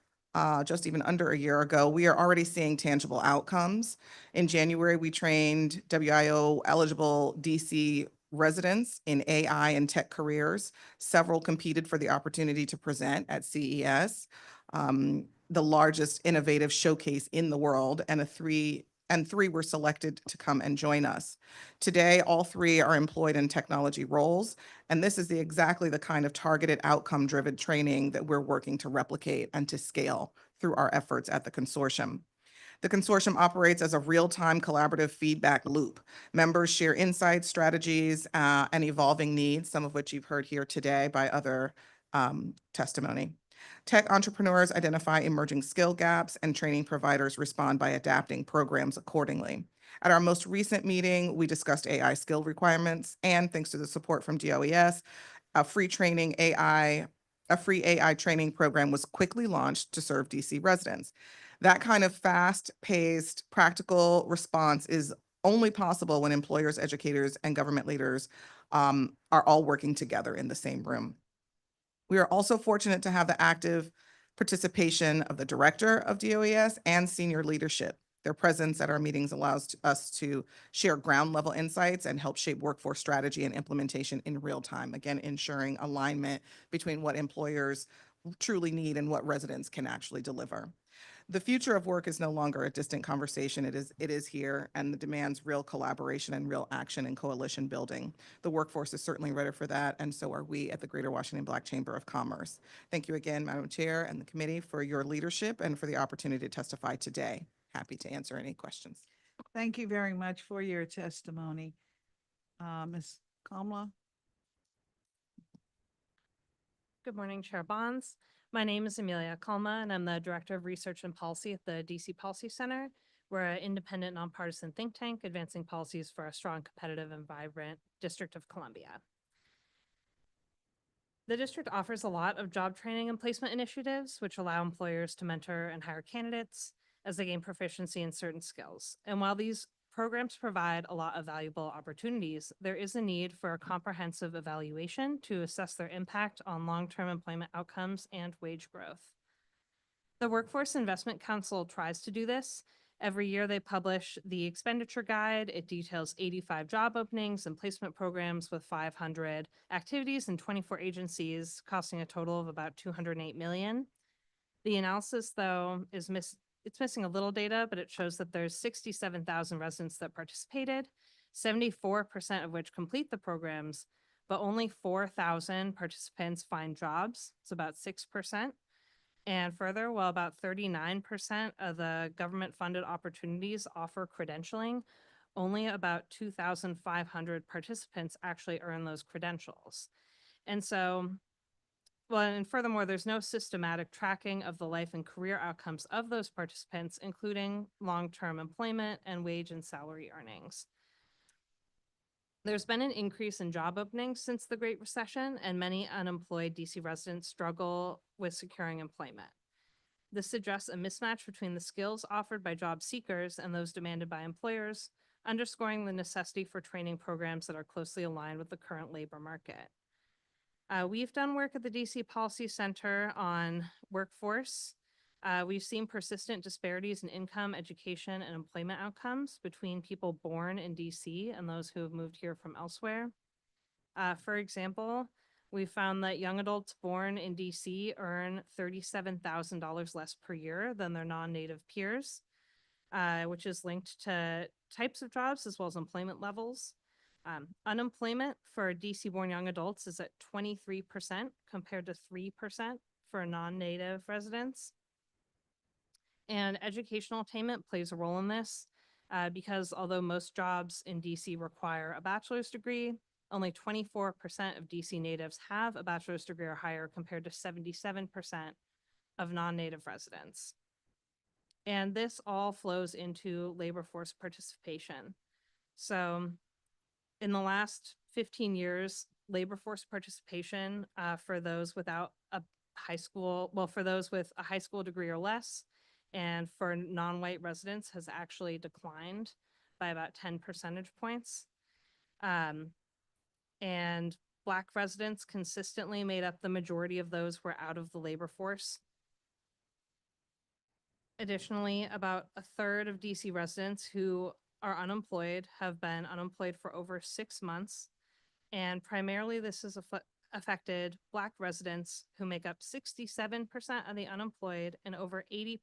just even under a year ago, we are already seeing tangible outcomes. In January, we trained WIO eligible DC residents in AI and tech careers. Several competed for the opportunity to present at CES, the largest innovative showcase in the world, and three were selected to come and join us. Today, all three are employed in technology roles, and this is exactly the kind of targeted outcome-driven training that we're working to replicate and to scale through our efforts at the consortium. The consortium operates as a real-time collaborative feedback loop. Members share insights, strategies, and evolving needs, some of which you've heard here today by other testimony. Tech entrepreneurs identify emerging skill gaps, and training providers respond by adapting programs accordingly. At our most recent meeting, we discussed AI skill requirements, and thanks to the support from DOES, a free AI training program was quickly launched to serve DC residents. That kind of fast-paced, practical response is only possible when employers, educators, and government leaders are all working together in the same room. We are also fortunate to have the active participation of the director of DOES and senior leadership. Their presence at our meetings allows us to share ground level insights and help shape workforce strategy and implementation in real time, again, ensuring alignment between what employers truly need and what residents can actually deliver. The future of work is no longer a distant conversation. It is here, and it demands real collaboration and real action and coalition building. The workforce is certainly ready for that, and so are we at the Greater Washington Black Chamber of Commerce. Thank you again, Madam Chair and the committee, for your leadership and for the opportunity to testify today. Happy to answer any questions. Thank you very much for your testimony. Ms. Kamla? Good morning, Chair Bonds. My name is Amelia Kalma, and I'm the Director of Research and Policy at the DC Policy Center. We're an independent, nonpartisan think tank advancing policies for a strong, competitive, and vibrant District of Columbia. The district offers a lot of job training and placement initiatives, which allow employers to mentor and hire candidates as they gain proficiency in certain skills. And while these programs provide a lot of valuable opportunities, there is a need for a comprehensive evaluation to assess their impact on long-term employment outcomes and wage growth. The Workforce Investment Council tries to do this. Every year they publish the expenditure guide. It details 85 job openings and placement programs with 500 activities and 24 agencies, costing a total of about $208 million. The analysis, though, is it's missing a little data, but it shows that there's 67,000 residents that participated, 74% of which complete the programs, but only 4,000 participants find jobs. It's about 6%. And further, while about 39% of the government-funded opportunities offer credentialing, only about 2,500 participants actually earn those credentials. And so, well, and furthermore, there's no systematic tracking of the life and career outcomes of those participants, including long-term employment and wage and salary earnings. There's been an increase in job openings since the Great Recession, and many unemployed DC residents struggle with securing employment. This suggests a mismatch between the skills offered by job seekers and those demanded by employers, underscoring the necessity for training programs that are closely aligned with the current labor market. We've done work at the DC Policy Center on workforce. We've seen persistent disparities in income, education, and employment outcomes between people born in DC and those who have moved here from elsewhere. For example, we found that young adults born in DC earn $37,000 less per year than their non-native peers, which is linked to types of jobs as well as employment levels. Unemployment for DC-born young adults is at 23% compared to 3% for non-native residents. And educational attainment plays a role in this because although most jobs in DC require a bachelor's degree, only 24% of DC natives have a bachelor's degree or higher compared to 77% of non-native residents. And this all flows into labor force participation. So in the last 15 years, labor force participation for those without a high school, well, for those with a high school degree or less, and for non-white residents has actually declined by about 10 percentage points. And Black residents consistently made up the majority of those who were out of the labor force. Additionally, about a third of DC residents who are unemployed have been unemployed for over 6 months. And primarily this has affected Black residents who make up 67% of the unemployed and over 80%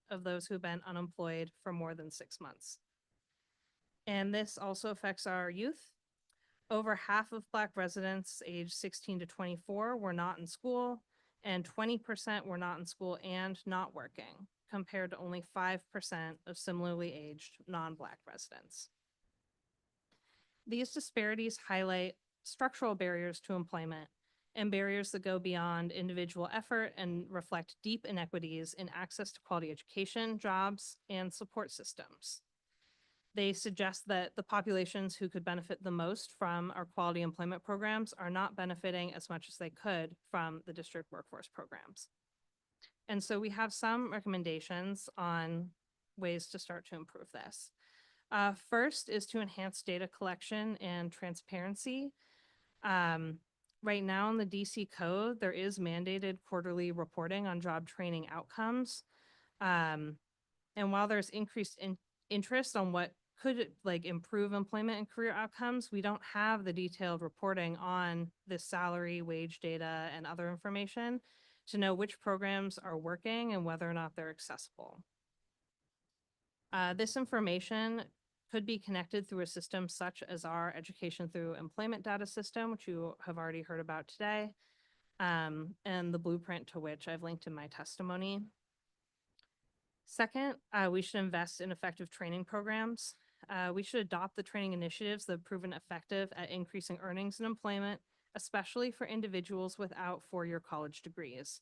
of those who've been unemployed for more than 6 months. And this also affects our youth. Over half of Black residents aged 16 to 24 were not in school, and 20% were not in school and not working, compared to only 5% of similarly aged non-Black residents. These disparities highlight structural barriers to employment and barriers that go beyond individual effort and reflect deep inequities in access to quality education, jobs, and support systems. They suggest that the populations who could benefit the most from our quality employment programs are not benefiting as much as they could from the district workforce programs. And so we have some recommendations on ways to start to improve this. First is to enhance data collection and transparency. Right now in the DC code, there is mandated quarterly reporting on job training outcomes. And while there's increased interest on what could improve employment and career outcomes, we don't have the detailed reporting on this salary, wage data, and other information to know which programs are working and whether or not they're accessible. This information could be connected through a system such as our Education Through Employment data system, which you have already heard about today, and the blueprint to which I've linked in my testimony. Second, we should invest in effective training programs. We should adopt the training initiatives that have proven effective at increasing earnings and employment, especially for individuals without four-year college degrees.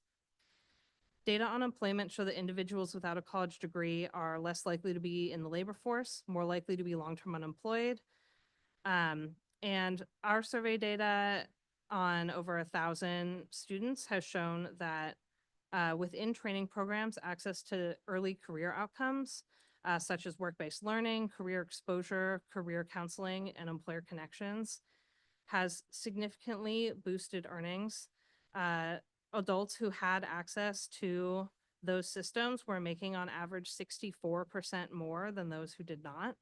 Data on employment show that individuals without a college degree are less likely to be in the labor force, more likely to be long-term unemployed. And our survey data on over 1,000 students has shown that within training programs, access to early career outcomes, such as work-based learning, career exposure, career counseling, and employer connections, has significantly boosted earnings. Adults who had access to those systems were making on average 64% more than those who did not.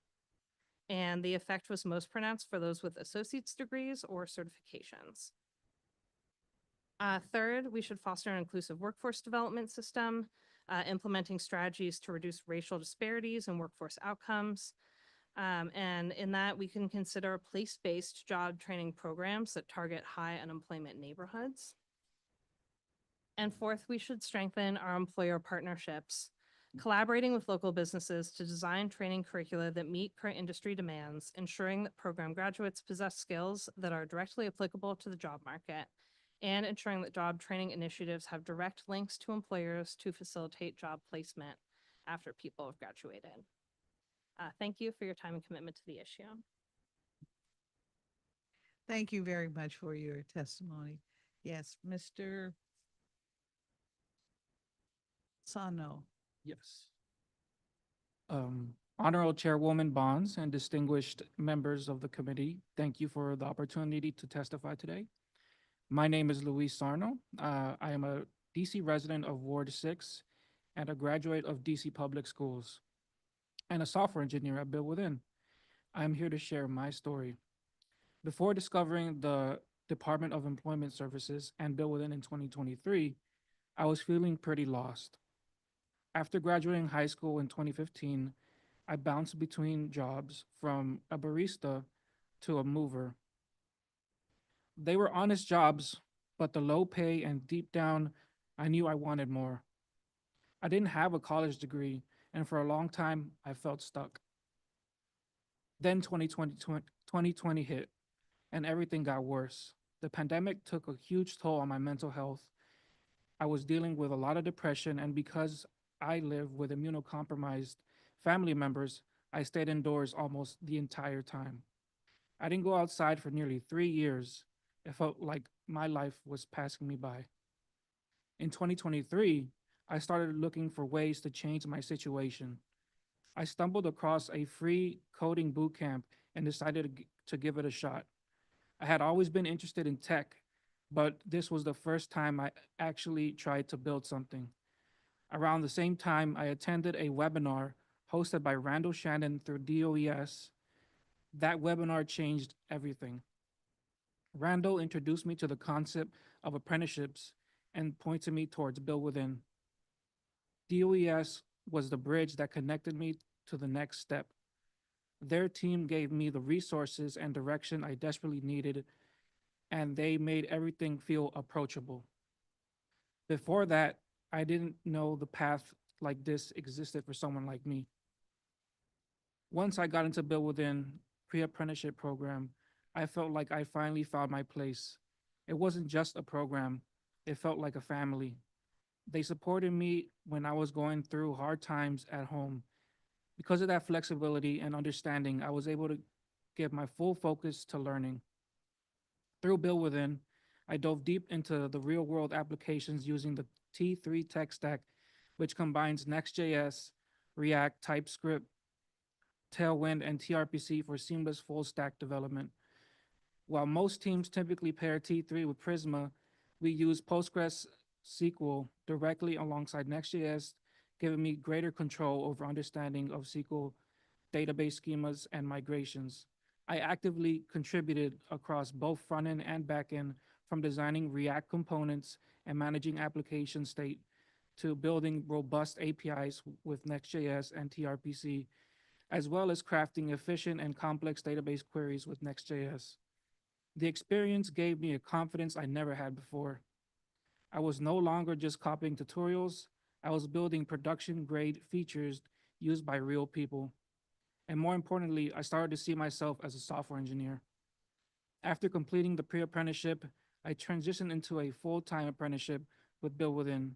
And the effect was most pronounced for those with associate's degrees or certifications. Third, we should foster an inclusive workforce development system, implementing strategies to reduce racial disparities and workforce outcomes. And in that, we can consider place-based job training programs that target high unemployment neighborhoods. And fourth, we should strengthen our employer partnerships, collaborating with local businesses to design training curricula that meet current industry demands, ensuring that program graduates possess skills that are directly applicable to the job market, and ensuring that job training initiatives have direct links to employers to facilitate job placement after people have graduated. Thank you for your time and commitment to the issue. Thank you very much for your testimony. Yes, Mr. Sano. Yes. Honorable Chairwoman Bonds and distinguished members of the committee, thank you for the opportunity to testify today. My name is Luis Sarno. I am a DC resident of Ward 6 and a graduate of DC Public Schools and a software engineer at Build Within. I am here to share my story. Before discovering the Department of Employment Services and Build Within in 2023, I was feeling pretty lost. After graduating high school in 2015, I bounced between jobs from a barista to a mover. They were honest jobs, but the low pay and deep down, I knew I wanted more. I didn't have a college degree, and for a long time, I felt stuck. Then 2020 hit, and everything got worse. The pandemic took a huge toll on my mental health. I was dealing with a lot of depression, and because I live with immunocompromised family members, I stayed indoors almost the entire time. I didn't go outside for nearly 3 years. It felt like my life was passing me by. In 2023, I started looking for ways to change my situation. I stumbled across a free coding bootcamp and decided to give it a shot. I had always been interested in tech, but this was the first time I actually tried to build something. Around the same time, I attended a webinar hosted by Randall Shannon through DOES. That webinar changed everything. Randall introduced me to the concept of apprenticeships and pointed me towards Build Within. DOES was the bridge that connected me to the next step. Their team gave me the resources and direction I desperately needed, and they made everything feel approachable. Before that, I didn't know the path like this existed for someone like me. Once I got into Build Within pre-apprenticeship program, I felt like I finally found my place. It wasn't just a program, it felt like a family. They supported me when I was going through hard times at home. Because of that flexibility and understanding, I was able to give my full focus to learning. Through Build Within, I dove deep into the real world applications using the T3 tech stack, which combines Next.js, React, TypeScript, Tailwind, and TRPC for seamless full stack development. While most teams typically pair T3 with Prisma, we use Postgres SQL directly alongside Next.js, giving me greater control over understanding of SQL database schemas and migrations. I actively contributed across both front-end and back-end, from designing React components and managing application state to building robust APIs with Next.js and TRPC, as well as crafting efficient and complex database queries with Next.js. The experience gave me a confidence I never had before. I was no longer just copying tutorials, I was building production-grade features used by real people. And more importantly, I started to see myself as a software engineer. After completing the pre-apprenticeship, I transitioned into a full-time apprenticeship with Build Within.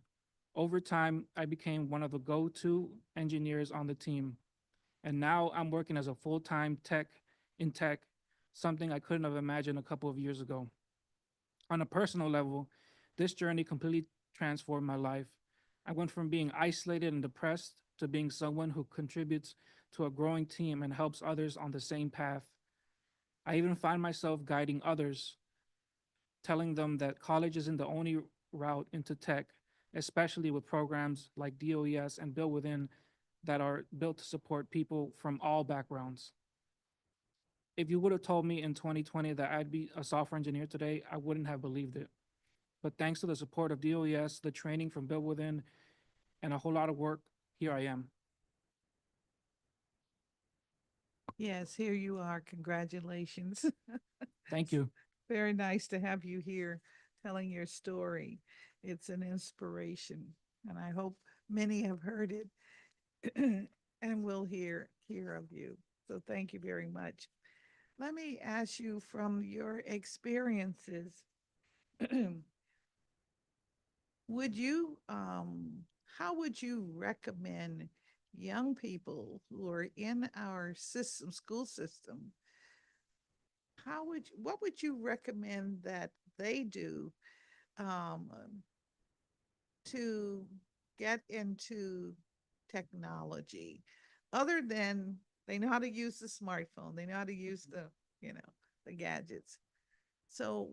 Over time, I became one of the go-to engineers on the team. And now I'm working as a full-time tech, something I couldn't have imagined a couple of years ago. On a personal level, this journey completely transformed my life. I went from being isolated and depressed to being someone who contributes to a growing team and helps others on the same path. I even find myself guiding others, telling them that college isn't the only route into tech, especially with programs like DOES and Build Within that are built to support people from all backgrounds. If you would have told me in 2020 that I'd be a software engineer today, I wouldn't have believed it. But thanks to the support of DOES, the training from Build Within, and a whole lot of work, here I am. Yes, here you are. Congratulations. Thank you. Very nice to have you here telling your story. It's an inspiration, and I hope many have heard it and will hear of you. So thank you very much. Let me ask you, from your experiences, would you how would you recommend young people who are in our school system, what would you recommend that they do um, to get into technology, other than they know how to use the smartphone, they know how to use the gadgets. So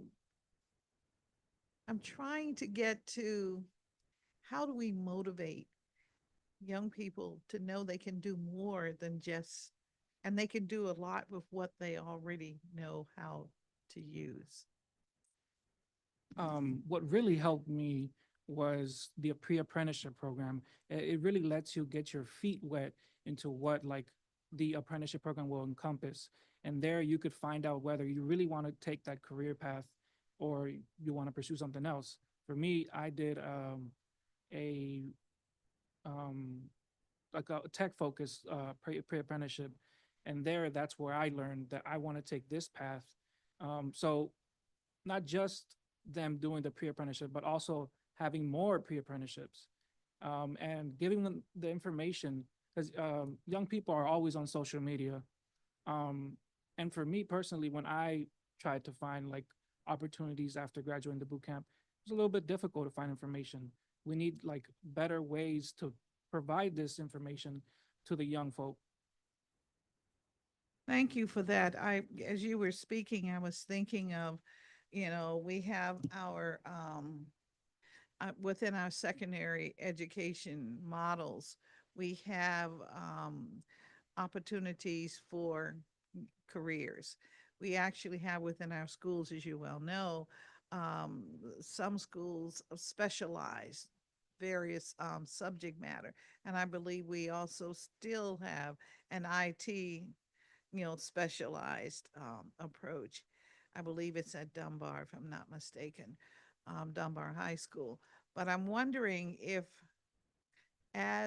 I'm trying to get to, how do we motivate young people to know they can do more than just, and they can do a lot with what they already know how to use. What really helped me was the pre-apprenticeship program. It really lets you get your feet wet into what like the apprenticeship program will encompass. And there you could find out whether you really want to take that career path or you want to pursue something else. For me, I did a um, like a tech focused pre-apprenticeship. And there, that's where I learned that I want to take this path. So not just them doing the pre-apprenticeship, but also having more pre-apprenticeships and giving them the information, because young people are always on social media. Um, and for me personally, when I tried to find like opportunities after graduating the boot camp, it was a little bit difficult to find information. We need like better ways to provide this information to the young folk. Thank you for that. As you were speaking, I was thinking of, we have our, within our secondary education models, we have opportunities for careers. We actually have within our schools, as you well know, um, some schools specialize various subject matter. And I believe we also still have an IT, specialized approach. I believe it's at Dunbar, if I'm not mistaken, Dunbar High School. But I'm wondering if,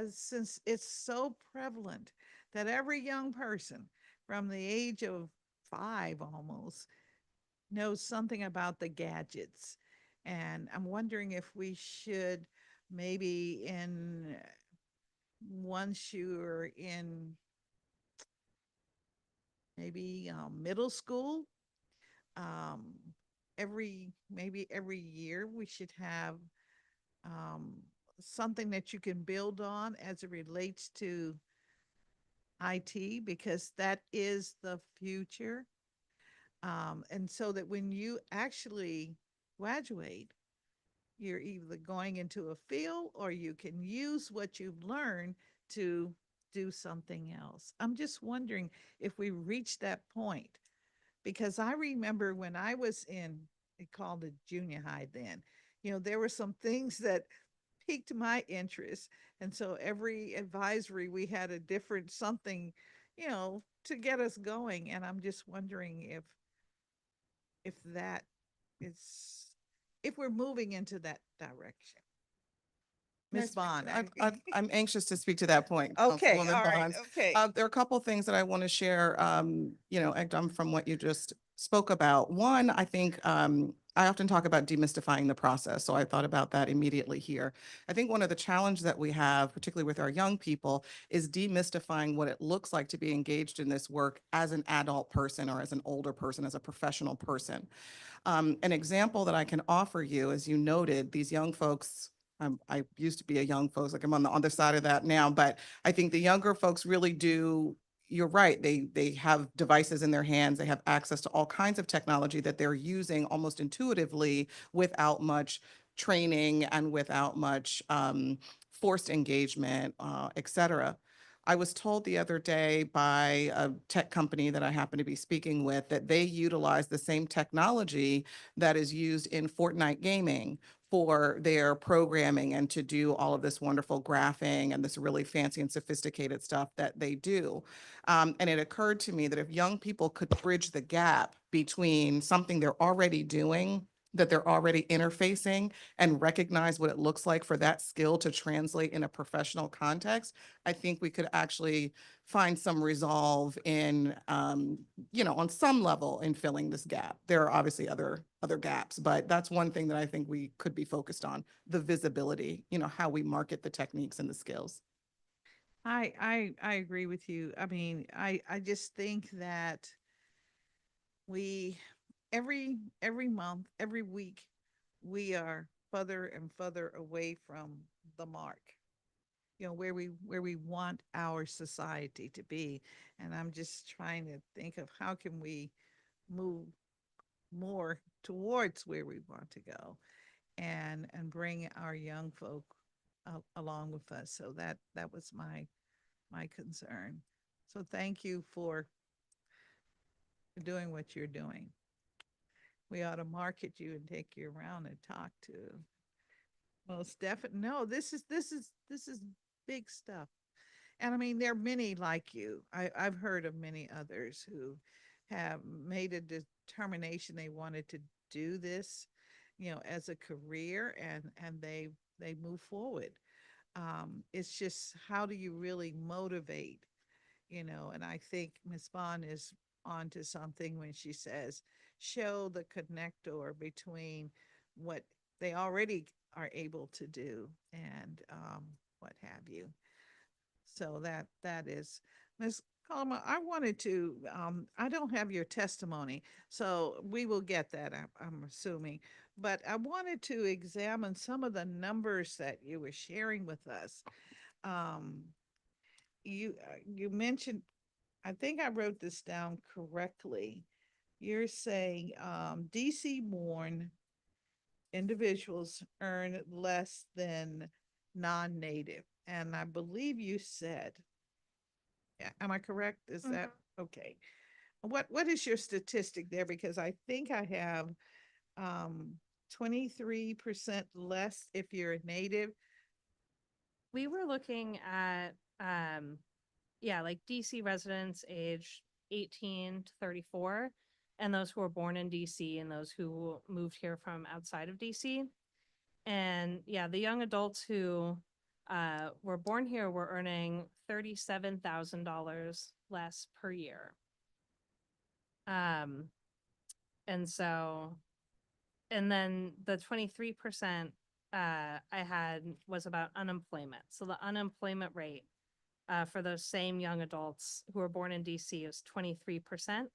since it's so prevalent that every young person from the age of 5 almost knows something about the gadgets. And I'm wondering if we should maybe once you're in maybe middle school, um, maybe every year we should have um, something that you can build on as it relates to IT, because that is the future. And so that when you actually graduate, you're either going into a field or you can use what you've learned to do something else. I'm just wondering if we reach that point, because I remember when I was in, they called it junior high then, there were some things that piqued my interest. And so every advisory, we had a different something, to get us going. And I'm just wondering if that is, if we're moving into that direction. Ms. Bond. I'm anxious to speak to that point. Okay, Councilwoman all right, Bonds. okay. There are a couple of things that I want to share, from what you just spoke about. One, I think I often talk about demystifying the process. So I thought about that immediately here. I think one of the challenges that we have, particularly with our young people, is demystifying what it looks like to be engaged in this work as an adult person or as an older person, as a professional person. An example that I can offer you, as you noted, these young folks, I used to be a young folks, like I'm on the other side of that now, but I think the younger folks really do, you're right, they have devices in their hands, they have access to all kinds of technology that they're using almost intuitively without much training and without much forced engagement, et cetera. I was told the other day by a tech company that I happen to be speaking with that they utilize the same technology that is used in Fortnite gaming for their programming and to do all of this wonderful graphing and this really fancy and sophisticated stuff that they do. And it occurred to me that if young people could bridge the gap between something they're already doing, that they're already interfacing, and recognize what it looks like for that skill to translate in a professional context, I think we could actually find some resolve in, on some level in filling this gap. There are obviously other gaps, but that's one thing that I think we could be focused on, the visibility, how we market the techniques and the skills. I agree with you. I mean, I just think that we, every month, every week, we are further and further away from the mark, you know, where we want our society to be. And I'm just trying to think of how can we move more towards where we want to go and bring our young folk along with us. So that was my concern. So thank you for doing what you're doing. We ought to market you and take you around and talk to. Most definitely. No, this is big stuff. And I mean, there are many like you. I've heard of many others who have made a determination they wanted to do this, you know, as a career, and they move forward. It's just how do you really motivate, you know? And I think Ms. Bond is onto something when she says show the connector between what they already are able to do and what have you. So that is, Ms. Colma, I wanted to, I don't have your testimony, so we will get that, I'm assuming. But I wanted to examine some of the numbers that you were sharing with us. Um, you mentioned, I think I wrote this down correctly. You're saying DC born individuals earn less than non-native. And I believe you said, am I correct? Is that okay? What is your statistic there? Because I think I have 23% less if you're a native. We were looking at, yeah, like DC residents age 18 to 34, and those who were born in DC and those who moved here from outside of DC. And yeah, the young adults who were born here were earning $37,000 less per year. And so, and then the 23% I had was about unemployment. So the unemployment rate for those same young adults who were born in DC is 23%,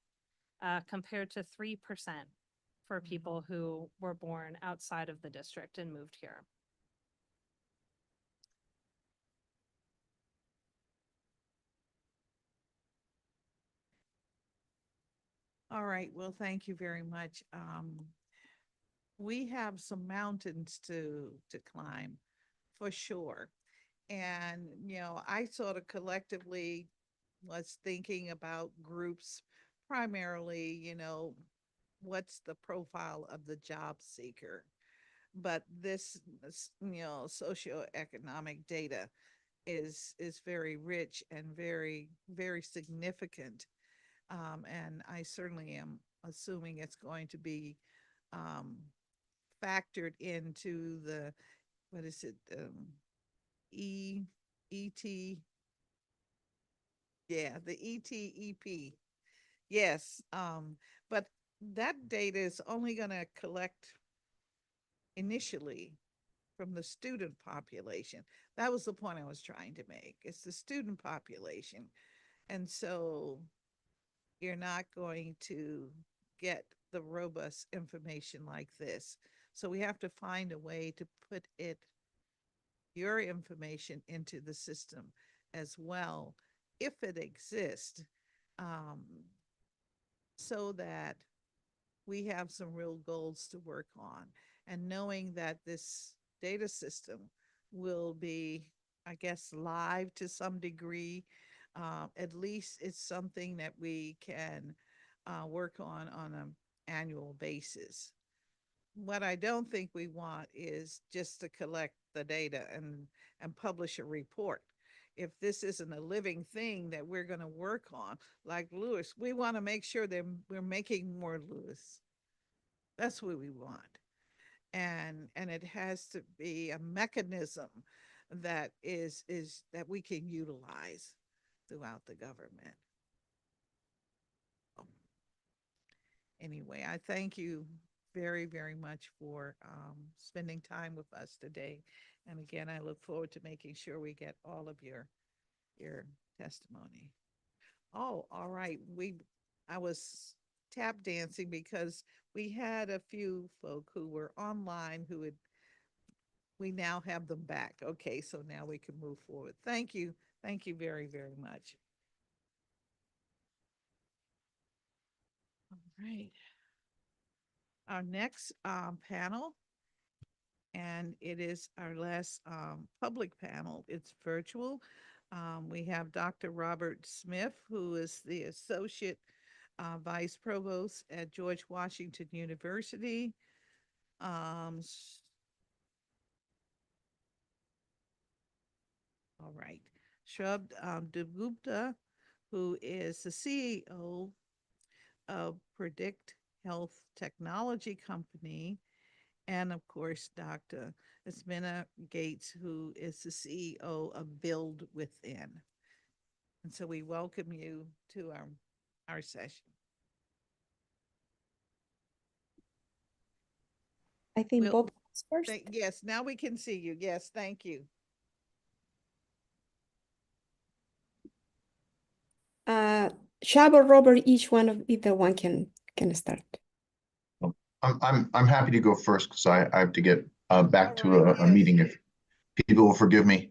compared to 3% for people who were born outside of the district and moved here. All right, well, thank you very much. We have some mountains to climb for sure. And, you know, I sort of collectively was thinking about groups primarily, you know, what's the profile of the job seeker? But this, you know, socioeconomic data is very rich and very significant. And I certainly am assuming it's going to be um, factored into the, what is it, E ET, yeah, the ETEP. Yes, but that data is only going to collect initially from the student population. That was the point I was trying to make. It's the student population. And so you're not going to get the robust information like this. So we have to find a way to put your information into the system as well, if it exists, um, so that we have some real goals to work on. And knowing that this data system will be, I guess, live to some degree, at least it's something that we can work on an annual basis. What I don't think we want is just to collect the data and publish a report. If this isn't a living thing that we're going to work on, like Lewis, we want to make sure that we're making more Lewis. That's what we want. And it has to be a mechanism that is that we can utilize throughout the government. Anyway, I thank you very much for spending time with us today. And again, I look forward to making sure we get all of your testimony. Oh, all right. I was tap dancing because we had a few folk who were online who had, we now have them back. Okay, so now we can move forward. Thank you. Thank you very, very much. All right. Our next panel, and it is our last public panel. It's virtual. We have Dr. Robert Smith, who is the Associate Vice Provost at George Washington University. All right. Shrub Dugupta, who is the CEO of Predict Health Technology Company. And of course, Dr. Ismena Gates, who is the CEO of Build Within. And so we welcome you to our session. I think Bob was first. Yes, now we can see you. Yes, thank you. Shab or Robert, each one of either one can start. I'm happy to go first because I have to get back to a meeting. If people will forgive me.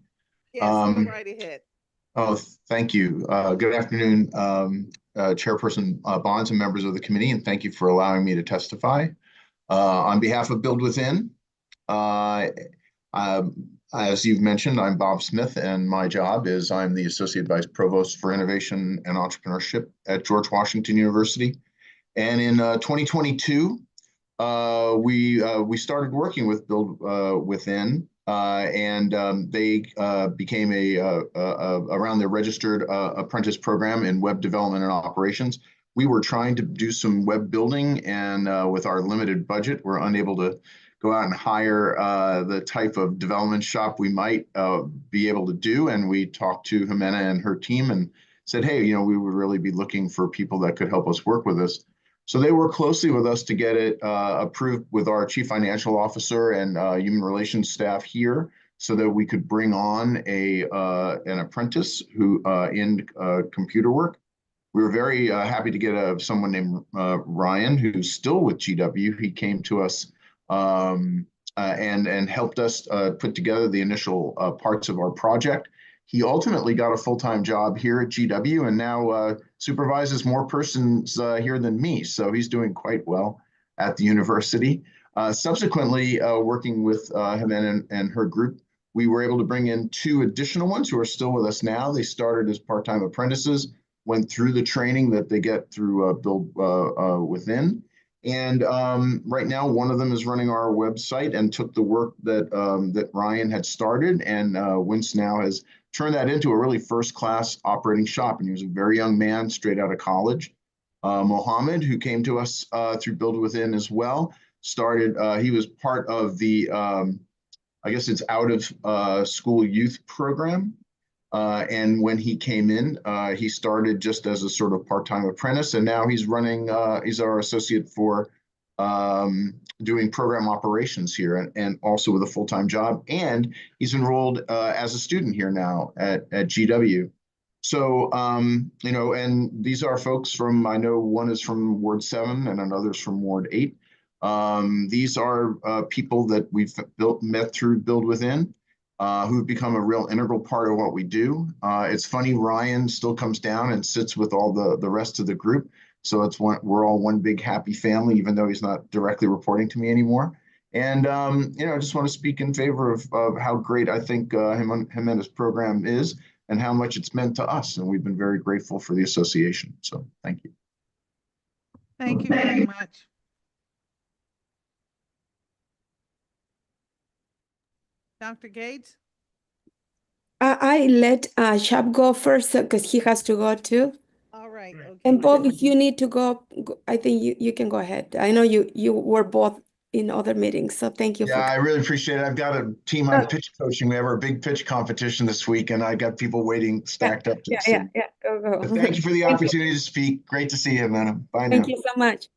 Yes, go right ahead. Oh, thank you. Good afternoon, Chairperson Bonds and members of the committee, and thank you for allowing me to testify. On behalf of Build Within, as you've mentioned, I'm Bob Smith, and my job is I'm the Associate Vice Provost for Innovation and Entrepreneurship at George Washington University. And in 2022, we started working with Build Within, and they became around their registered apprentice program in web development and operations. We were trying to do some web building, and with our limited budget, we're unable to go out and hire the type of development shop we might be able to do. And we talked to Jimena and her team and said, hey, we would really be looking for people that could help us work with us. So they worked closely with us to get it approved with our chief financial officer and human relations staff here so that we could bring on an apprentice who in computer work. We were very happy to get someone named Ryan, who's still with GW. He came to us and helped us put together the initial parts of our project. He ultimately got a full-time job here at GW and now supervises more persons here than me. So he's doing quite well at the university. Subsequently, working with Jimena and her group, we were able to bring in 2 additional ones who are still with us now. They started as part-time apprentices, went through the training that they get through Build Within. And right now, one of them is running our website and took the work that Ryan had started, and Wince now has turned that into a really first-class operating shop. And he was a very young man, straight out of college. Mohammed, who came to us through Build Within as well, started. He was part of the, I guess it's out of school youth program. And when he came in, he started just as a sort of part-time apprentice, and now he's running, he's our associate for doing program operations here and also with a full-time job. And he's enrolled as a student here now at GW. So, and these are folks from, I know one is from Ward 7 and another's from Ward 8. These are people that we've met through Build Within. Who've become a real integral part of what we do. It's funny, Ryan still comes down and sits with all the rest of the group. So we're all one big happy family, even though he's not directly reporting to me anymore. And, I just want to speak in favor of how great I think Jimena's program is and how much it's meant to us. And we've been very grateful for the association. So thank you. Thank you very much. Dr. Gates? I let Shab go first because he has to go too. All right. Okay. And Bob, if you need to go, I think you can go ahead. I know you were both in other meetings, so thank you. Yeah, I really appreciate it. I've got a team on pitch coaching. We have our big pitch competition this week, and I got people waiting stacked up. Yeah. Go. But thank you for the opportunity to speak. Great to see you, Jimena. Bye now. Thank you so much.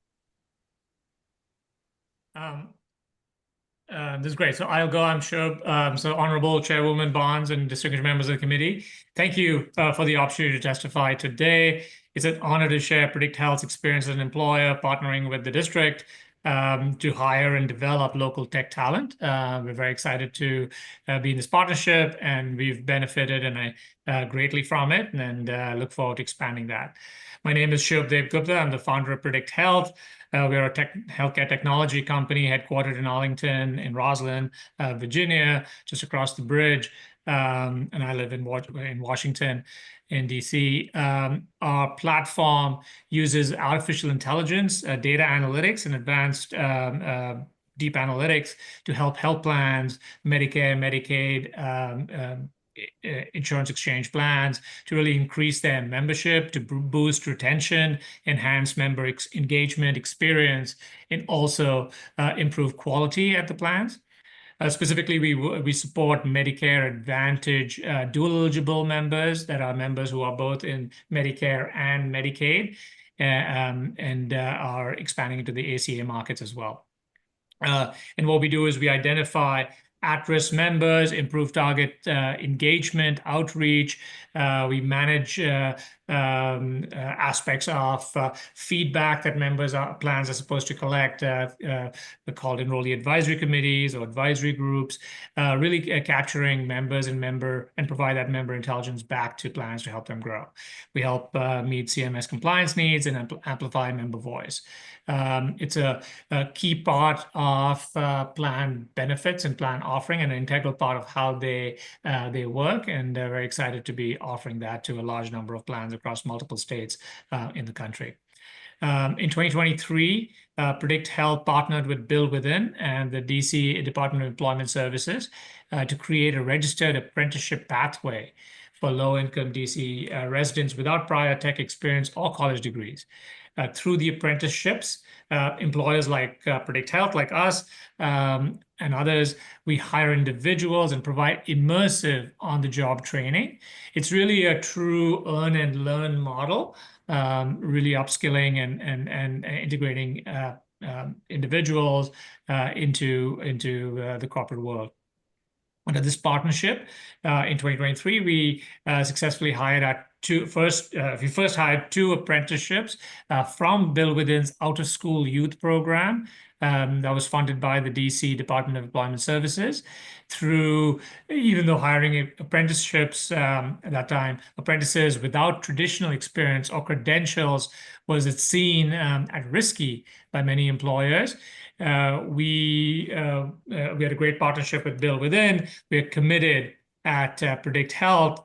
This is great. So I'll go, I'm sure. So Honorable Chairwoman Bonds and distinguished members of the committee, thank you for the opportunity to testify today. It's an honor to share Predict Health's experience as an employer, partnering with the district to hire and develop local tech talent. We're very excited to be in this partnership, and we've benefited and greatly from it, and look forward to expanding that. My name is Shubhdev Gupta. I'm the founder of Predict Health. We're a healthcare technology company headquartered in Arlington, in Roslyn, Virginia, just across the bridge. And I live in Washington, in DC. Our platform uses artificial intelligence, data analytics, and advanced deep analytics to help health plans, Medicare, Medicaid, insurance exchange plans to really increase their membership, to boost retention, enhance member engagement experience, and also improve quality at the plans. Specifically, we support Medicare Advantage dual eligible members that are members who are both in Medicare and Medicaid, and are expanding into the ACA markets as well. And what we do is we identify at-risk members, improve target engagement, outreach. We manage aspects of feedback that plans are supposed to collect. They're called enrollee advisory committees or advisory groups, really capturing members and provide that member intelligence back to plans to help them grow. We help meet CMS compliance needs and amplify member voice. It's a key part of plan benefits and plan offering, and an integral part of how they work, and very excited to be offering that to a large number of plans across multiple states in the country. In 2023, Predict Health partnered with Build Within and the DC Department of Employment Services to create a registered apprenticeship pathway for low-income DC residents without prior tech experience or college degrees. Through the apprenticeships, employers like Predict Health, like us, and others, we hire individuals and provide immersive on-the-job training. It's really a true earn and learn model, really upskilling and integrating individuals into the corporate world. Under this partnership, in 2023, we successfully hired we first hired 2 apprenticeships from Build Within's Out of School Youth Program that was funded by the DC Department of Employment Services. Even though hiring apprenticeships at that time, apprentices without traditional experience or credentials was seen as risky by many employers. We had a great partnership with Build Within. We're committed at Predict Health.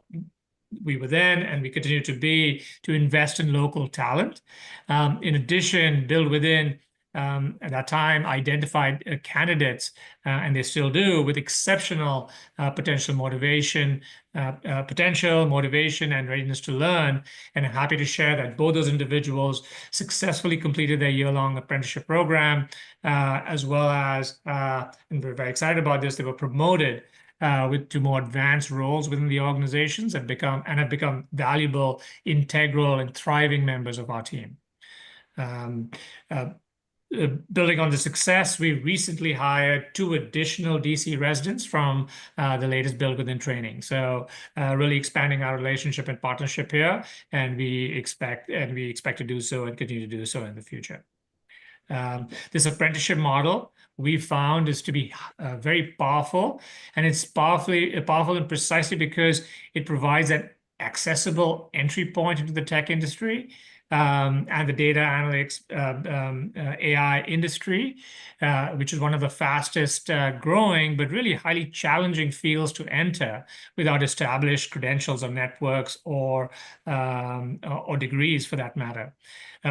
We were then, and we continue to be, to invest in local talent. In addition, Build Within at that time identified candidates, and they still do, with exceptional potential, motivation, and readiness to learn. And I'm happy to share that both those individuals successfully completed their year-long apprenticeship program, as well as, and we're very excited about this, they were promoted to more advanced roles within the organizations and have become valuable, integral, and thriving members of our team. Building on the success, we recently hired 2 additional DC residents from the latest Build Within training. So really expanding our relationship and partnership here, and we expect to do so and continue to do so in the future. This apprenticeship model we found is to be very powerful, and it's powerful and precisely because it provides an accessible entry point into the tech industry and the data analytics AI industry, which is one of the fastest growing but really highly challenging fields to enter without established credentials or networks or degrees for that matter.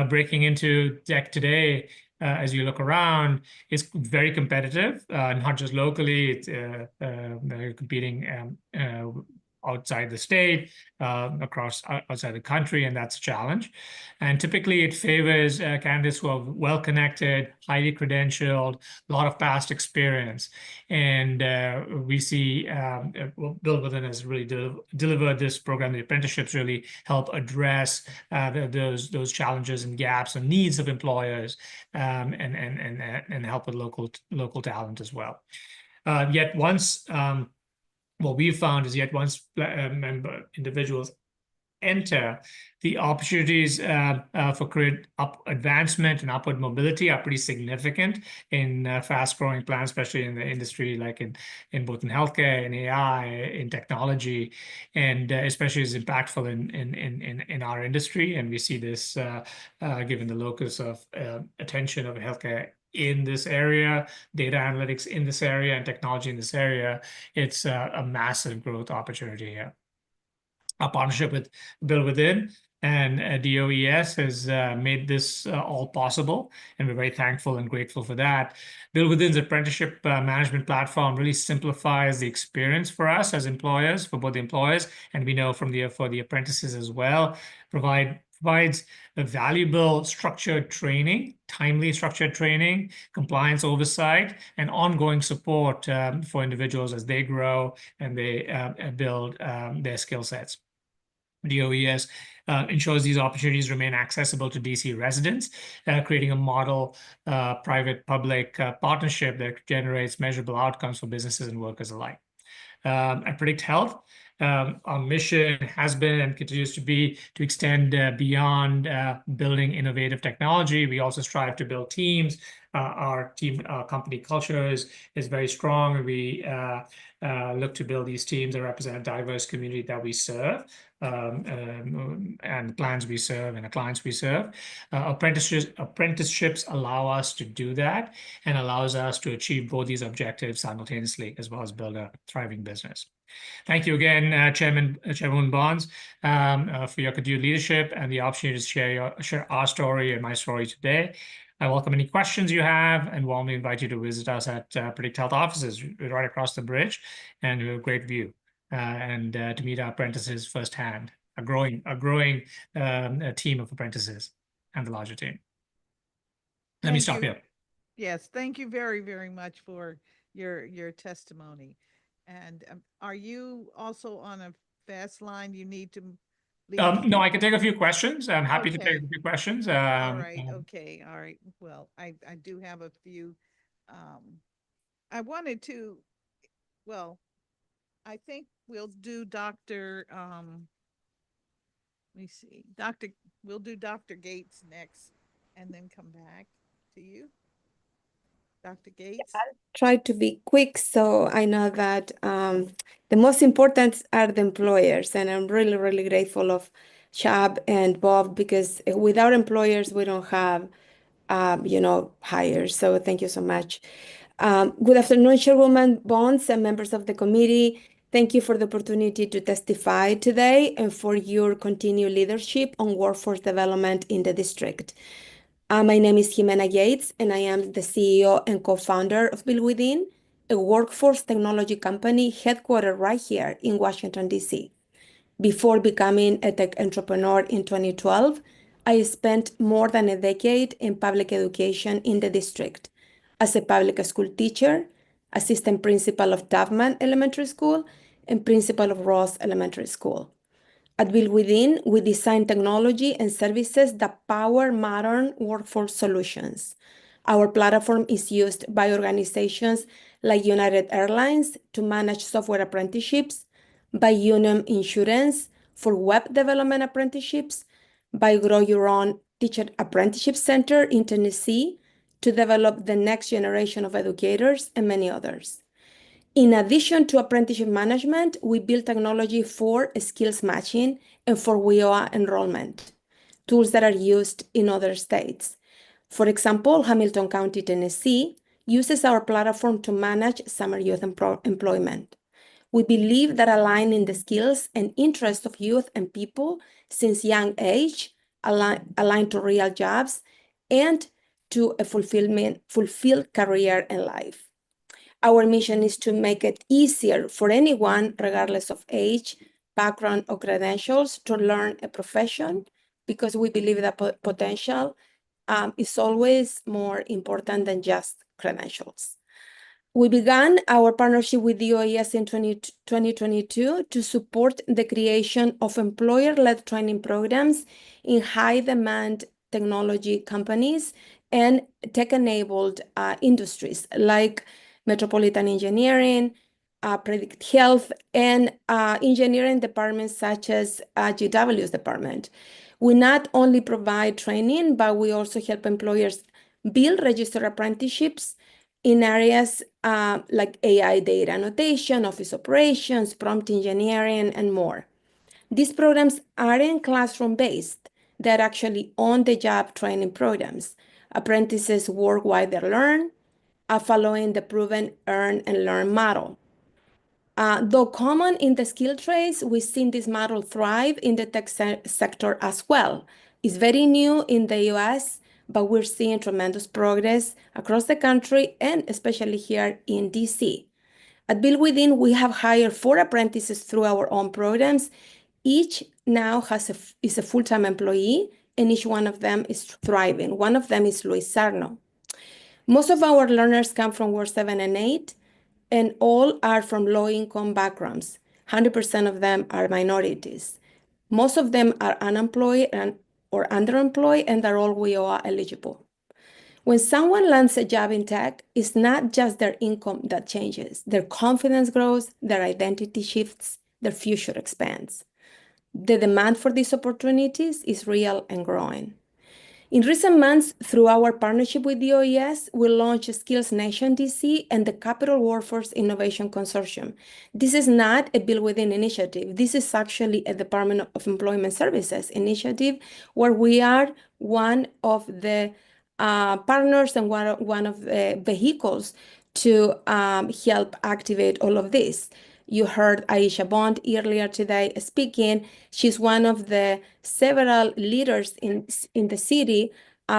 Breaking into tech today, as you look around, is very competitive, not just locally. They're competing outside the state, outside the country, and that's a challenge. And typically it favors candidates who are well-connected, highly credentialed, a lot of past experience. And we see Bill Within has really delivered this program. The apprenticeships really help address those challenges and gaps and needs of employers, and help with local talent as well. Yet once what we've found is once individuals enter, the opportunities for career advancement and upward mobility are pretty significant in fast-growing plans, especially in the industry, like in both in healthcare, in AI, in technology, and especially is impactful in our industry. And we see this given the locus of attention of healthcare in this area, data analytics in this area, and technology in this area. It's a massive growth opportunity here. Our partnership with Build Within and DOES has made this all possible, and we're very thankful and grateful for that. Build Within's apprenticeship management platform really simplifies the experience for us as employers, for both the employers, and we know for the apprentices as well, provides a valuable structured training, timely structured training, compliance oversight, and ongoing support for individuals as they grow and they build their skill sets. DOES ensures these opportunities remain accessible to DC residents, creating a model private-public partnership that generates measurable outcomes for businesses and workers alike. At Predict Health, our mission has been and continues to be to extend beyond building innovative technology. We also strive to build teams. Our company culture is very strong. We look to build these teams that represent a diverse community that we serve, and the plans we serve and the clients we serve. Apprenticeships allow us to do that and allows us to achieve both these objectives simultaneously, as well as build a thriving business. Thank you again, Chairwoman Bonds, for your continued leadership and the opportunity to share our story and my story today. I welcome any questions you have and warmly invite you to visit us at Predict Health offices. We're right across the bridge, and we have a great view, and to meet our apprentices firsthand, a growing team of apprentices and the larger team. Let me stop here. Yes, thank you very, very much for your testimony. And are you also on a fast line? You need to leave? No, I can take a few questions. I'm happy to take a few questions. All right. Okay. All right. Well, I do have a few. I wanted to, well, I think we'll do Dr. Let me see. We'll do Dr. Gates next and then come back to you. Dr. Gates? Try to be quick, so I know that the most important are the employers, and I'm really, really grateful of Chab and Bob, because without employers, we don't have, hires. So thank you so much. Good afternoon, Chairwoman Bonds and members of the committee. Thank you for the opportunity to testify today and for your continued leadership on workforce development in the district. My name is Jimena Gates, and I am the CEO and co-founder of Build Within, a workforce technology company headquartered right here in Washington, D.C. Before becoming a tech entrepreneur in 2012, I spent more than a decade in public education in the district as a public school teacher, assistant principal of Tubman Elementary School, and principal of Ross Elementary School. At Build Within, we design technology and services that power modern workforce solutions. Our platform is used by organizations like United Airlines to manage software apprenticeships, by Unum Insurance for web development apprenticeships, by Grow Your Own Teacher Apprenticeship Center in Tennessee to develop the next generation of educators, and many others. In addition to apprenticeship management, we build technology for skills matching and for WIOA enrollment, tools that are used in other states. For example, Hamilton County, Tennessee, uses our platform to manage summer youth employment. We believe that aligning the skills and interests of youth and people since young age align to real jobs and to a fulfilled career and life. Our mission is to make it easier for anyone, regardless of age, background or credentials to learn a profession, because we believe that potential is always more important than just credentials. We began our partnership with the OES in 2022 to support the creation of employer-led training programs in high-demand technology companies and tech-enabled industries like metropolitan engineering, predict health, and engineering departments such as GW's department. We not only provide training, but we also help employers build registered apprenticeships in areas like AI data annotation, office operations, prompt engineering, and more. These programs aren't classroom-based. They're actually on-the-job training programs. Apprentices work while they learn, following the proven earn and learn model. Though common in the skill trades, we've seen this model thrive in the tech sector as well. It's very new in the US, but we're seeing tremendous progress across the country and especially here in DC. At Build Within, we have hired 4 apprentices through our own programs. Each now is a full-time employee, and each one of them is thriving. One of them is Luis Sarno. Most of our learners come from Ward 7 and 8, and all are from low-income backgrounds. 100% of them are minorities. Most of them are unemployed or underemployed, and they're all WIOA eligible. When someone lands a job in tech, it's not just their income that changes. Their confidence grows, their identity shifts, their future expands. The demand for these opportunities is real and growing. In recent months, through our partnership with the OES, we launched Skills Nation DC and the Capital Workforce Innovation Consortium. This is not a Build Within initiative. This is actually a Department of Employment Services initiative where we are one of the partners and one of the vehicles to help activate all of this. You heard Aisha Bond earlier today speaking. She's one of the several leaders in the city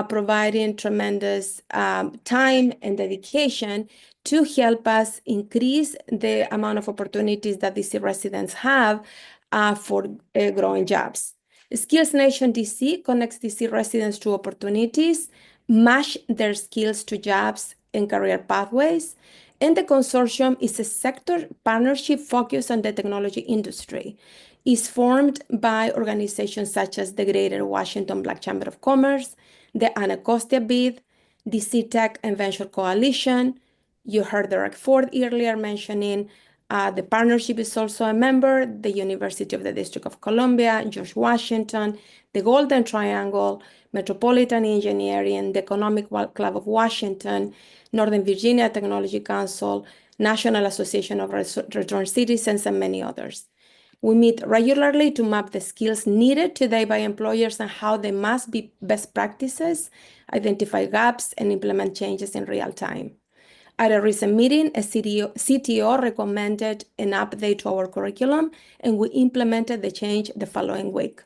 providing tremendous time and dedication to help us increase the amount of opportunities that DC residents have for growing jobs. Skills Nation DC connects DC residents to opportunities, match their skills to jobs and career pathways. And the consortium is a sector partnership focused on the technology industry. It's formed by organizations such as the Greater Washington Black Chamber of Commerce, the Anacostia BID, DC Tech and Venture Coalition. You heard Derek Ford earlier mentioning the partnership is also a member, the University of the District of Columbia, George Washington, the Golden Triangle, Metropolitan Engineering, the Economic Club of Washington, Northern Virginia Technology Council, National Association of Returned Citizens, and many others. We meet regularly to map the skills needed today by employers and how they must be best practices, identify gaps, and implement changes in real time. At a recent meeting, a CTO recommended an update to our curriculum, and we implemented the change the following week.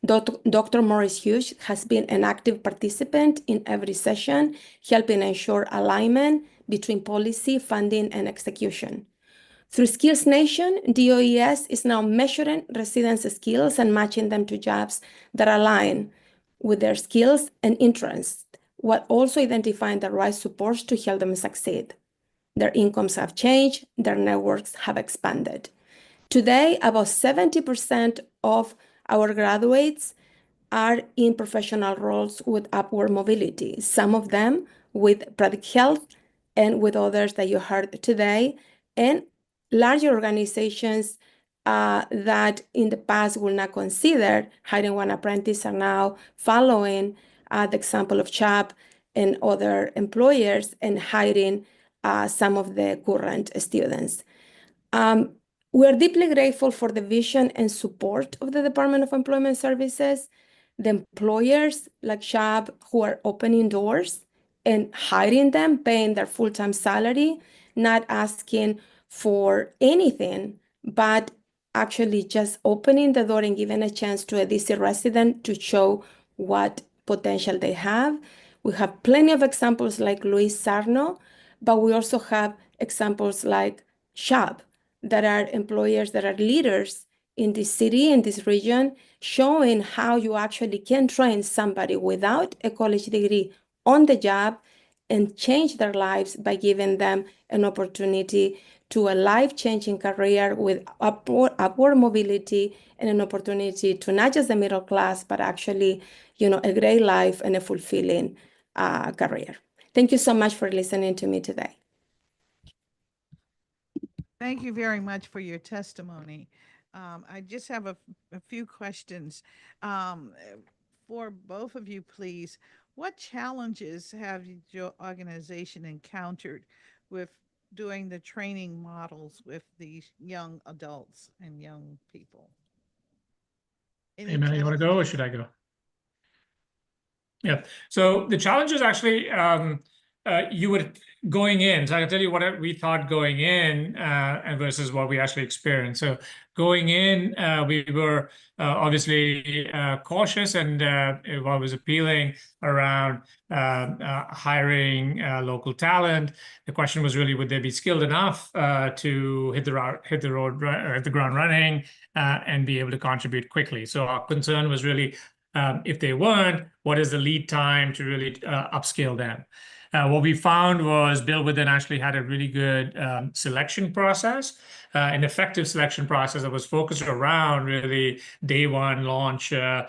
Dr. Morris Hughes has been an active participant in every session, helping ensure alignment between policy, funding, and execution. Through Skills Nation, DOES is now measuring residents' skills and matching them to jobs that align with their skills and interests, while also identifying the right supports to help them succeed. Their incomes have changed, their networks have expanded. Today, about 70% of our graduates are in professional roles with upward mobility, some of them with Predict Health and with others that you heard today, and larger organizations that in the past will not consider hiring one apprentice are now following the example of CHOP and other employers and hiring some of the current students. We are deeply grateful for the vision and support of the Department of Employment Services, the employers like CHOP who are opening doors and hiring them, paying their full-time salary, not asking for anything, but actually just opening the door and giving a chance to a DC resident to show what potential they have. We have plenty of examples like Luis Sarno, but we also have examples like CHOP that are employers that are leaders in this city, in this region, showing how you actually can train somebody without a college degree on the job and change their lives by giving them an opportunity to a life-changing career with upward mobility and an opportunity to not just the middle class, but actually, a great life and a fulfilling career. Thank you so much for listening to me today. Thank you very much for your testimony. I just have a few questions. For both of you, please, what challenges have your organization encountered with doing the training models with these young adults and young people? Hey, man, you want to go or should I go? Yeah. So the challenge is actually you would going in. So I can tell you what we thought going in and versus what we actually experienced. So going in, we were obviously cautious and what was appealing around hiring local talent. The question was really, would they be skilled enough to hit the ground running and be able to contribute quickly? So our concern was really, if they weren't, what is the lead time to really upscale them? What we found was Bill Within actually had a really good selection process, an effective selection process that was focused around really day one launch and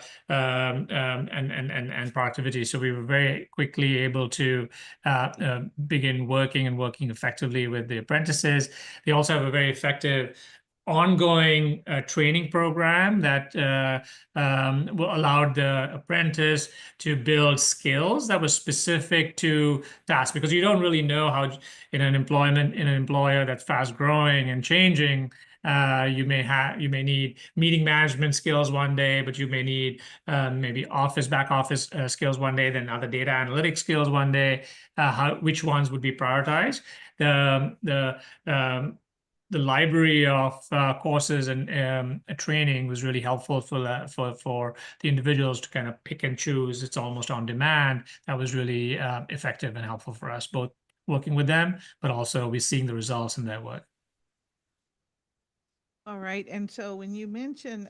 productivity. So we were very quickly able to begin working effectively with the apprentices. They also have a very effective ongoing training program that allowed the apprentice to build skills that were specific to tasks, because you don't really know how in an employer that's fast growing and changing, you may need meeting management skills one day, but you may need maybe back office skills one day, then other data analytics skills one day. Which ones would be prioritized? The library of courses and training was really helpful for the individuals to kind of pick and choose. It's almost on demand. That was really effective and helpful for us, both working with them, but also we're seeing the results in their work. All right. And so when you mention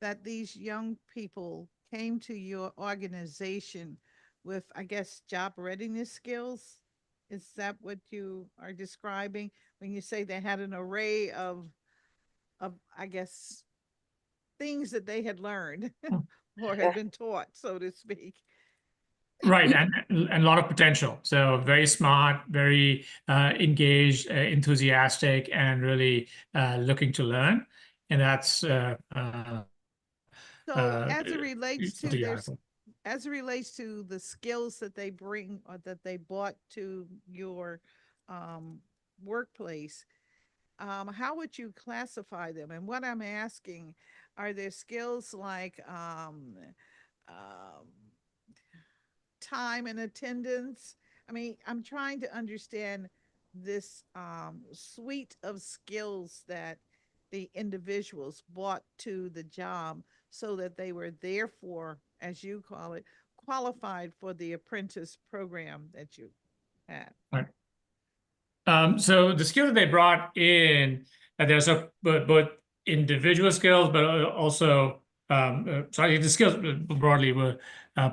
that these young people came to your organization with, I guess, job readiness skills, is that what you are describing when you say they had an array of I guess, things that they had learned or had been taught, so to speak? Right, and a lot of potential. So very smart, very engaged, enthusiastic, and really looking to learn. And that's So as it relates to the skills that they bring or that they brought to your workplace, how would you classify them? And what I'm asking, are there skills like time and attendance? I mean, I'm trying to understand this suite of skills that the individuals brought to the job so that they were therefore, as you call it, qualified for the apprentice program that you had. Right. So the skills that they brought in, there's both individual skills, but also sorry, the skills broadly were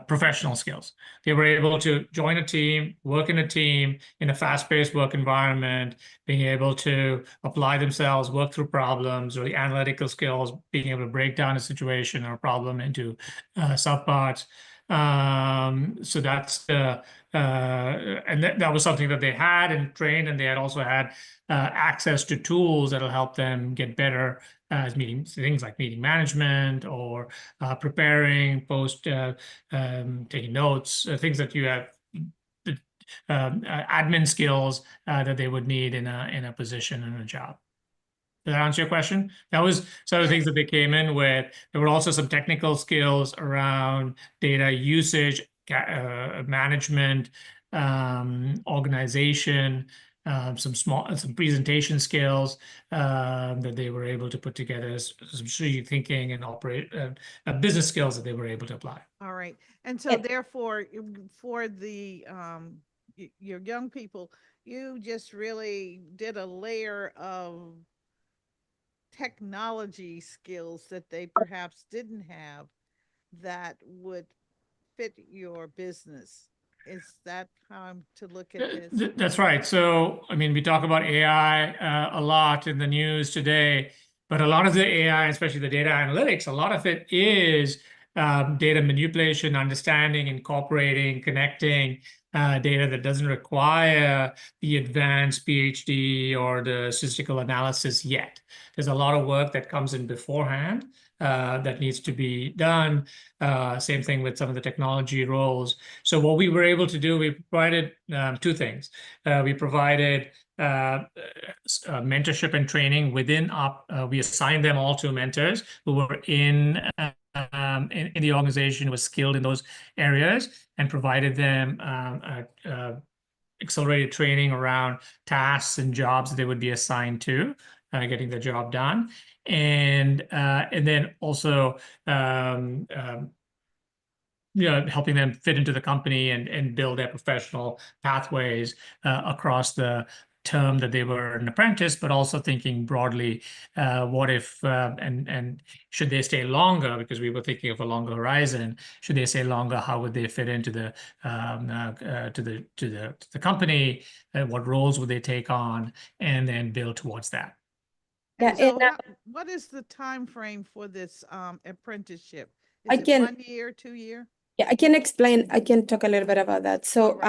professional skills. They were able to join a team, work in a team in a fast-paced work environment, being able to apply themselves, work through problems, really analytical skills, being able to break down a situation or a problem into subparts. So that's and that was something that they had and trained, and they had also had access to tools that'll help them get better as things like meeting management or preparing, taking notes, things that you have, admin skills that they would need in a position and a job. Does that answer your question? That was some of the things that they came in with. There were also some technical skills around data usage, management, organization, some presentation skills that they were able to put together, some strategic thinking and business skills that they were able to apply. All right. And so therefore, for the your young people, you just really did a layer of technology skills that they perhaps didn't have that would fit your business. Is that how I'm to look at this? That's right. So, I mean, we talk about AI a lot in the news today, but a lot of the AI, especially the data analytics, a lot of it is data manipulation, understanding, incorporating, connecting data that doesn't require the advanced PhD or the statistical analysis yet. There's a lot of work that comes in beforehand that needs to be done. Same thing with some of the technology roles. So what we were able to do, we provided two things. We provided mentorship and training within we assigned them all to mentors who were in the organization, was skilled in those areas, and provided them accelerated training around tasks and jobs that they would be assigned to, getting the job done. And then also helping them fit into the company and build their professional pathways across the term that they were an apprentice, but also thinking broadly, what if and should they stay longer? Because we were thinking of a longer horizon. Should they stay longer? How would they fit into the to the company? What roles would they take on? And then build towards that. And so what is the time frame for this apprenticeship? I Is it can- 1 year, 2 year? Yeah, I can explain. I can talk a little bit about that. So,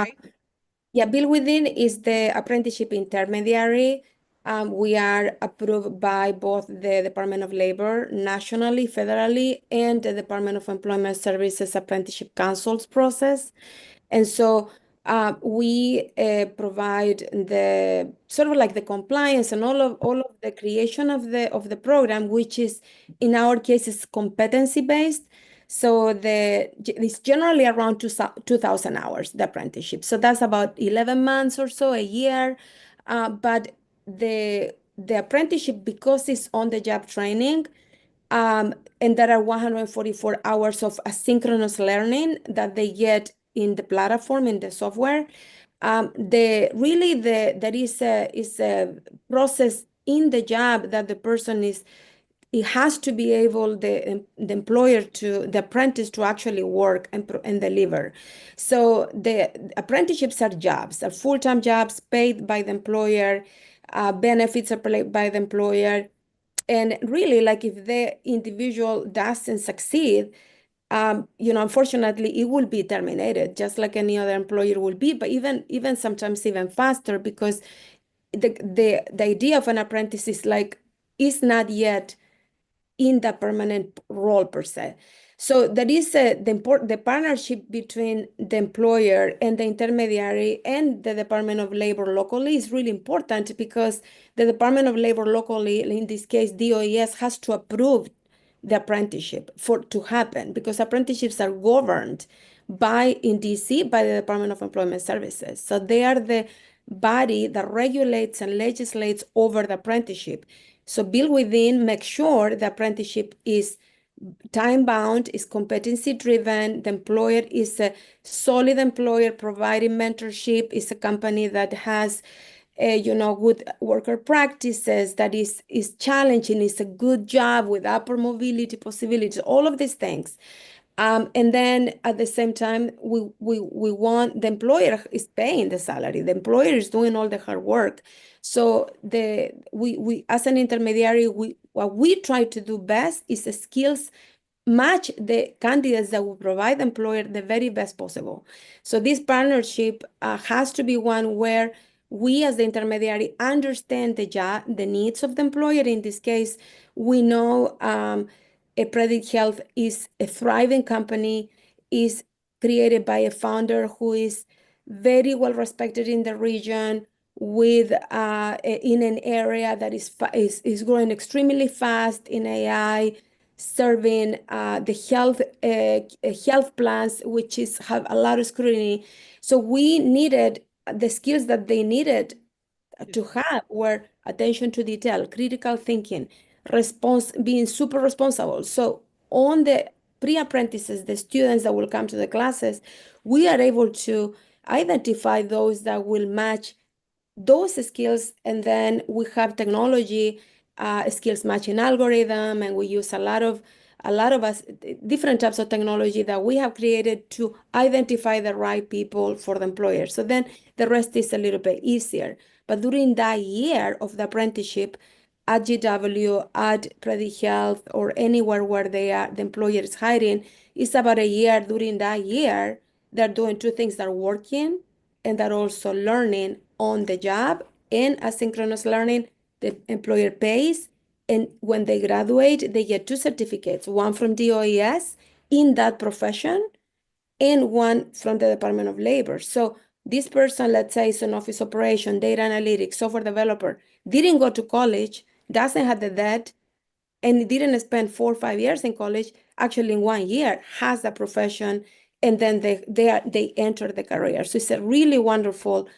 yeah, Build Within is the apprenticeship intermediary. We are approved by both the Department of Labor nationally, federally, and the Department of Employment Services Apprenticeship Council's process. And so we provide the sort of like the compliance and all of the creation of the program, which is in our case is competency based. So it's generally around 2,000 hours, the apprenticeship. So that's about 11 months or so, a year. But the apprenticeship, because it's on the job training, and there are 144 hours of asynchronous learning that they get in the platform, in the software. There is a process in the job that the person it has to be able, the employer the apprentice to actually work and deliver. So the apprenticeships are jobs, are full-time jobs paid by the employer, benefits are paid by the employer. And really, like if the individual doesn't succeed, unfortunately, it will be terminated, just like any other employer will be, but even sometimes even faster, because the idea of an apprentice is not yet in the permanent role per se. So that is the partnership between the employer and the intermediary and the Department of Labor locally is really important, because the Department of Labor locally, in this case, DOES, has to approve the apprenticeship to happen, because apprenticeships are governed in DC by the Department of Employment Services. So they are the body that regulates and legislates over the apprenticeship. So Build Within makes sure the apprenticeship is time-bound, is competency-driven. The employer is a solid employer providing mentorship, is a company that has good worker practices, that is challenging, is a good job with upper mobility possibilities, all of these things. And then at the same time, we want the employer is paying the salary. The employer is doing all the hard work. So we as an intermediary, what we try to do best is the skills match the candidates that will provide the employer the very best possible. So this partnership has to be one where we as the intermediary understand the needs of the employer. In this case, we know Predict Health is a thriving company, is created by a founder who is very well respected in the region, with in an area that is growing extremely fast in AI, serving the health plans, which have a lot of scrutiny. So we needed the skills that they needed to have were attention to detail, critical thinking, being super responsible. So on the pre-apprentices, the students that will come to the classes, we are able to identify those that will match those skills, and then we have technology skills matching algorithm, and we use a lot of us different types of technology that we have created to identify the right people for the employer. So then the rest is a little bit easier. But during that year of the apprenticeship at GW, at Predi Health, or anywhere where they are, the employer is hiring, it's about a year. During that year, they're doing two things: they're working and they're also learning on the job and asynchronous learning. The employer pays, and when they graduate, they get two certificates, one from DOES in that profession and one from the Department of Labor. So this person, let's say, is an office operation, data analytics, software developer, didn't go to college, doesn't have the debt, and didn't spend 4 or 5 years in college, actually in 1 year has the profession, and then they enter the career. So it's a really wonderful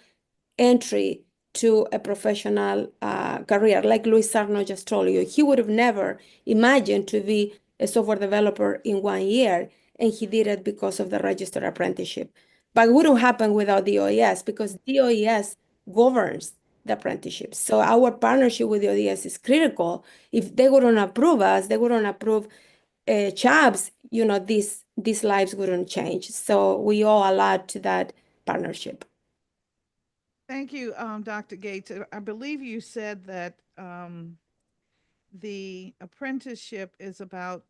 entry to a professional career. Like Luis Sarno just told you, he would have never imagined to be a software developer in 1 year, and he did it because of the registered apprenticeship. But it wouldn't happen without DOES, because DOES governs the apprenticeship. So our partnership with DOES is critical. If they wouldn't approve us, they wouldn't approve jobs, these lives wouldn't change. So we owe a lot to that partnership. Thank you, Dr. Gates. I believe you said that the apprenticeship is about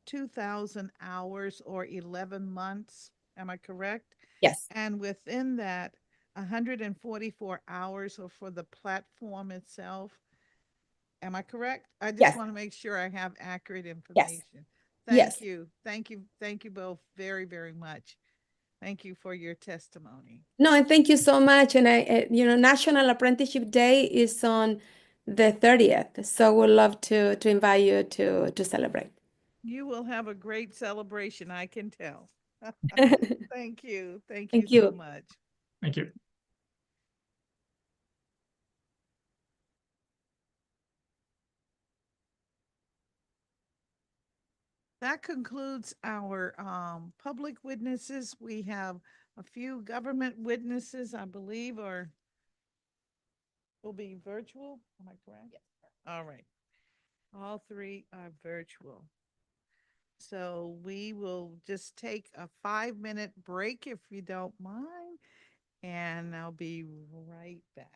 2,000 hours or 11 months. Am I correct? Yes. And within that, 144 hours are for the platform itself. Am I correct? I just Yes. want to make sure I have accurate Yes. information. Yes. Thank you. Thank you. Thank you both very, very much. Thank you for your testimony. No, and thank you so much. And National Apprenticeship Day is on the 30th. So we'd love to invite you to celebrate. You will have a great celebration, I can tell. Thank you. Thank you Thank so you. much. Thank you. That concludes our public witnesses. We have a few government witnesses, I believe, or will be virtual. Am I correct? Yes. All right. All three are virtual. So we will just take a 5-minute break if you don't mind, and I'll be right back.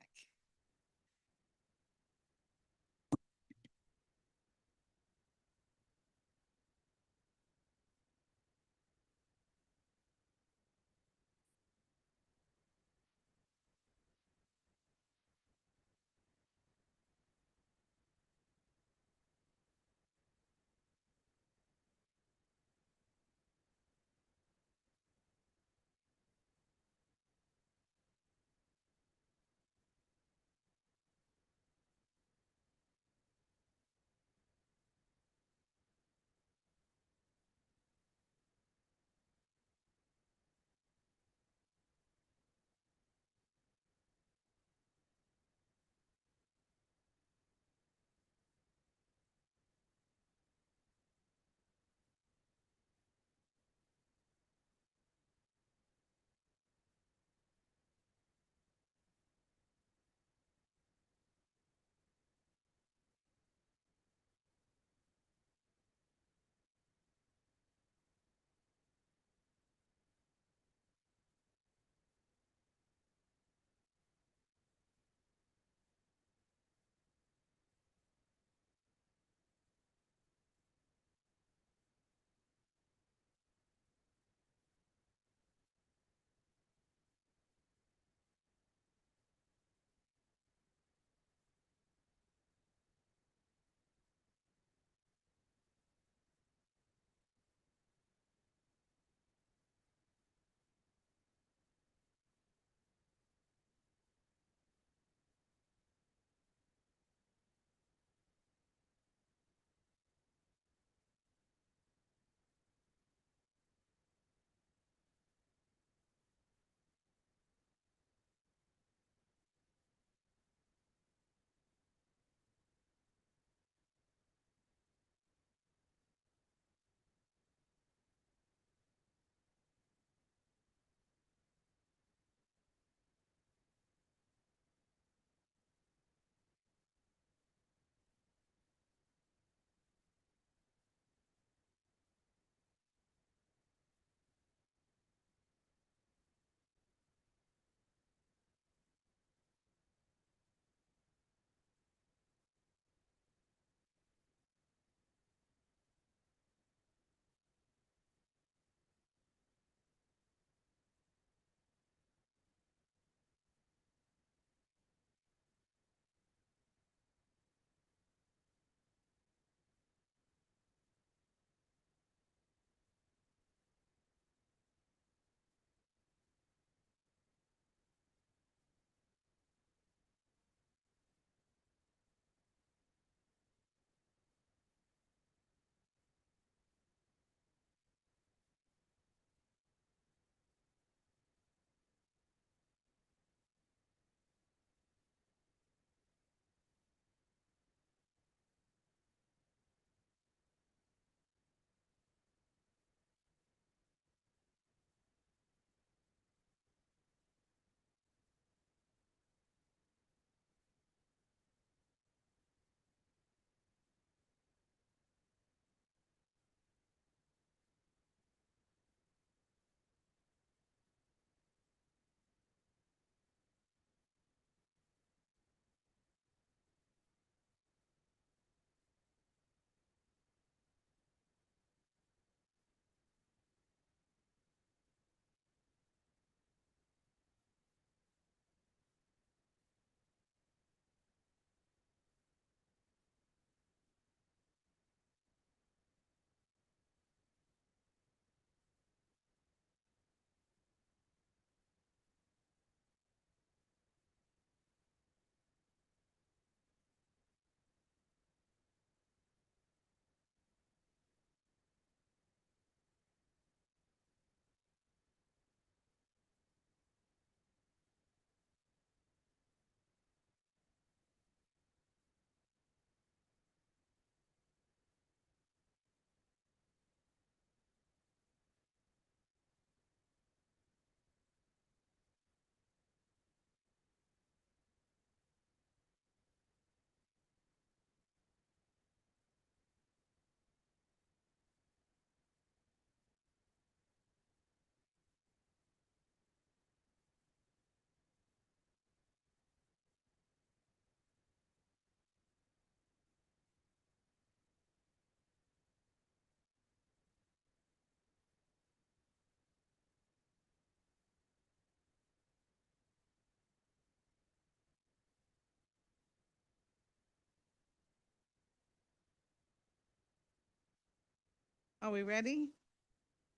Are we ready?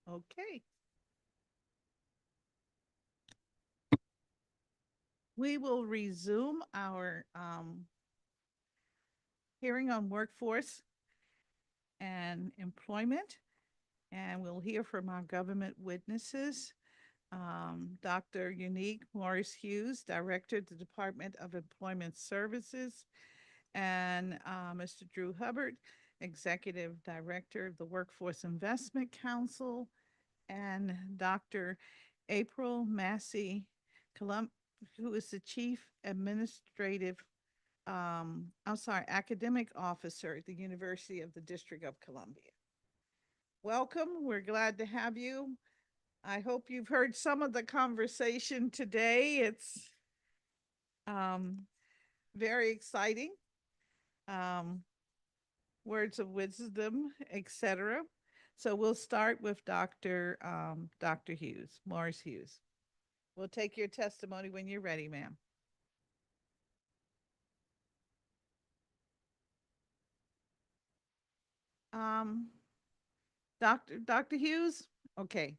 Okay. We will resume our hearing on workforce and employment, and we'll hear from our government witnesses. Dr. Unique Morris Hughes, Director of the Department of Employment Services, and Mr. Drew Hubbard, Executive Director of the Workforce Investment Council, and Dr. April Massey, who is the Chief Academic Officer at the University of the District of Columbia. Welcome. We're glad to have you. I hope you've heard some of the conversation today. It's very exciting. Words of wisdom, etc. So we'll start with Dr. Hughes, Morris Hughes. We'll take your testimony when you're ready, ma'am. Dr. Hughes? Okay.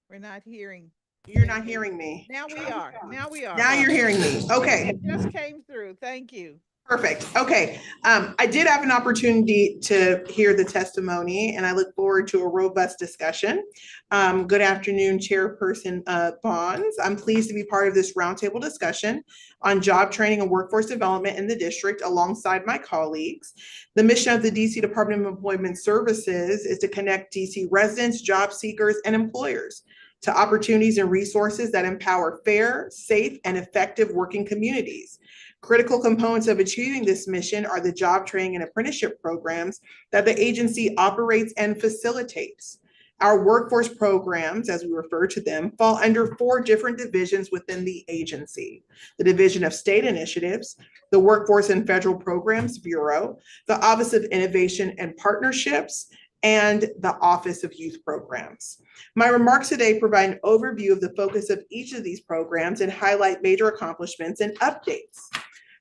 We're not hearing. You're not hearing me. Now we are. Now we are. Now you're hearing me. Okay. It just came through. Thank you. Perfect. Okay. I did have an opportunity to hear the testimony, and I look forward to a robust discussion. Good afternoon, Chairperson Bonds. I'm pleased to be part of this roundtable discussion on job training and workforce development in the district alongside my colleagues. The mission of the DC Department of Employment Services is to connect DC residents, job seekers, and employers to opportunities and resources that empower fair, safe, and effective working communities. Critical components of achieving this mission are the job training and apprenticeship programs that the agency operates and facilitates. Our workforce programs, as we refer to them, fall under 4 different divisions within the agency: the Division of State Initiatives, the Workforce and Federal Programs Bureau, the Office of Innovation and Partnerships, and the Office of Youth Programs. My remarks today provide an overview of the focus of each of these programs and highlight major accomplishments and updates.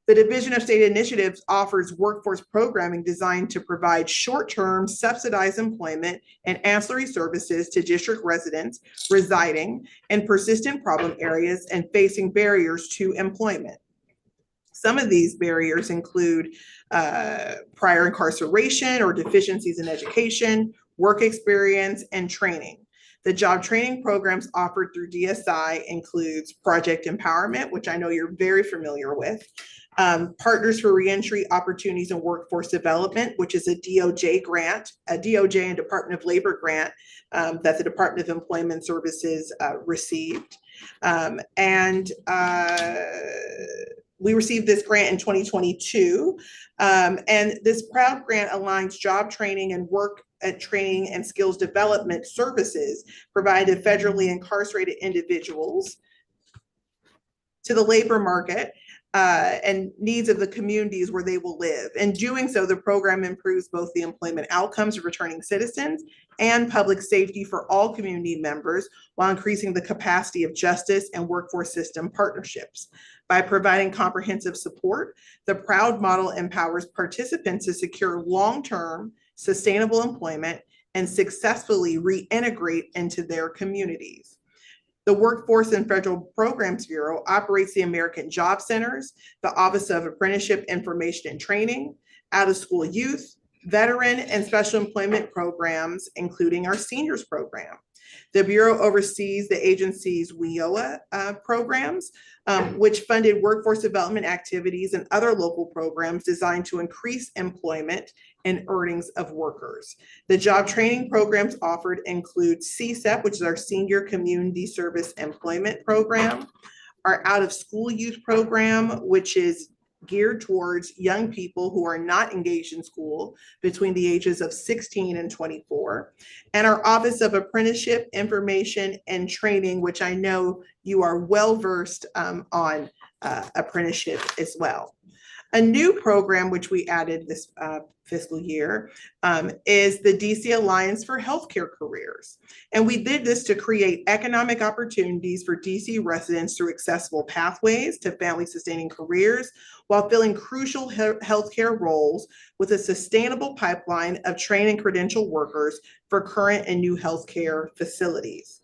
The Division of State Initiatives offers workforce programming designed to provide short-term subsidized employment and ancillary services to district residents residing in persistent problem areas and facing barriers to employment. Some of these barriers include prior incarceration or deficiencies in education, work experience, and training. The job training programs offered through DSI includes Project Empowerment, which I know you're very familiar with, Partners for Reentry Opportunities and Workforce Development, which is a DOJ grant, a DOJ and Department of Labor grant that the Department of Employment Services received. We received this grant in 2022, and this PROUD grant aligns job training and work training and skills development services provided to federally incarcerated individuals to the labor market and needs of the communities where they will live. In doing so, the program improves both the employment outcomes of returning citizens and public safety for all community members while increasing the capacity of justice and workforce system partnerships. By providing comprehensive support, the PROUD model empowers participants to secure long-term, sustainable employment and successfully reintegrate into their communities. The Workforce and Federal Programs Bureau operates the American Job Centers, the Office of Apprenticeship Information and Training, out-of-school youth, veteran, and special employment programs, including our seniors program. The Bureau oversees the agency's WIOA programs, which funded workforce development activities and other local programs designed to increase employment and earnings of workers. The job training programs offered include CSEP, which is our Senior Community Service Employment Program, our out-of-school youth program, which is geared towards young people who are not engaged in school between the ages of 16 and 24, and our Office of Apprenticeship Information and Training, which I know you are well versed on apprenticeship as well. A new program, which we added this fiscal year, is the DC Alliance for Healthcare Careers. And we did this to create economic opportunities for DC residents through accessible pathways to family-sustaining careers while filling crucial healthcare roles with a sustainable pipeline of trained and credentialed workers for current and new healthcare facilities.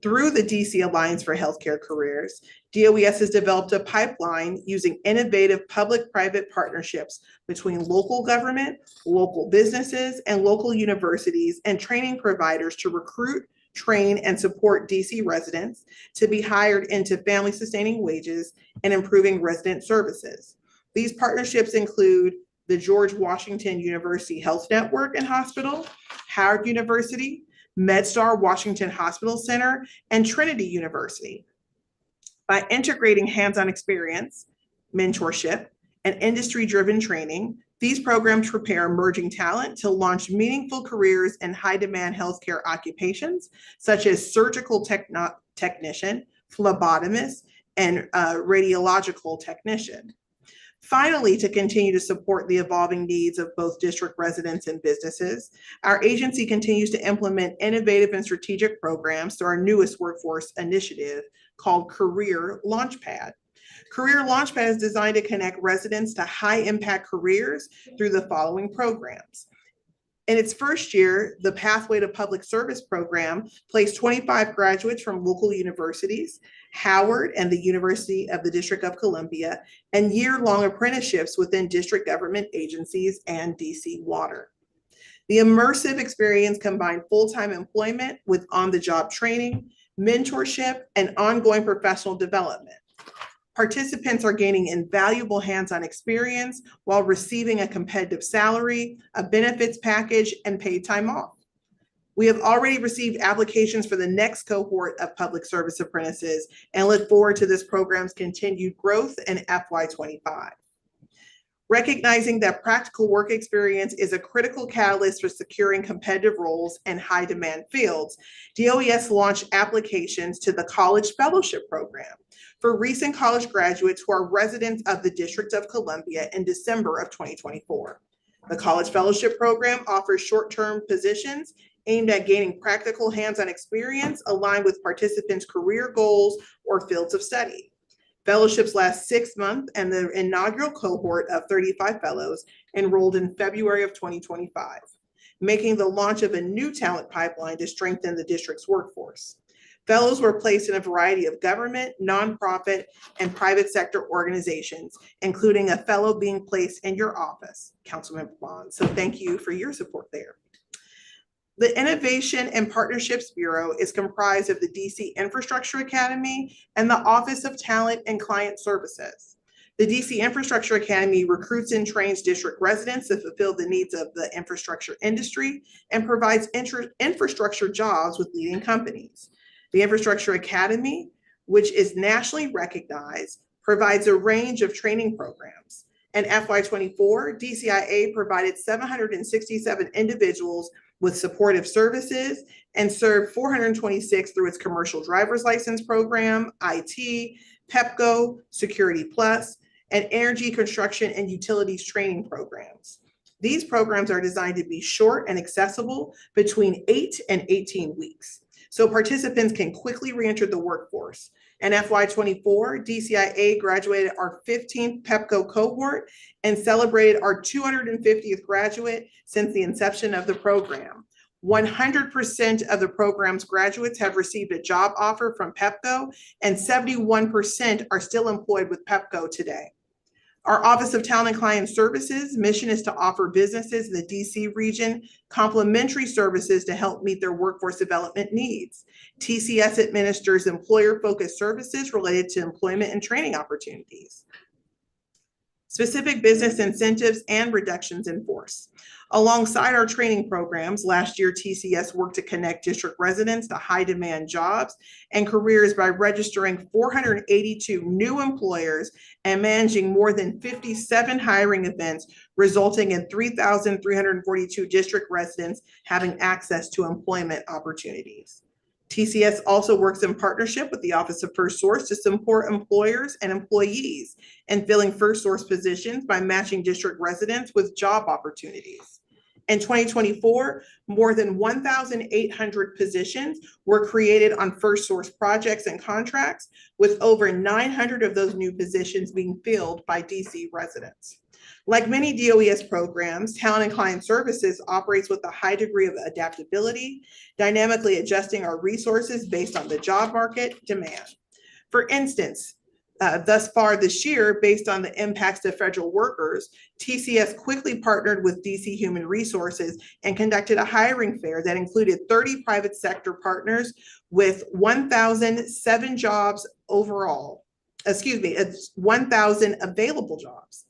Through the DC Alliance for Healthcare Careers, DOES has developed a pipeline using innovative public-private partnerships between local government, local businesses, and local universities and training providers to recruit, train, and support DC residents to be hired into family-sustaining wages and improving resident services. These partnerships include the George Washington University Health Network and Hospital, Howard University, MedStar Washington Hospital Center, and Trinity University. By integrating hands-on experience, mentorship, and industry-driven training, these programs prepare emerging talent to launch meaningful careers in high-demand healthcare occupations, such as surgical technician, phlebotomist, and radiological technician. Finally, to continue to support the evolving needs of both district residents and businesses, our agency continues to implement innovative and strategic programs through our newest workforce initiative called Career Launchpad. Career Launchpad is designed to connect residents to high-impact careers through the following programs. In its first year, the Pathway to Public Service program placed 25 graduates from local universities, Howard and the University of the District of Columbia, and year-long apprenticeships within district government agencies and DC Water. The immersive experience combined full-time employment with on-the-job training, mentorship, and ongoing professional development. Participants are gaining invaluable hands-on experience while receiving a competitive salary, a benefits package, and paid time off. We have already received applications for the next cohort of public service apprentices and look forward to this program's continued growth in FY25. Recognizing that practical work experience is a critical catalyst for securing competitive roles in high-demand fields, DOES launched applications to the College Fellowship Program for recent college graduates who are residents of the District of Columbia in December of 2024. The College Fellowship Program offers short-term positions aimed at gaining practical hands-on experience aligned with participants' career goals or fields of study. Fellowships last 6 months, and the inaugural cohort of 35 fellows enrolled in February of 2025, making the launch of a new talent pipeline to strengthen the district's workforce. Fellows were placed in a variety of government, nonprofit, and private sector organizations, including a fellow being placed in your office, Councilmember Bond. So thank you for your support there. The Innovation and Partnerships Bureau is comprised of the DC Infrastructure Academy and the Office of Talent and Client Services. The DC Infrastructure Academy recruits and trains district residents to fulfill the needs of the infrastructure industry and provides infrastructure jobs with leading companies. The Infrastructure Academy, which is nationally recognized, provides a range of training programs. In FY24, DCIA provided 767 individuals with supportive services and served 426 through its commercial driver's license program, IT, PEPCO, Security Plus, and energy, construction, and utilities training programs. These programs are designed to be short and accessible between 8 and 18 weeks, so participants can quickly re-enter the workforce. In FY24, DCIA graduated our 15th PEPCO cohort and celebrated our 250th graduate since the inception of the program. 100% of the program's graduates have received a job offer from PEPCO, and 71% are still employed with PEPCO today. Our Office of Talent and Client Services mission is to offer businesses in the DC region complementary services to help meet their workforce development needs. TCS administers employer-focused services related to employment and training opportunities, specific business incentives, and reductions in force. Alongside our training programs, last year TCS worked to connect district residents to high-demand jobs and careers by registering 482 new employers and managing more than 57 hiring events, resulting in 3,342 district residents having access to employment opportunities. TCS also works in partnership with the Office of First Source to support employers and employees in filling first source positions by matching district residents with job opportunities. In 2024, more than 1,800 positions were created on first source projects and contracts, with over 900 of those new positions being filled by DC residents. Like many DOES programs, Talent and Client Services operates with a high degree of adaptability, dynamically adjusting our resources based on the job market demand. For instance, thus far this year, based on the impacts to federal workers, TCS quickly partnered with DC Human Resources and conducted a hiring fair that included 30 private sector partners with 1,007 jobs overall. It's 1,000 available jobs.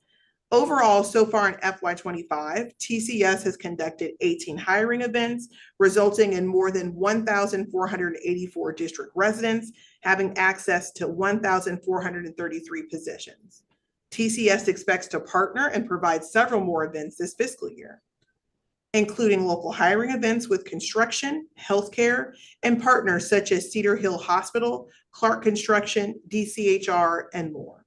Overall, so far in FY25, TCS has conducted 18 hiring events, resulting in more than 1,484 district residents having access to 1,433 positions. TCS expects to partner and provide several more events this fiscal year, including local hiring events with construction, healthcare, and partners such as Cedar Hill Hospital, Clark Construction, DCHR, and more.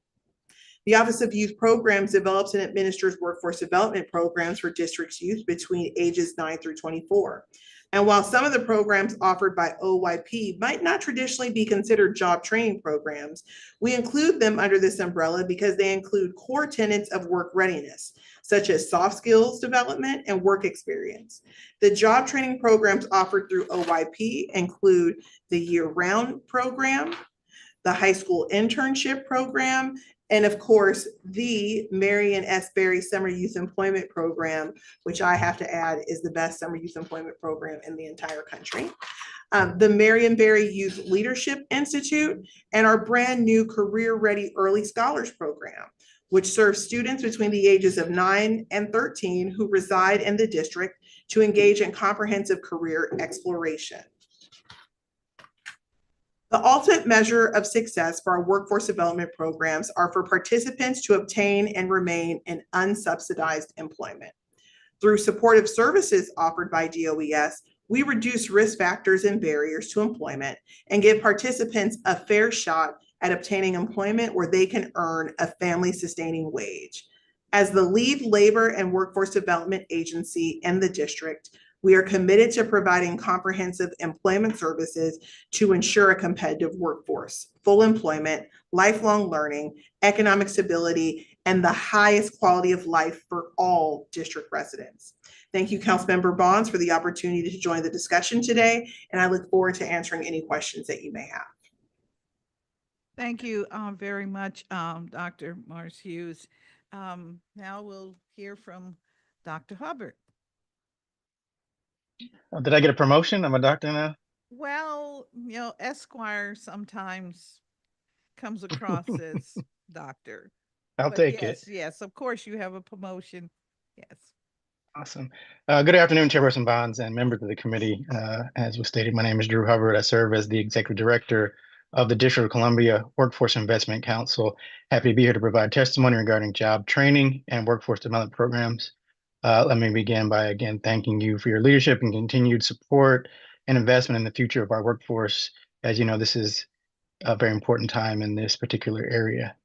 The Office of Youth Programs develops and administers workforce development programs for district's youth between ages 9 through 24. And while some of the programs offered by OYP might not traditionally be considered job training programs, we include them under this umbrella because they include core tenets of work readiness, such as soft skills development and work experience. The job training programs offered through OYP include the year-round program, the high school internship program, and of course, the Marion S. Berry Summer Youth Employment Program, which I have to add is the best summer youth employment program in the entire country. The Marion Berry Youth Leadership Institute, and our brand new Career Ready Early Scholars Program, which serves students between the ages of 9 and 13 who reside in the district to engage in comprehensive career exploration. The ultimate measure of success for our workforce development programs are for participants to obtain and remain in unsubsidized employment. Through supportive services offered by DOES, we reduce risk factors and barriers to employment and give participants a fair shot at obtaining employment where they can earn a family-sustaining wage. As the lead labor and workforce development agency in the district, we are committed to providing comprehensive employment services to ensure a competitive workforce, full employment, lifelong learning, economic stability, and the highest quality of life for all district residents. Thank you, Councilmember Bonds, for the opportunity to join the discussion today, and I look forward to answering any questions that you may have. Thank you very much, Dr. Morris Hughes. Now we'll hear from Dr. Hubbard. Oh, did I get a promotion? I'm a doctor now. Well, Esquire sometimes comes across as doctor. I'll But take yes, it. yes, of course you have a promotion. Yes. Awesome. Good afternoon, Chairperson Bonds and members of the committee. As was stated, my name is Drew Hubbard. I serve as the Executive Director of the District of Columbia Workforce Investment Council. Happy to be here to provide testimony regarding job training and workforce development programs. Let me begin by again thanking you for your leadership and continued support and investment in the future of our workforce. As you know, this is a very important time in this particular area.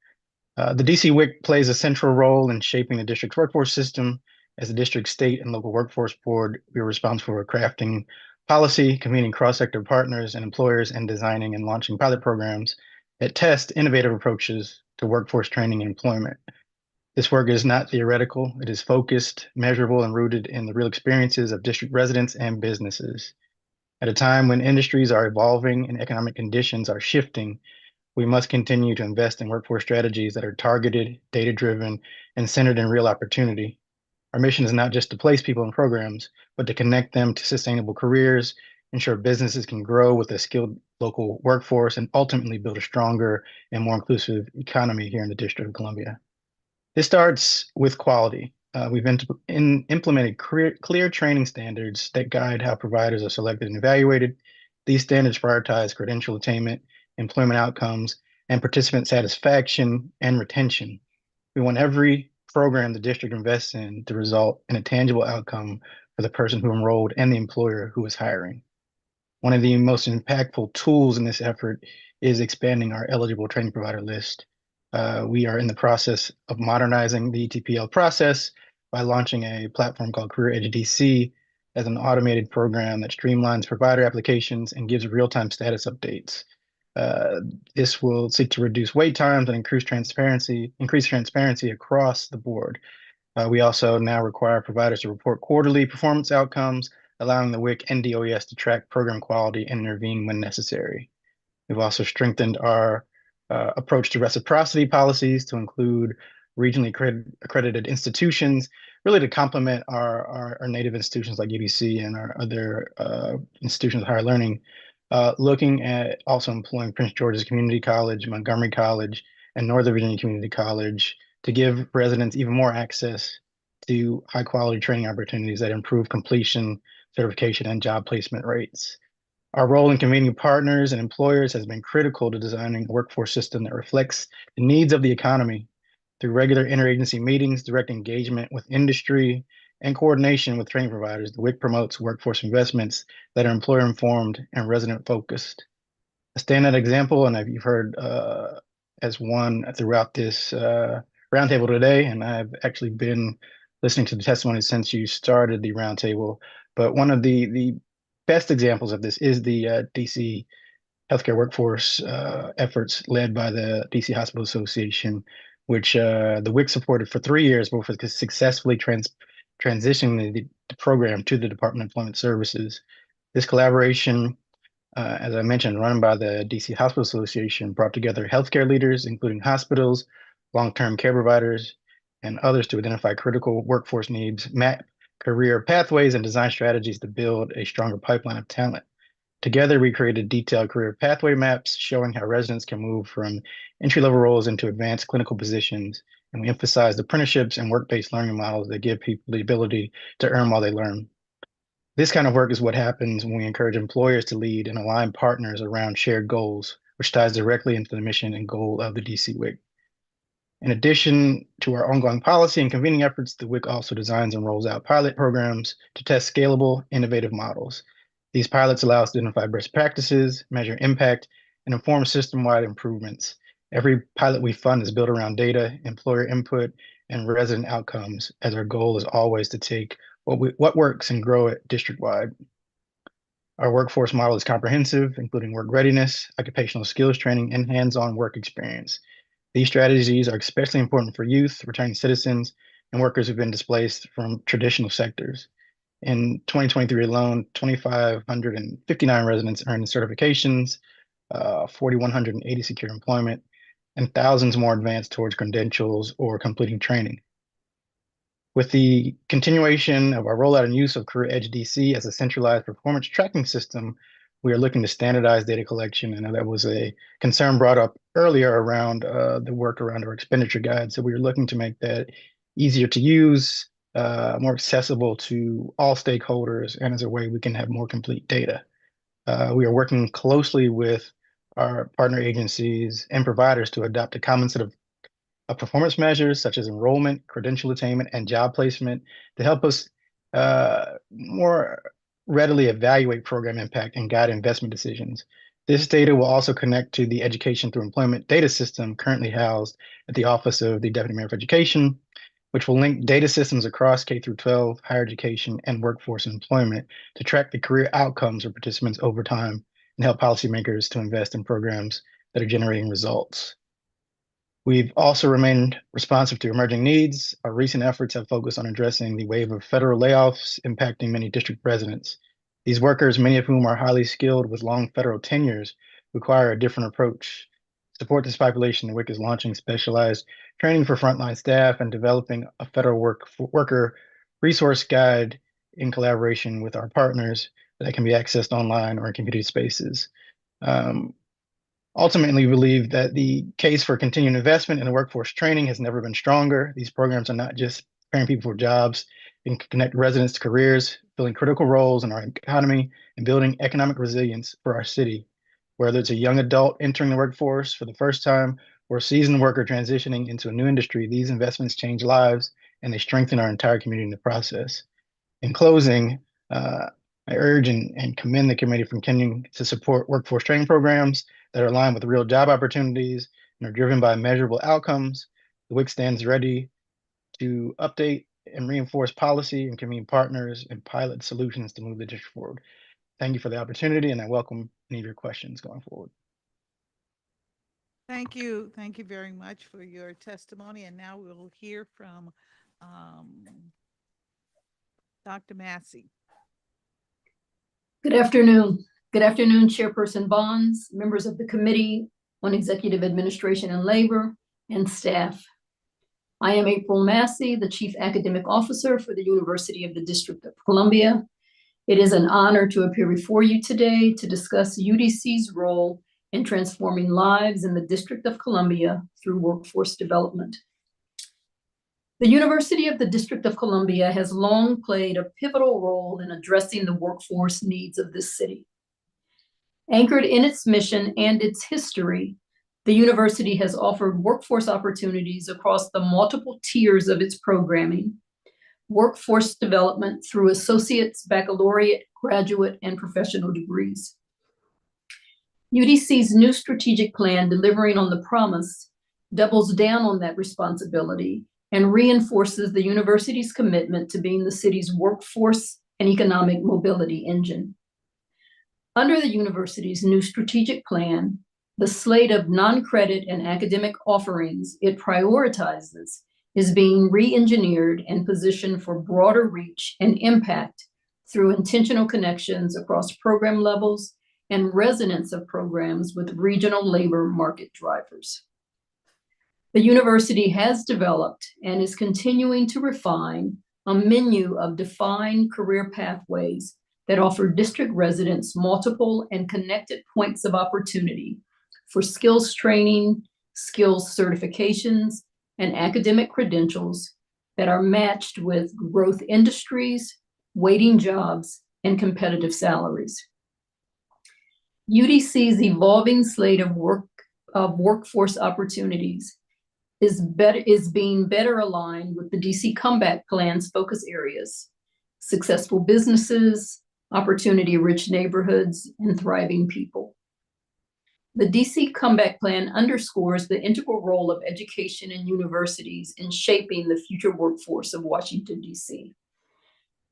The DC WIC plays a central role in shaping the district's workforce system. As the district, state, and local workforce board, we are responsible for crafting policy, convening cross-sector partners and employers, and designing and launching pilot programs that test innovative approaches to workforce training and employment. This work is not theoretical. It is focused, measurable, and rooted in the real experiences of district residents and businesses. At a time when industries are evolving and economic conditions are shifting, we must continue to invest in workforce strategies that are targeted, data-driven, and centered in real opportunity. Our mission is not just to place people in programs, but to connect them to sustainable careers, ensure businesses can grow with a skilled local workforce, and ultimately build a stronger and more inclusive economy here in the District of Columbia. This starts with quality. We've implemented clear training standards that guide how providers are selected and evaluated. These standards prioritize credential attainment, employment outcomes, and participant satisfaction and retention. We want every program the district invests in to result in a tangible outcome for the person who enrolled and the employer who is hiring. One of the most impactful tools in this effort is expanding our eligible training provider list. We are in the process of modernizing the ETPL process by launching a platform called Career Edge DC as an automated program that streamlines provider applications and gives real-time status updates. This will seek to reduce wait times and increase transparency across the board. We also now require providers to report quarterly performance outcomes, allowing the WIC and DOES to track program quality and intervene when necessary. We've also strengthened our approach to reciprocity policies to include regionally accredited institutions, really to complement our native institutions like UBC and our other institutions of higher learning, looking at also employing Prince George's Community College, Montgomery College, and Northern Virginia Community College to give residents even more access to high quality training opportunities that improve completion, certification, and job placement rates. Our role in convening partners and employers has been critical to designing a workforce system that reflects the needs of the economy. Through regular interagency meetings, direct engagement with industry, and coordination with training providers, the WIC promotes workforce investments that are employer-informed and resident-focused. A standout example, and you've heard as one throughout this roundtable today, and I've actually been listening to the testimony since you started the roundtable, but one of the best examples of this is the DC healthcare workforce efforts led by the DC Hospital Association, which the WIC supported for 3 years before successfully transitioning the program to the Department of Employment Services. This collaboration, as I mentioned, run by the DC Hospital Association, brought together healthcare leaders, including hospitals, long-term care providers, and others to identify critical workforce needs, map career pathways, and design strategies to build a stronger pipeline of talent. Together, we created detailed career pathway maps showing how residents can move from entry-level roles into advanced clinical positions, and we emphasized apprenticeships and work-based learning models that give people the ability to earn while they learn. This kind of work is what happens when we encourage employers to lead and align partners around shared goals, which ties directly into the mission and goal of the DC WIC. In addition to our ongoing policy and convening efforts, the WIC also designs and rolls out pilot programs to test scalable, innovative models. These pilots allow us to identify best practices, measure impact, and inform system-wide improvements. Every pilot we fund is built around data, employer input, and resident outcomes, as our goal is always to take what works and grow it district-wide. Our workforce model is comprehensive, including work readiness, occupational skills training, and hands-on work experience. These strategies are especially important for youth, returning citizens, and workers who've been displaced from traditional sectors. In 2023 alone, 2,559 residents earned certifications, 4,180 secured employment, and thousands more advanced towards credentials or completing training. With the continuation of our rollout and use of Career Edge DC as a centralized performance tracking system, we are looking to standardize data collection. I know that was a concern brought up earlier around the work around our expenditure guide. So we are looking to make that easier to use, more accessible to all stakeholders, and as a way we can have more complete data. We are working closely with our partner agencies and providers to adopt a common set of performance measures such as enrollment, credential attainment, and job placement to help us more readily evaluate program impact and guide investment decisions. This data will also connect to the Education Through Employment data system currently housed at the Office of the Deputy Mayor of Education, which will link data systems across K-12, higher education, and workforce employment to track the career outcomes of participants over time and help policymakers to invest in programs that are generating results. We've also remained responsive to emerging needs. Our recent efforts have focused on addressing the wave of federal layoffs impacting many district residents. These workers, many of whom are highly skilled with long federal tenures, require a different approach. To support this population, the WIC is launching specialized training for frontline staff and developing a federal worker resource guide in collaboration with our partners that can be accessed online or in community spaces. Ultimately, we believe that the case for continued investment in the workforce training has never been stronger. These programs are not just preparing people for jobs, they can connect residents to careers, filling critical roles in our economy, and building economic resilience for our city. Whether it's a young adult entering the workforce for the first time or a seasoned worker transitioning into a new industry, these investments change lives and they strengthen our entire community in the process. In closing, I urge and commend the committee for continuing to support workforce training programs that are aligned with real job opportunities and are driven by measurable outcomes. The WIC stands ready to update and reinforce policy and convene partners and pilot solutions to move the district forward. Thank you for the opportunity, and I welcome any of your questions going forward. Thank you. Thank you very much for your testimony. And now we'll hear from Dr. Massey. Good afternoon. Good afternoon, Chairperson Bonds, members of the Committee on Executive Administration and Labor, and staff. I am April Massey, the Chief Academic Officer for the University of the District of Columbia. It is an honor to appear before you today to discuss UDC's role in transforming lives in the District of Columbia through workforce development. The University of the District of Columbia has long played a pivotal role in addressing the workforce needs of this city. Anchored in its mission and its history, the university has offered workforce opportunities across the multiple tiers of its programming, workforce development through associate's, baccalaureate, graduate, and professional degrees. UDC's new strategic plan, Delivering on the Promise, doubles down on that responsibility and reinforces the university's commitment to being the city's workforce and economic mobility engine. Under the university's new strategic plan, the slate of non-credit and academic offerings it prioritizes is being re-engineered and positioned for broader reach and impact through intentional connections across program levels and resonance of programs with regional labor market drivers. The university has developed and is continuing to refine a menu of defined career pathways that offer district residents multiple and connected points of opportunity for skills training, skills certifications, and academic credentials that are matched with growth industries, waiting jobs, and competitive salaries. UDC's evolving slate of workforce opportunities is being better aligned with the DC Comeback Plan's focus areas: successful businesses, opportunity-rich neighborhoods, and thriving people. The DC Comeback Plan underscores the integral role of education and universities in shaping the future workforce of Washington, DC.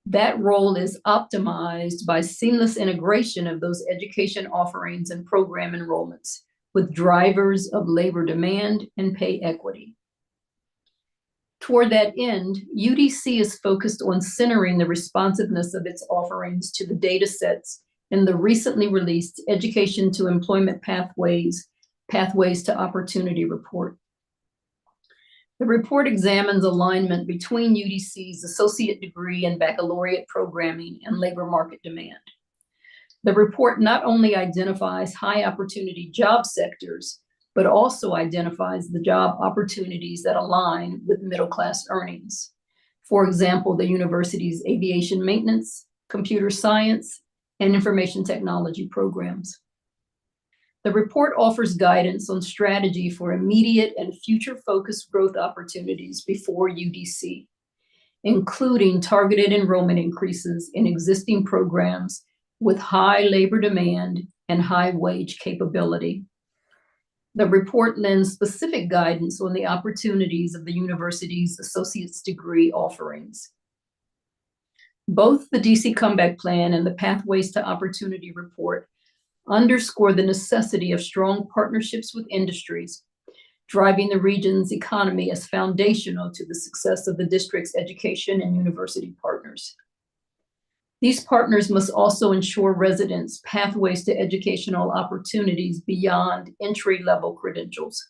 That role is optimized by seamless integration of those education offerings and program enrollments with drivers of labor demand and pay equity. Toward that end, UDC is focused on centering the responsiveness of its offerings to the data sets in the recently released Education to Employment Pathways to Opportunity report. The report examines alignment between UDC's associate degree and baccalaureate programming and labor market demand. The report not only identifies high opportunity job sectors, but also identifies the job opportunities that align with middle-class earnings. For example, the university's aviation maintenance, computer science, and information technology programs. The report offers guidance on strategy for immediate and future-focused growth opportunities before UDC, including targeted enrollment increases in existing programs with high labor demand and high wage capability. The report lends specific guidance on the opportunities of the university's associate's degree offerings. Both the DC Comeback Plan and the Pathways to Opportunity report underscore the necessity of strong partnerships with industries, driving the region's economy as foundational to the success of the district's education and university partners. These partners must also ensure residents pathways to educational opportunities beyond entry-level credentials.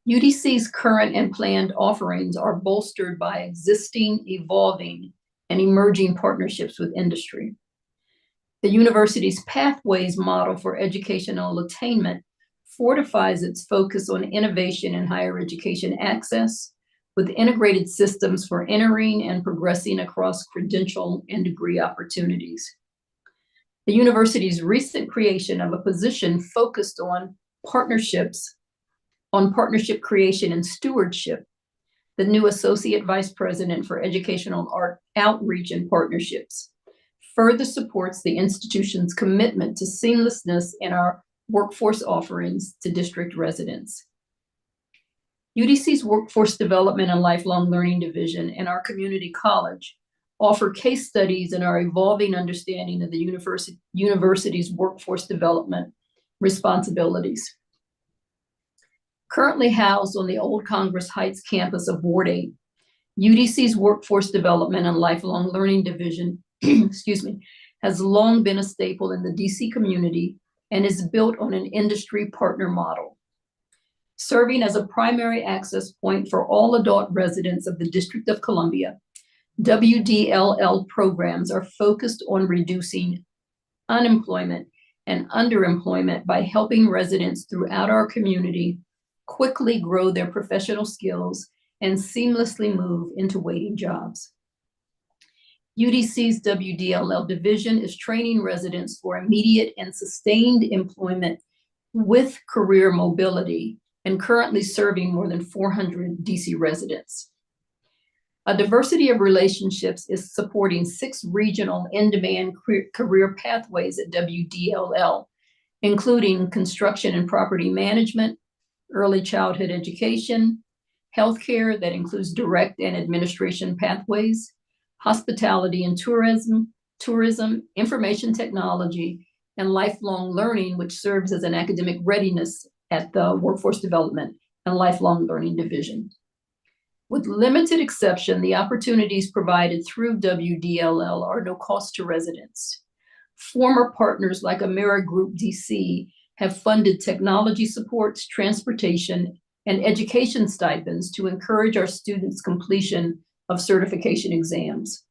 UDC's current and planned offerings are bolstered by existing, evolving, and emerging partnerships with industry. The university's Pathways model for educational attainment fortifies its focus on innovation in higher education access, with integrated systems for entering and progressing across credential and degree opportunities. The university's recent creation of a position focused on partnership creation and stewardship, the new Associate Vice President for Educational Outreach and Partnerships, further supports the institution's commitment to seamlessness in our workforce offerings to district residents. UDC's Workforce Development and Lifelong Learning Division and our community college offer case studies in our evolving understanding of the university's workforce development responsibilities. Currently housed on the Old Congress Heights campus of Ward 8, UDC's Workforce Development and Lifelong Learning Division has long been a staple in the DC community and is built on an industry partner model. Serving as a primary access point for all adult residents of the District of Columbia, WDLL programs are focused on reducing unemployment and underemployment by helping residents throughout our community quickly grow their professional skills and seamlessly move into waiting jobs. UDC's WDLL division is training residents for immediate and sustained employment with career mobility and currently serving more than 400 DC residents. A diversity of relationships is supporting 6 regional in-demand career pathways at WDLL, including construction and property management, early childhood education, healthcare that includes direct and administration pathways, hospitality and tourism, information technology, and lifelong learning, which serves as an academic readiness at the Workforce Development and Lifelong Learning Division. With limited exception, the opportunities provided through WDLL are no cost to residents. Former partners like Amera Group DC have funded technology supports, transportation, and education stipends to encourage our students' completion of certification exams.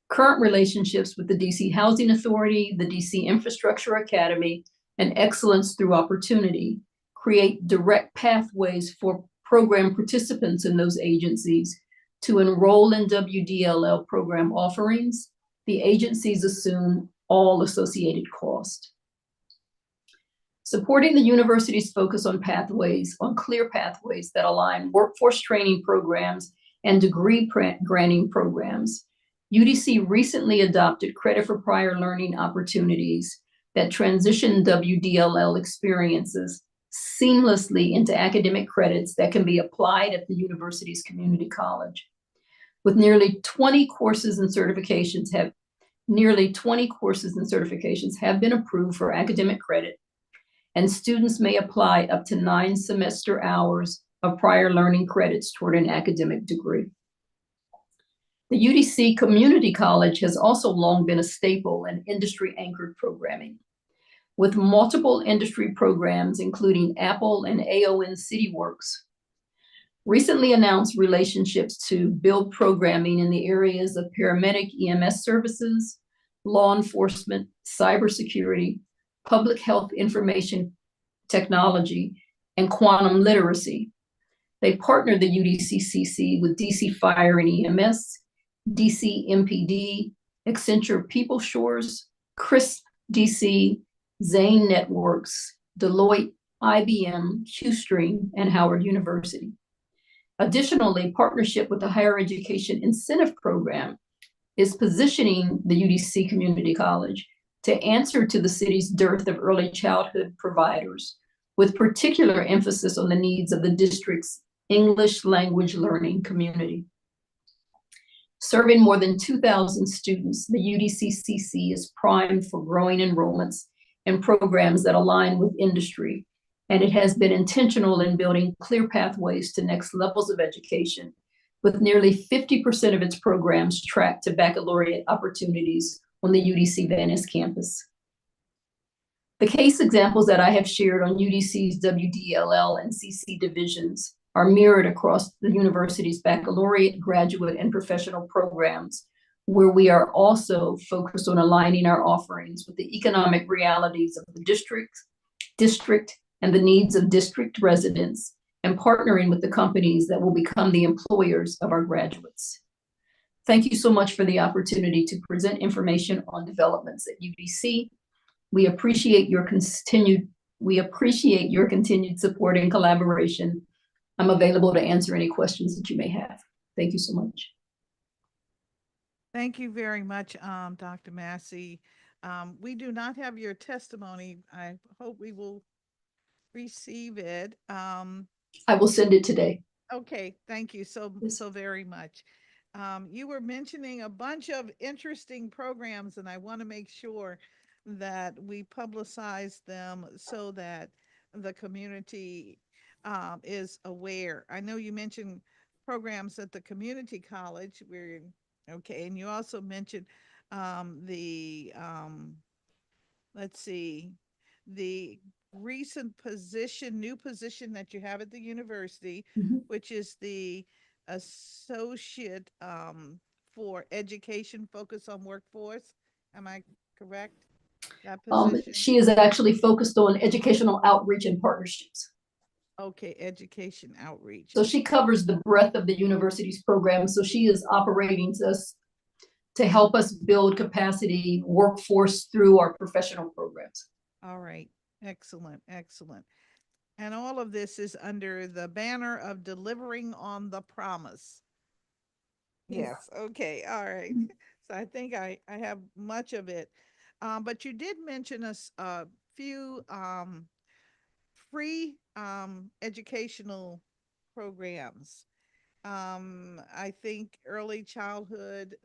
Current relationships with the DC Housing Authority, the DC Infrastructure Academy, and Excellence Through Opportunity create direct pathways for program participants in those agencies to enroll in WDLL program offerings. The agencies assume all associated cost. Supporting the university's focus on clear pathways that align workforce training programs and degree granting programs, UDC recently adopted credit for prior learning opportunities that transition WDLL experiences seamlessly into academic credits that can be applied at the university's community college. With nearly 20 courses and certifications have been approved for academic credit, and students may apply up to 9 semester hours of prior learning credits toward an academic degree. The UDC Community College has also long been a staple in industry-anchored programming, with multiple industry programs, including Apple and AON CityWorks, recently announced relationships to build programming in the areas of paramedic EMS services, law enforcement, cybersecurity, public health information technology, and quantum literacy. They partnered the UDCCC with DC Fire and EMS, DC MPD, Accenture People Shores, CRISP DC, Zane Networks, Deloitte, IBM, QStream, and Howard University. Additionally, partnership with the Higher Education Incentive Program is positioning the UDC Community College to answer to the city's dearth of early childhood providers, with particular emphasis on the needs of the district's English language learning community. Serving more than 2,000 students, the UDCCC is primed for growing enrollments and programs that align with industry, and it has been intentional in building clear pathways to next levels of education, with nearly 50% of its programs tracked to baccalaureate opportunities on the UDC Van Ness campus. The case examples that I have shared on UDC's WDLL and CC divisions are mirrored across the university's baccalaureate, graduate, and professional programs, where we are also focused on aligning our offerings with the economic realities of the district and the needs of district residents, and partnering with the companies that will become the employers of our graduates. Thank you so much for the opportunity to present information on developments at UDC. We appreciate your continued support and collaboration. I'm available to answer any questions that you may have. Thank you so much. Thank you very much, Dr. Massey. We do not have your testimony. I hope we will receive it. I will send it today. Okay, thank you so very much. You were mentioning a bunch of interesting programs, and I want to make sure that we publicize them so that the community is aware. I know you mentioned programs at the community college. We're okay, and you also mentioned the let's see, the recent position, new position that you have at the university, Mhm. which is the associate for education focus on workforce. Am I correct? That position? She is actually focused on educational outreach and partnerships. Okay, education outreach. So she covers the breadth of the university's program. So she is operating to help us build capacity workforce through our professional programs. All right, excellent, excellent. And all of this is under the banner of delivering on the promise. Yes, okay, all right. So I think I have much of it. But you did mention a few free educational programs. I think early childhood,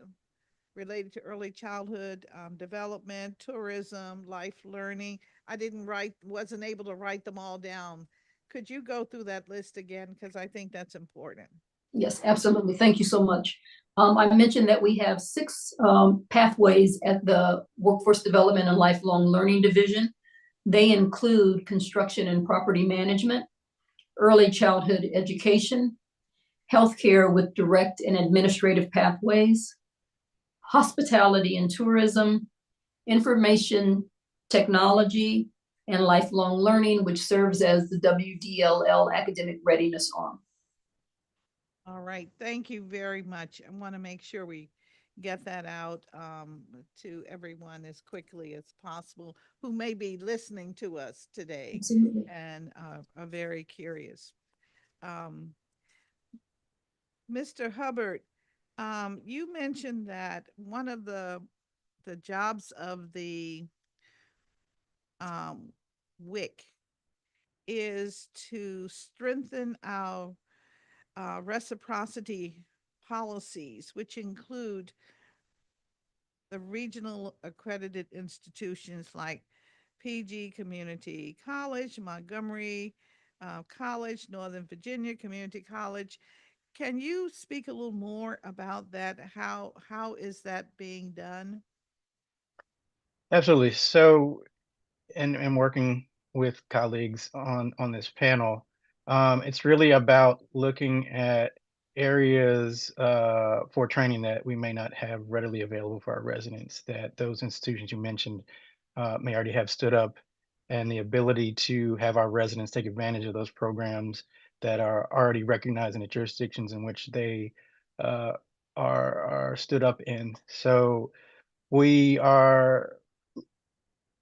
related to early childhood development, tourism, life learning. I wasn't able to write them all down. Could you go through that list again? Because I think that's important. Yes, absolutely. Thank you so much. I mentioned that we have 6 pathways at the Workforce Development and Lifelong Learning Division. They include construction and property management, early childhood education, healthcare with direct and administrative pathways, hospitality and tourism, information technology, and lifelong learning, which serves as the WDLL academic readiness arm. All right, thank you very much. I want to make sure we get that out to everyone as quickly as possible who may be listening to us today. Absolutely. And are very curious. Mr. Hubbard, you mentioned that one of the jobs of the WIC is to strengthen our reciprocity policies, which include the regional accredited institutions like PG Community College, Montgomery College, Northern Virginia Community College. Can you speak a little more about that? How is that being done? Absolutely. So, and working with colleagues on this panel, it's really about looking at areas for training that we may not have readily available for our residents, that those institutions you mentioned may already have stood up, and the ability to have our residents take advantage of those programs that are already recognized in the jurisdictions in which they uh, are stood up in. So we are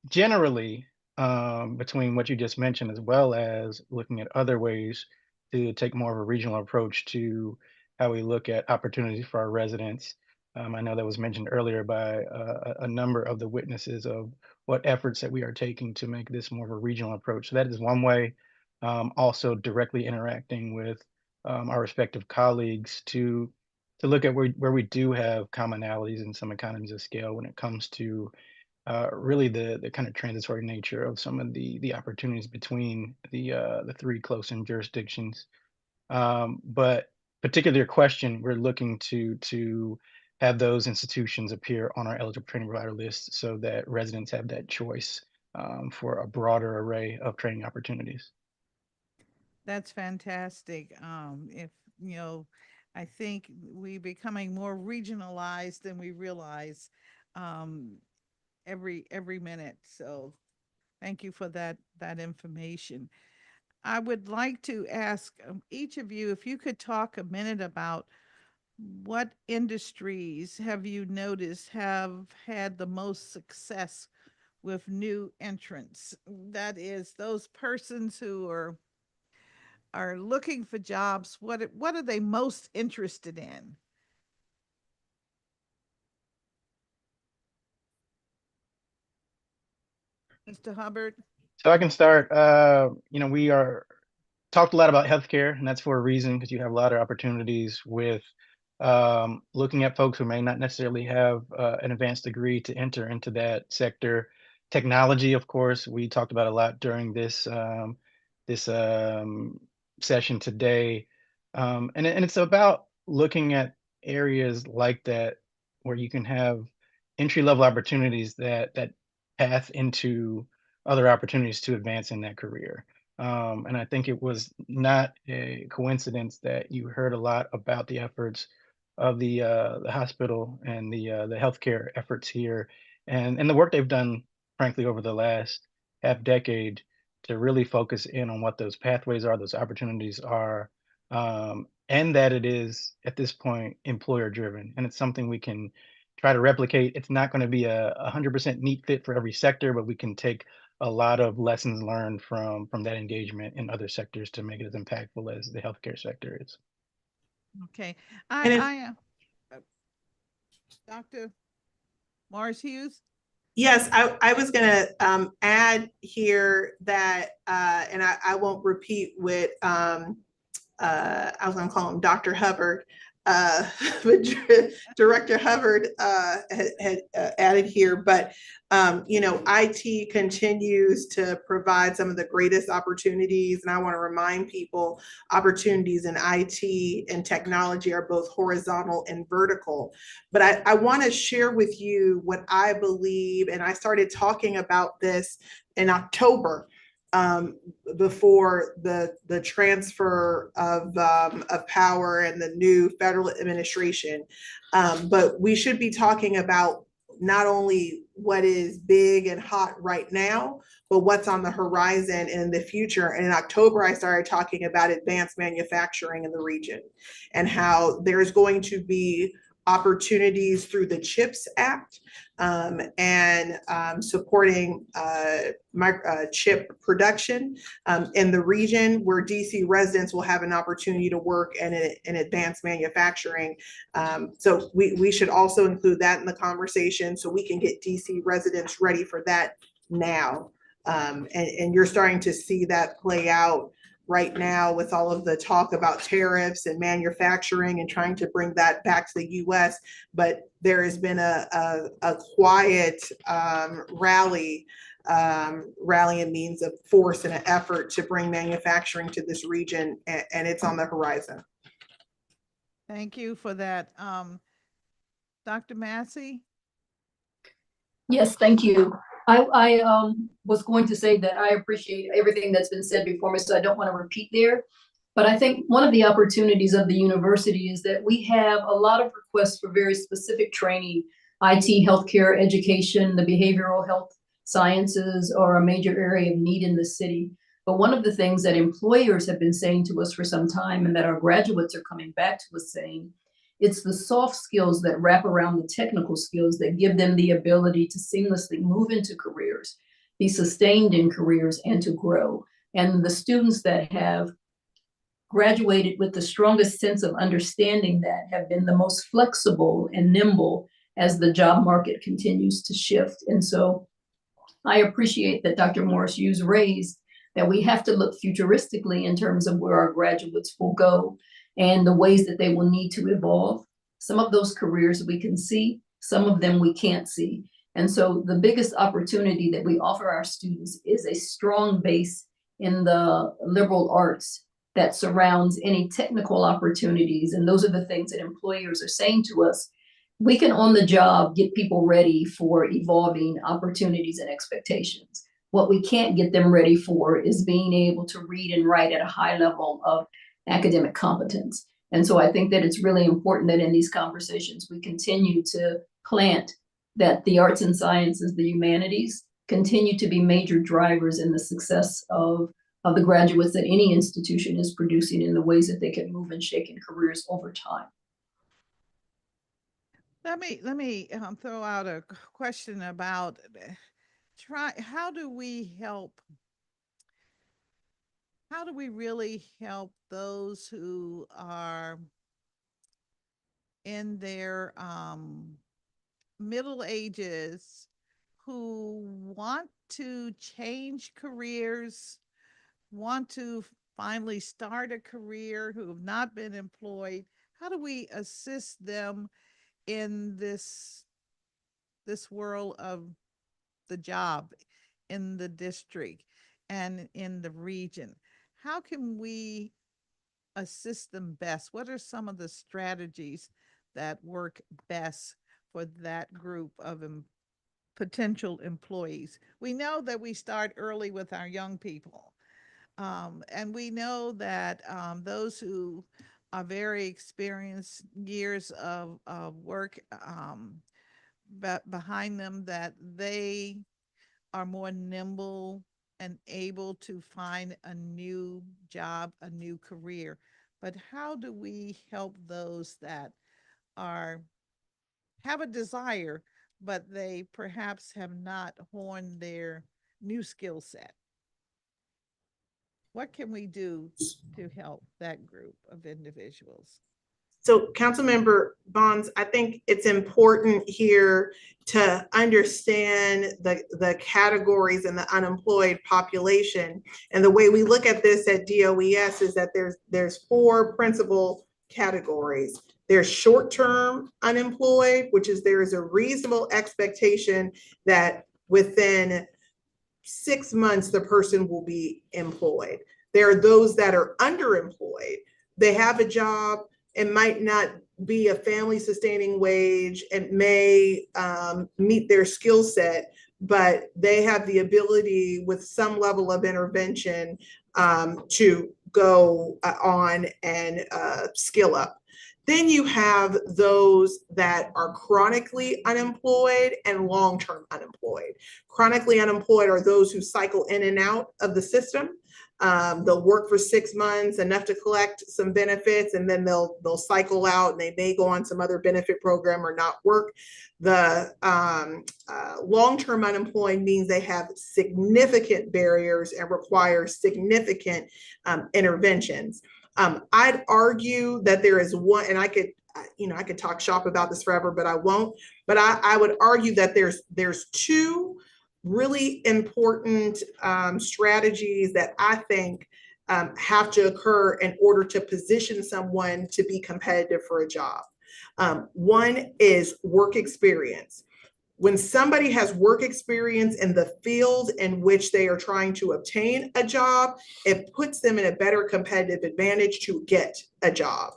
generally, between what you just mentioned, as well as looking at other ways to take more of a regional approach to how we look at opportunities for our residents. I know that was mentioned earlier by a number of the witnesses of what efforts that we are taking to make this more of a regional approach. So that is one way. Also, directly interacting with our respective colleagues to look at where we do have commonalities and some economies of scale when it comes to really the kind of transitory nature of some of the opportunities between the 3 close-in jurisdictions. But particular question, we're looking to have those institutions appear on our eligible training provider list so that residents have that choice for a broader array of training opportunities. That's fantastic. If you know, I think we're becoming more regionalized than we realize um, every minute. So thank you for that information. I would like to ask each of you if you could talk a minute about what industries have you noticed have had the most success with new entrants? That is, those persons who are looking for jobs. What are they most interested in? Mr. Hubbard? So I can start. We are talked a lot about healthcare, and that's for a reason, because you have a lot of opportunities with looking at folks who may not necessarily have an advanced degree to enter into that sector. Technology, of course, we talked about a lot during this session today, and it's about looking at areas like that where you can have entry level opportunities that path into other opportunities to advance in that career. And I think it was not a coincidence that you heard a lot about the efforts of the hospital and the healthcare efforts here, and the work they've done, frankly, over the last half decade to really focus in on what those pathways are, those opportunities are, and that it is at this point employer driven, and it's something we can try to replicate. It's not going to be a 100% neat fit for every sector, but we can take a lot of lessons learned from that engagement in other sectors to make it as impactful as the healthcare sector is. Okay, And if- Dr. Morris Hughes? Yes, I was gonna add here that, and I won't repeat what I was gonna call him Dr. Hubbard, but Director Hubbard had added here, but IT continues to provide some of the greatest opportunities, and I want to remind people opportunities in IT and technology are both horizontal and vertical. But I want to share with you what I believe, and I started talking about this in October, before the transfer of power and the new federal administration. But we should be talking about not only what is big and hot right now, but what's on the horizon and in the future. And in October, I started talking about advanced manufacturing in the region and how there's going to be opportunities through the CHIPS Act, and supporting chip production in the region, where DC residents will have an opportunity to work in advanced manufacturing. So we should also include that in the conversation so we can get DC residents ready for that now. And you're starting to see that play out right now with all of the talk about tariffs and manufacturing and trying to bring that back to the US. But there has been a quiet rallying means of force and an effort to bring manufacturing to this region, and it's on the horizon. Thank you for that. Dr. Massey? Yes, thank you. I was going to say that I appreciate everything that's been said before me, so I don't want to repeat there. But I think one of the opportunities of the university is that we have a lot of requests for very specific training. IT, healthcare, education, the behavioral health sciences are a major area of need in the city. But one of the things that employers have been saying to us for some time, and that our graduates are coming back to us saying, it's the soft skills that wrap around the technical skills that give them the ability to seamlessly move into careers, be sustained in careers, and to grow. And the students that have graduated with the strongest sense of understanding that have been the most flexible and nimble as the job market continues to shift. And so I appreciate that Dr. Morris Hughes raised that we have to look futuristically in terms of where our graduates will go and the ways that they will need to evolve. Some of those careers we can see, some of them we can't see. And so the biggest opportunity that we offer our students is a strong base in the liberal arts that surrounds any technical opportunities. And those are the things that employers are saying to us. We can on the job get people ready for evolving opportunities and expectations. What we can't get them ready for is being able to read and write at a high level of academic competence. And so I think that it's really important that in these conversations, we continue to plant that the arts and sciences, the humanities, continue to be major drivers in the success of the graduates that any institution is producing in the ways that they can move and shake in careers over time. Let me throw out a question about how do we really help those who are in their middle ages, who want to change careers, want to finally start a career, who have not been employed? How do we assist them in this world of the job in the district and in the region? How can we assist them best? What are some of the strategies that work best for that group of potential employees? We know that we start early with our young people. And we know that those who are very experienced, years of work behind them, that they are more nimble and able to find a new job, a new career. But how do we help those that are have a desire, but they perhaps have not honed their new skill set? What can we do to help that group of individuals? So Councilmember Bonds, I think it's important here to understand the categories and the unemployed population. And the way we look at this at DOES is that there's 4 principal categories. There's short-term unemployed, which is there is a reasonable expectation that within 6 months the person will be employed. There are those that are underemployed. They have a job. It might not be a family sustaining wage. It may meet their skill set, but they have the ability with some level of intervention to go on and skill up. Then you have those that are chronically unemployed and long-term unemployed. Chronically unemployed are those who cycle in and out of the system. They'll work for 6 months, enough to collect some benefits, and then they'll cycle out and they may go on some other benefit program or not work. The long-term unemployed means they have significant barriers and require significant interventions. I'd argue that there is one, and I could talk shop about this forever, but I won't. But I would argue that there's 2 really important strategies that I think have to occur in order to position someone to be competitive for a job. One is work experience. When somebody has work experience in the field in which they are trying to obtain a job, it puts them in a better competitive advantage to get a job.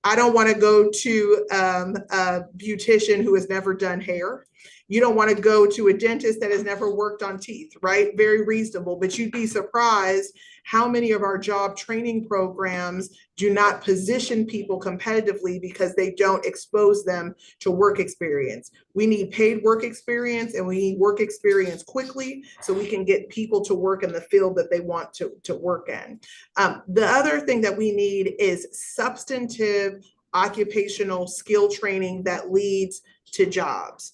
I don't want to go to a beautician who has never done hair. You don't want to go to a dentist that has never worked on teeth, right? Very reasonable, but you'd be surprised how many of our job training programs do not position people competitively because they don't expose them to work experience. We need paid work experience, and we need work experience quickly so we can get people to work in the field that they want to work in. The other thing that we need is substantive occupational skill training that leads to jobs.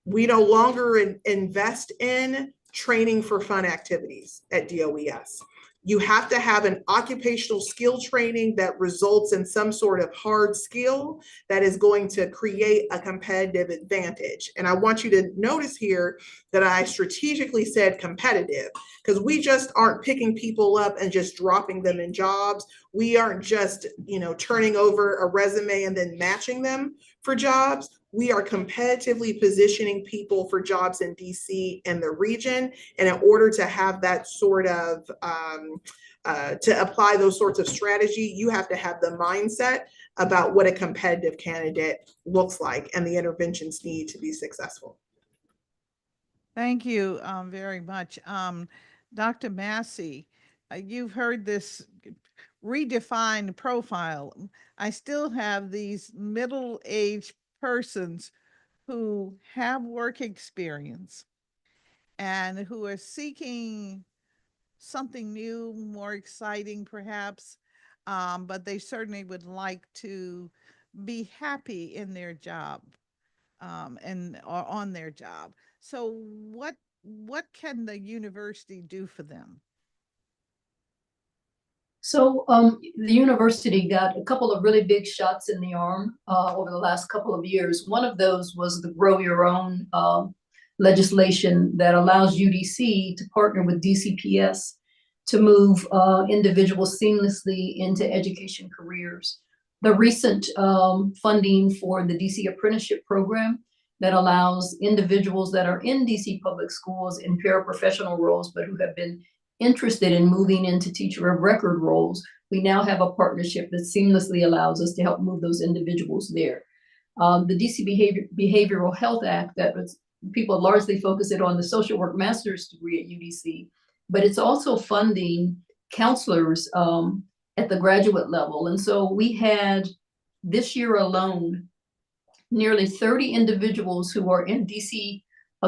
We no longer invest in training for fun activities at DOES. You have to have an occupational skill training that results in some sort of hard skill that is going to create a competitive advantage. And I want you to notice here that I strategically said competitive, because we just aren't picking people up and just dropping them in jobs. We aren't just, turning over a resume and then matching them for jobs. We are competitively positioning people for jobs in DC and the region. And in order to have that sort of, to apply those sorts of strategy, you have to have the mindset about what a competitive candidate looks like, and the interventions need to be successful. Thank you very much. Dr. Massey, you've heard this redefined profile. I still have these middle-aged persons who have work experience and who are seeking something new, more exciting perhaps, but they certainly would like to be happy in their job or on their job. So what can the university do for them? So the university got a couple of really big shots in the arm over the last couple of years. One of those was the Grow Your Own legislation that allows UDC to partner with DCPS to move individuals seamlessly into education careers. The recent funding for the DC apprenticeship program that allows individuals that are in DC public schools in paraprofessional roles, but who have been interested in moving into teacher of record roles, we now have a partnership that seamlessly allows us to help move those individuals there. The DC Behavioral Health Act, that was, people largely focus it on the social work master's degree at UDC, but it's also funding counselors at the graduate level. And so we had this year alone, nearly 30 individuals who are in DC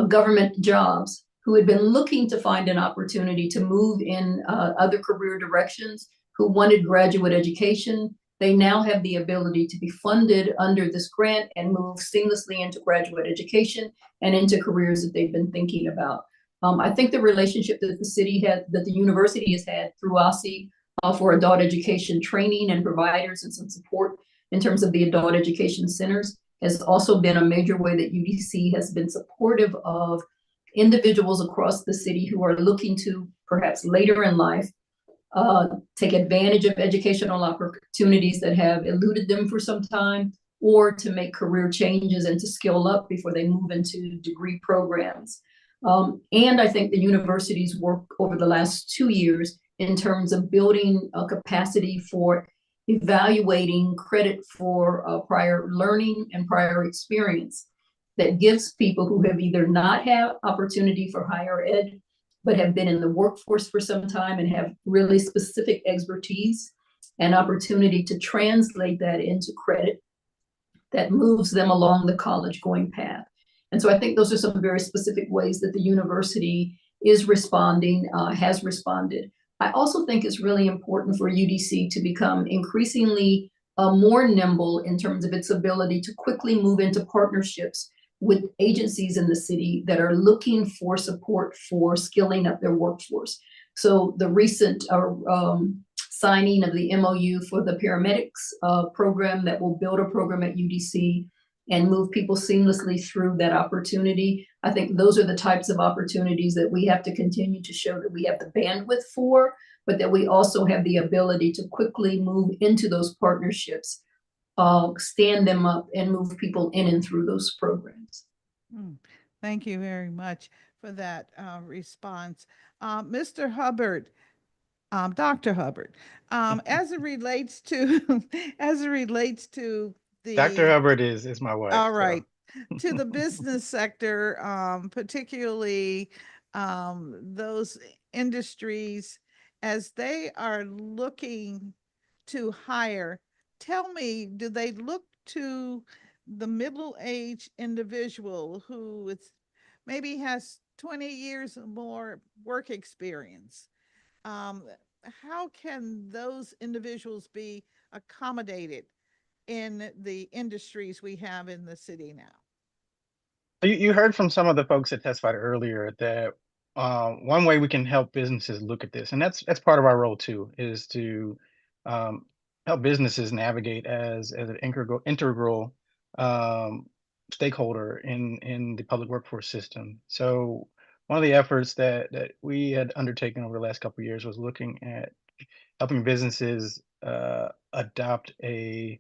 government jobs who had been looking to find an opportunity to move in other career directions, who wanted graduate education. They now have the ability to be funded under this grant and move seamlessly into graduate education and into careers that they've been thinking about. I think the relationship that the city had, that the university has had through OSSI for adult education training and providers and some support in terms of the adult education centers has also been a major way that UDC has been supportive of individuals across the city who are looking to perhaps later in life take advantage of educational opportunities that have eluded them for some time, or to make career changes and to skill up before they move into degree programs. And I think the university's work over the last 2 years in terms of building a capacity for evaluating credit for prior learning and prior experience that gives people who have either not had opportunity for higher ed, but have been in the workforce for some time and have really specific expertise and opportunity to translate that into credit that moves them along the college going path. And so I think those are some very specific ways that the university is responding, has responded. I also think it's really important for UDC to become increasingly more nimble in terms of its ability to quickly move into partnerships with agencies in the city that are looking for support for skilling up their workforce. So the recent signing of the MOU for the paramedics program that will build a program at UDC and move people seamlessly through that opportunity. I think those are the types of opportunities that we have to continue to show that we have the bandwidth for, but that we also have the ability to quickly move into those partnerships, stand them up, and move people in and through those programs. Thank you very much for that response. Mr. Hubbard, Dr. Hubbard, as it relates to the Dr. Hubbard is my wife. all so. right, to the business sector, particularly those industries as they are looking to hire. Tell me, do they look to the middle-aged individual who is maybe has 20 years or more work experience? How can those individuals be accommodated in the industries we have in the city now? You heard from some of the folks that testified earlier that one way we can help businesses look at this, and that's part of our role too, is to help businesses navigate as an integral stakeholder in the public workforce system. So one of the efforts that we had undertaken over the last couple of years was looking at helping businesses adopt a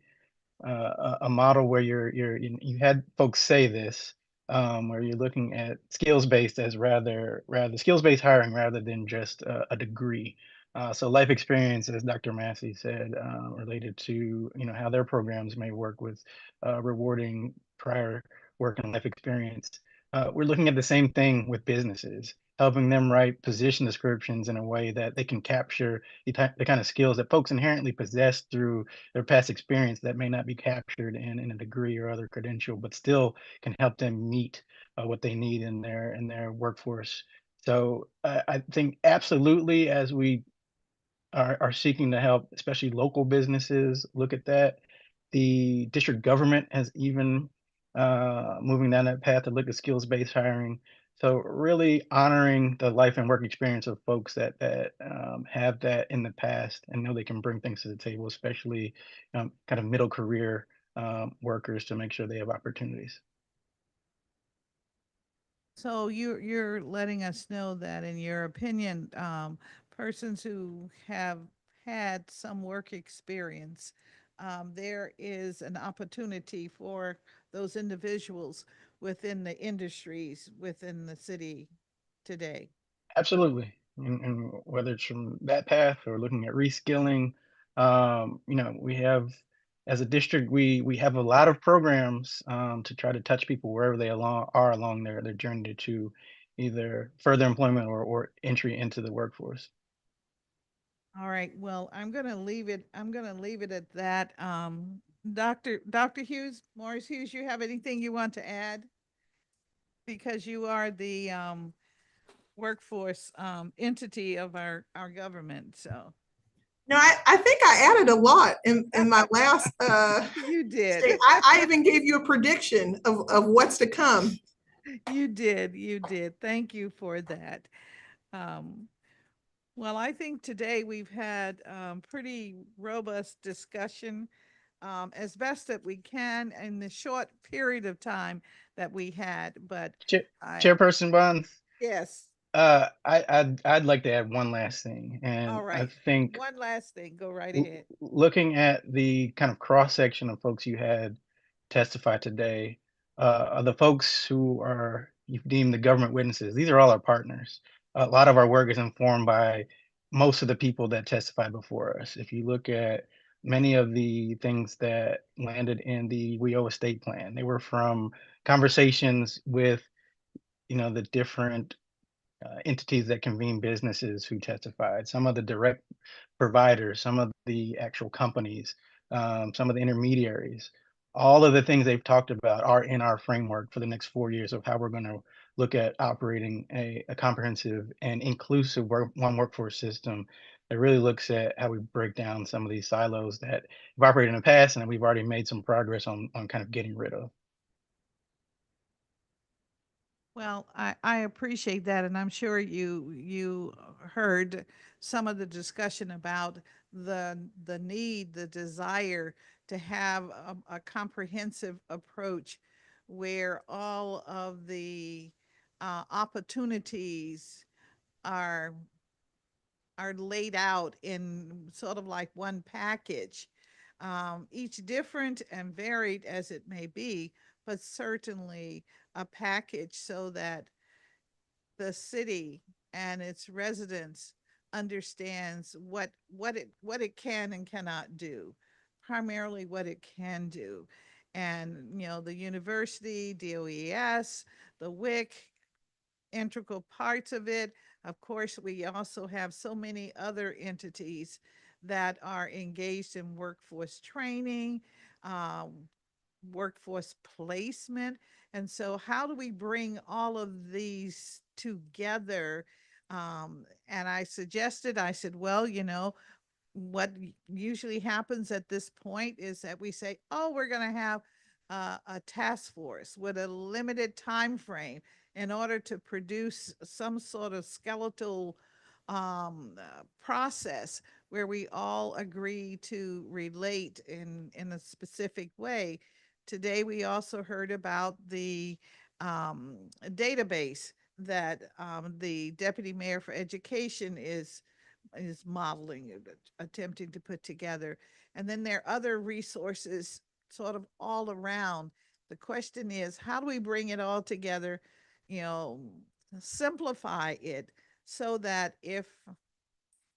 model where you had folks say this, where you're looking at skills-based as rather skills-based hiring rather than just a degree. So life experience, as Dr. Massey said, related to how their programs may work with rewarding prior work and life experience. We're looking at the same thing with businesses, helping them write position descriptions in a way that they can capture the kind of skills that folks inherently possess through their past experience that may not be captured in a degree or other credential, but still can help them meet what they need in their workforce. So I think absolutely, as we are seeking to help, especially local businesses, look at that. The district government has even moving down that path to look at skills-based hiring. So really honoring the life and work experience of folks that have that in the past and know they can bring things to the table, especially kind of middle career workers, to make sure they have opportunities. So you're letting us know that in your opinion, persons who have had some work experience, there is an opportunity for those individuals within the industries within the city today. Absolutely. And whether it's from that path or looking at reskilling, we have, as a district, we have a lot of programs to try to touch people wherever they are along their journey to either further employment or entry into the workforce. All right, well, I'm gonna leave it at that. Dr. Hughes, Morris Hughes, you have anything you want to add? Because you are the workforce entity of our government, so. No, I think I added a lot in my last You did. state. I even gave you a prediction of what's to come. You did. Thank you for that. Um, well, I think today we've had pretty robust discussion as best that we can in the short period of time that we had. But Chairperson Bonds, yes. I'd like to add one last thing, and All I right. think One last thing. Go right ahead. looking at the kind of cross section of folks you had testify today, are the folks who are you've deemed the government witnesses. These are all our partners. A lot of our work is informed by most of the people that testified before us. If you look at many of the things that landed in the We Owe Estate Plan, they were from conversations with the different entities that convene businesses who testified, some of the direct providers, some of the actual companies, some of the intermediaries. All of the things they've talked about are in our framework for the next 4 years of how we're going to look at operating a comprehensive and inclusive one workforce system that really looks at how we break down some of these silos that have operated in the past and that we've already made some progress on kind of getting rid of. Well, I appreciate that, and I'm sure you heard some of the discussion about the need, the desire to have a comprehensive approach where all of the opportunities are are laid out in sort of like one package, each different and varied as it may be, but certainly a package so that the city and its residents understands what it can and cannot do, primarily what it can do. And the university, DOES, the WIC, integral parts of it. Of course, we also have so many other entities that are engaged in workforce training, um, workforce placement. And so, how do we bring all of these together? And I said, well, what usually happens at this point is that we say, oh, we're going to have a task force with a limited time frame in order to produce some sort of skeletal process where we all agree to relate in a specific way. Today, we also heard about the database that the Deputy Mayor for Education is modeling, attempting to put together. And then there are other resources sort of all around. The question is, how do we bring it all together, you know, simplify it so that if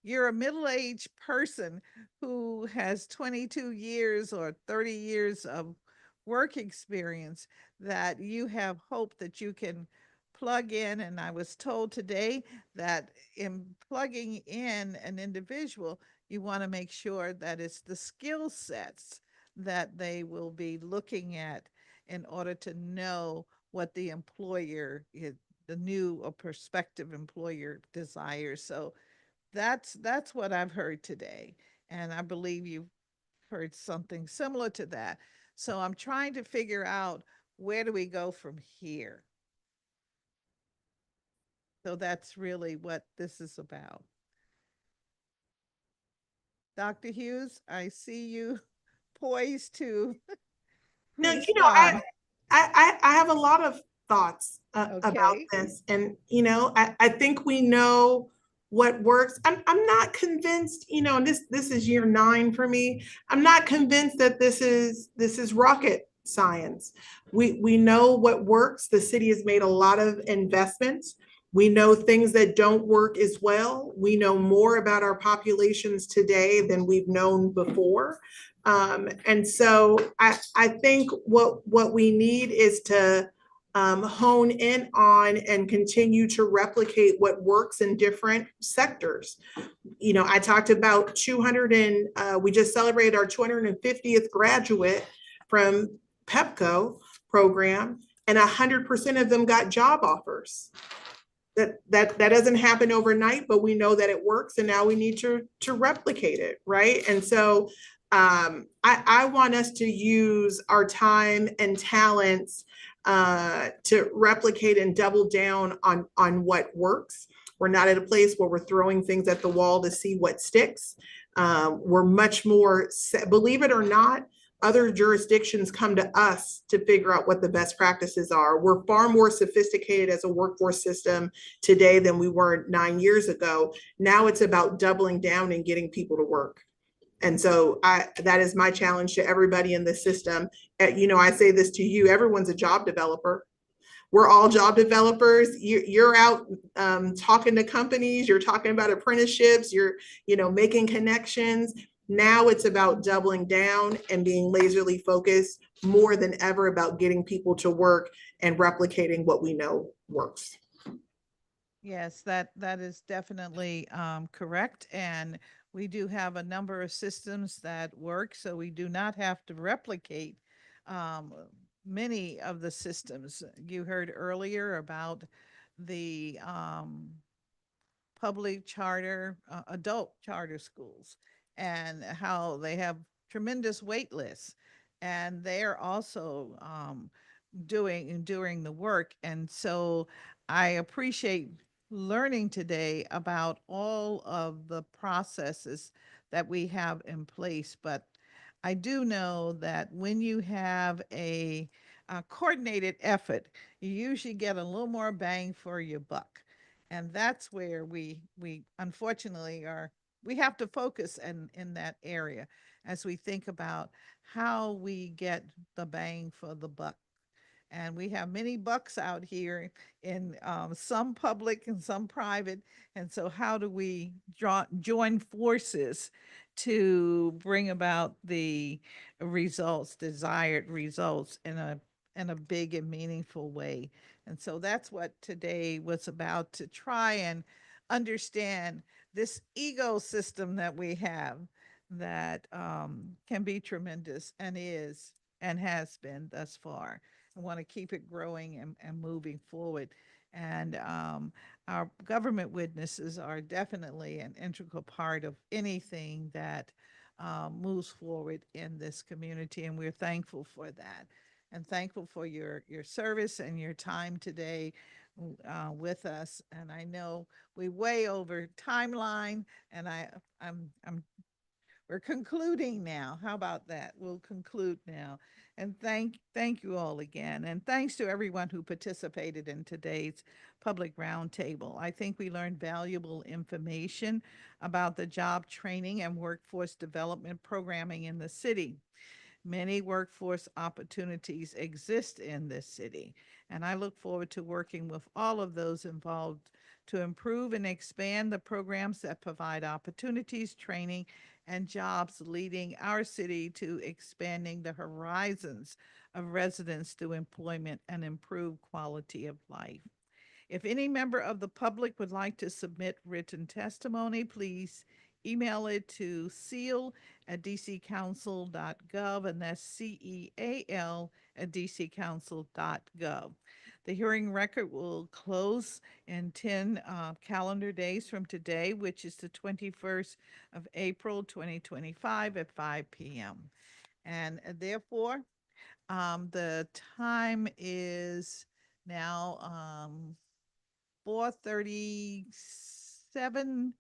you're a middle-aged person who has 22 years or 30 years of work experience, that you have hope that you can plug in. And I was told today that in plugging in an individual, you want to make sure that it's the skill sets that they will be looking at in order to know what the employer is, the new or prospective employer desires. So that's what I've heard today. And I believe you've heard something similar to that. So I'm trying to figure out, where do we go from here? So that's really what this is about. Dr. Hughes, I see you poised to No, respond. I have a lot of thoughts. about Okay. this. And, you know, I think we know what works. I'm not convinced, you know, and this is year 9 for me. I'm not convinced that this is rocket science. We know what works. The city has made a lot of investments. We know things that don't work as well. We know more about our populations today than we've known before. And so I think what we need is to hone in on and continue to replicate what works in different sectors. You know, I talked about 200 and we just celebrated our 250th graduate from PEPCO program, and 100% of them got job offers. That doesn't happen overnight, but we know that it works, and now we need to replicate it, right? And so I want us to use our time and talents to replicate and double down on what works. We're not at a place where we're throwing things at the wall to see what sticks. We're much more, believe it or not, other jurisdictions come to us to figure out what the best practices are. We're far more sophisticated as a workforce system today than we were 9 years ago. Now it's about doubling down and getting people to work. And so that is my challenge to everybody in the system. You know, I say this to you, everyone's a job developer. We're all job developers. You're out talking to companies, you're talking about apprenticeships, you're, you know, making connections. Now it's about doubling down and being laserly focused more than ever about getting people to work and replicating what we know works. Yes, that is definitely correct. And we do have a number of systems that work, so we do not have to replicate many of the systems. You heard earlier about the public charter, adult charter schools, and how they have tremendous wait lists. And they're also doing the work. And so I appreciate learning today about all of the processes that we have in place. But I do know that when you have a coordinated effort, you usually get a little more bang for your buck. And that's where we unfortunately we have to focus in that area as we think about how we get the bang for the buck. And we have many bucks out here in some public and some private. And so how do we join forces to bring about the results, desired results in a big and meaningful way? And so that's what today was about, to try and understand this ecosystem that we have that can be tremendous and is and has been thus far. I want to keep it growing and moving forward. And our government witnesses are definitely an integral part of anything that moves forward in this community. And we're thankful for that, and thankful for your service and your time today with us. And I know we way over timeline, and I'm we're concluding now. How about that? We'll conclude now. And thank you all again. And thanks to everyone who participated in today's public roundtable. I think we learned valuable information about the job training and workforce development programming in the city. Many workforce opportunities exist in this city, and I look forward to working with all of those involved to improve and expand the programs that provide opportunities, training, and jobs, leading our city to expanding the horizons of residents through employment and improved quality of life. If any member of the public would like to submit written testimony, please email it to seal@dccouncil.gov, and that's CEAL@dccouncil.gov. The hearing record will close in 10 calendar days from today, which is the 21st of April, 2025 at 5 p.m. And therefore, the time is now 4:37.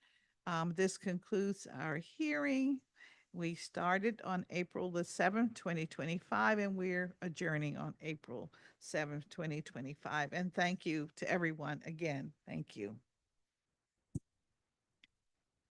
This concludes our hearing, We started on April the 7th, 2025, and we're adjourning on April 7th, 2025. And thank you to everyone again. Thank you.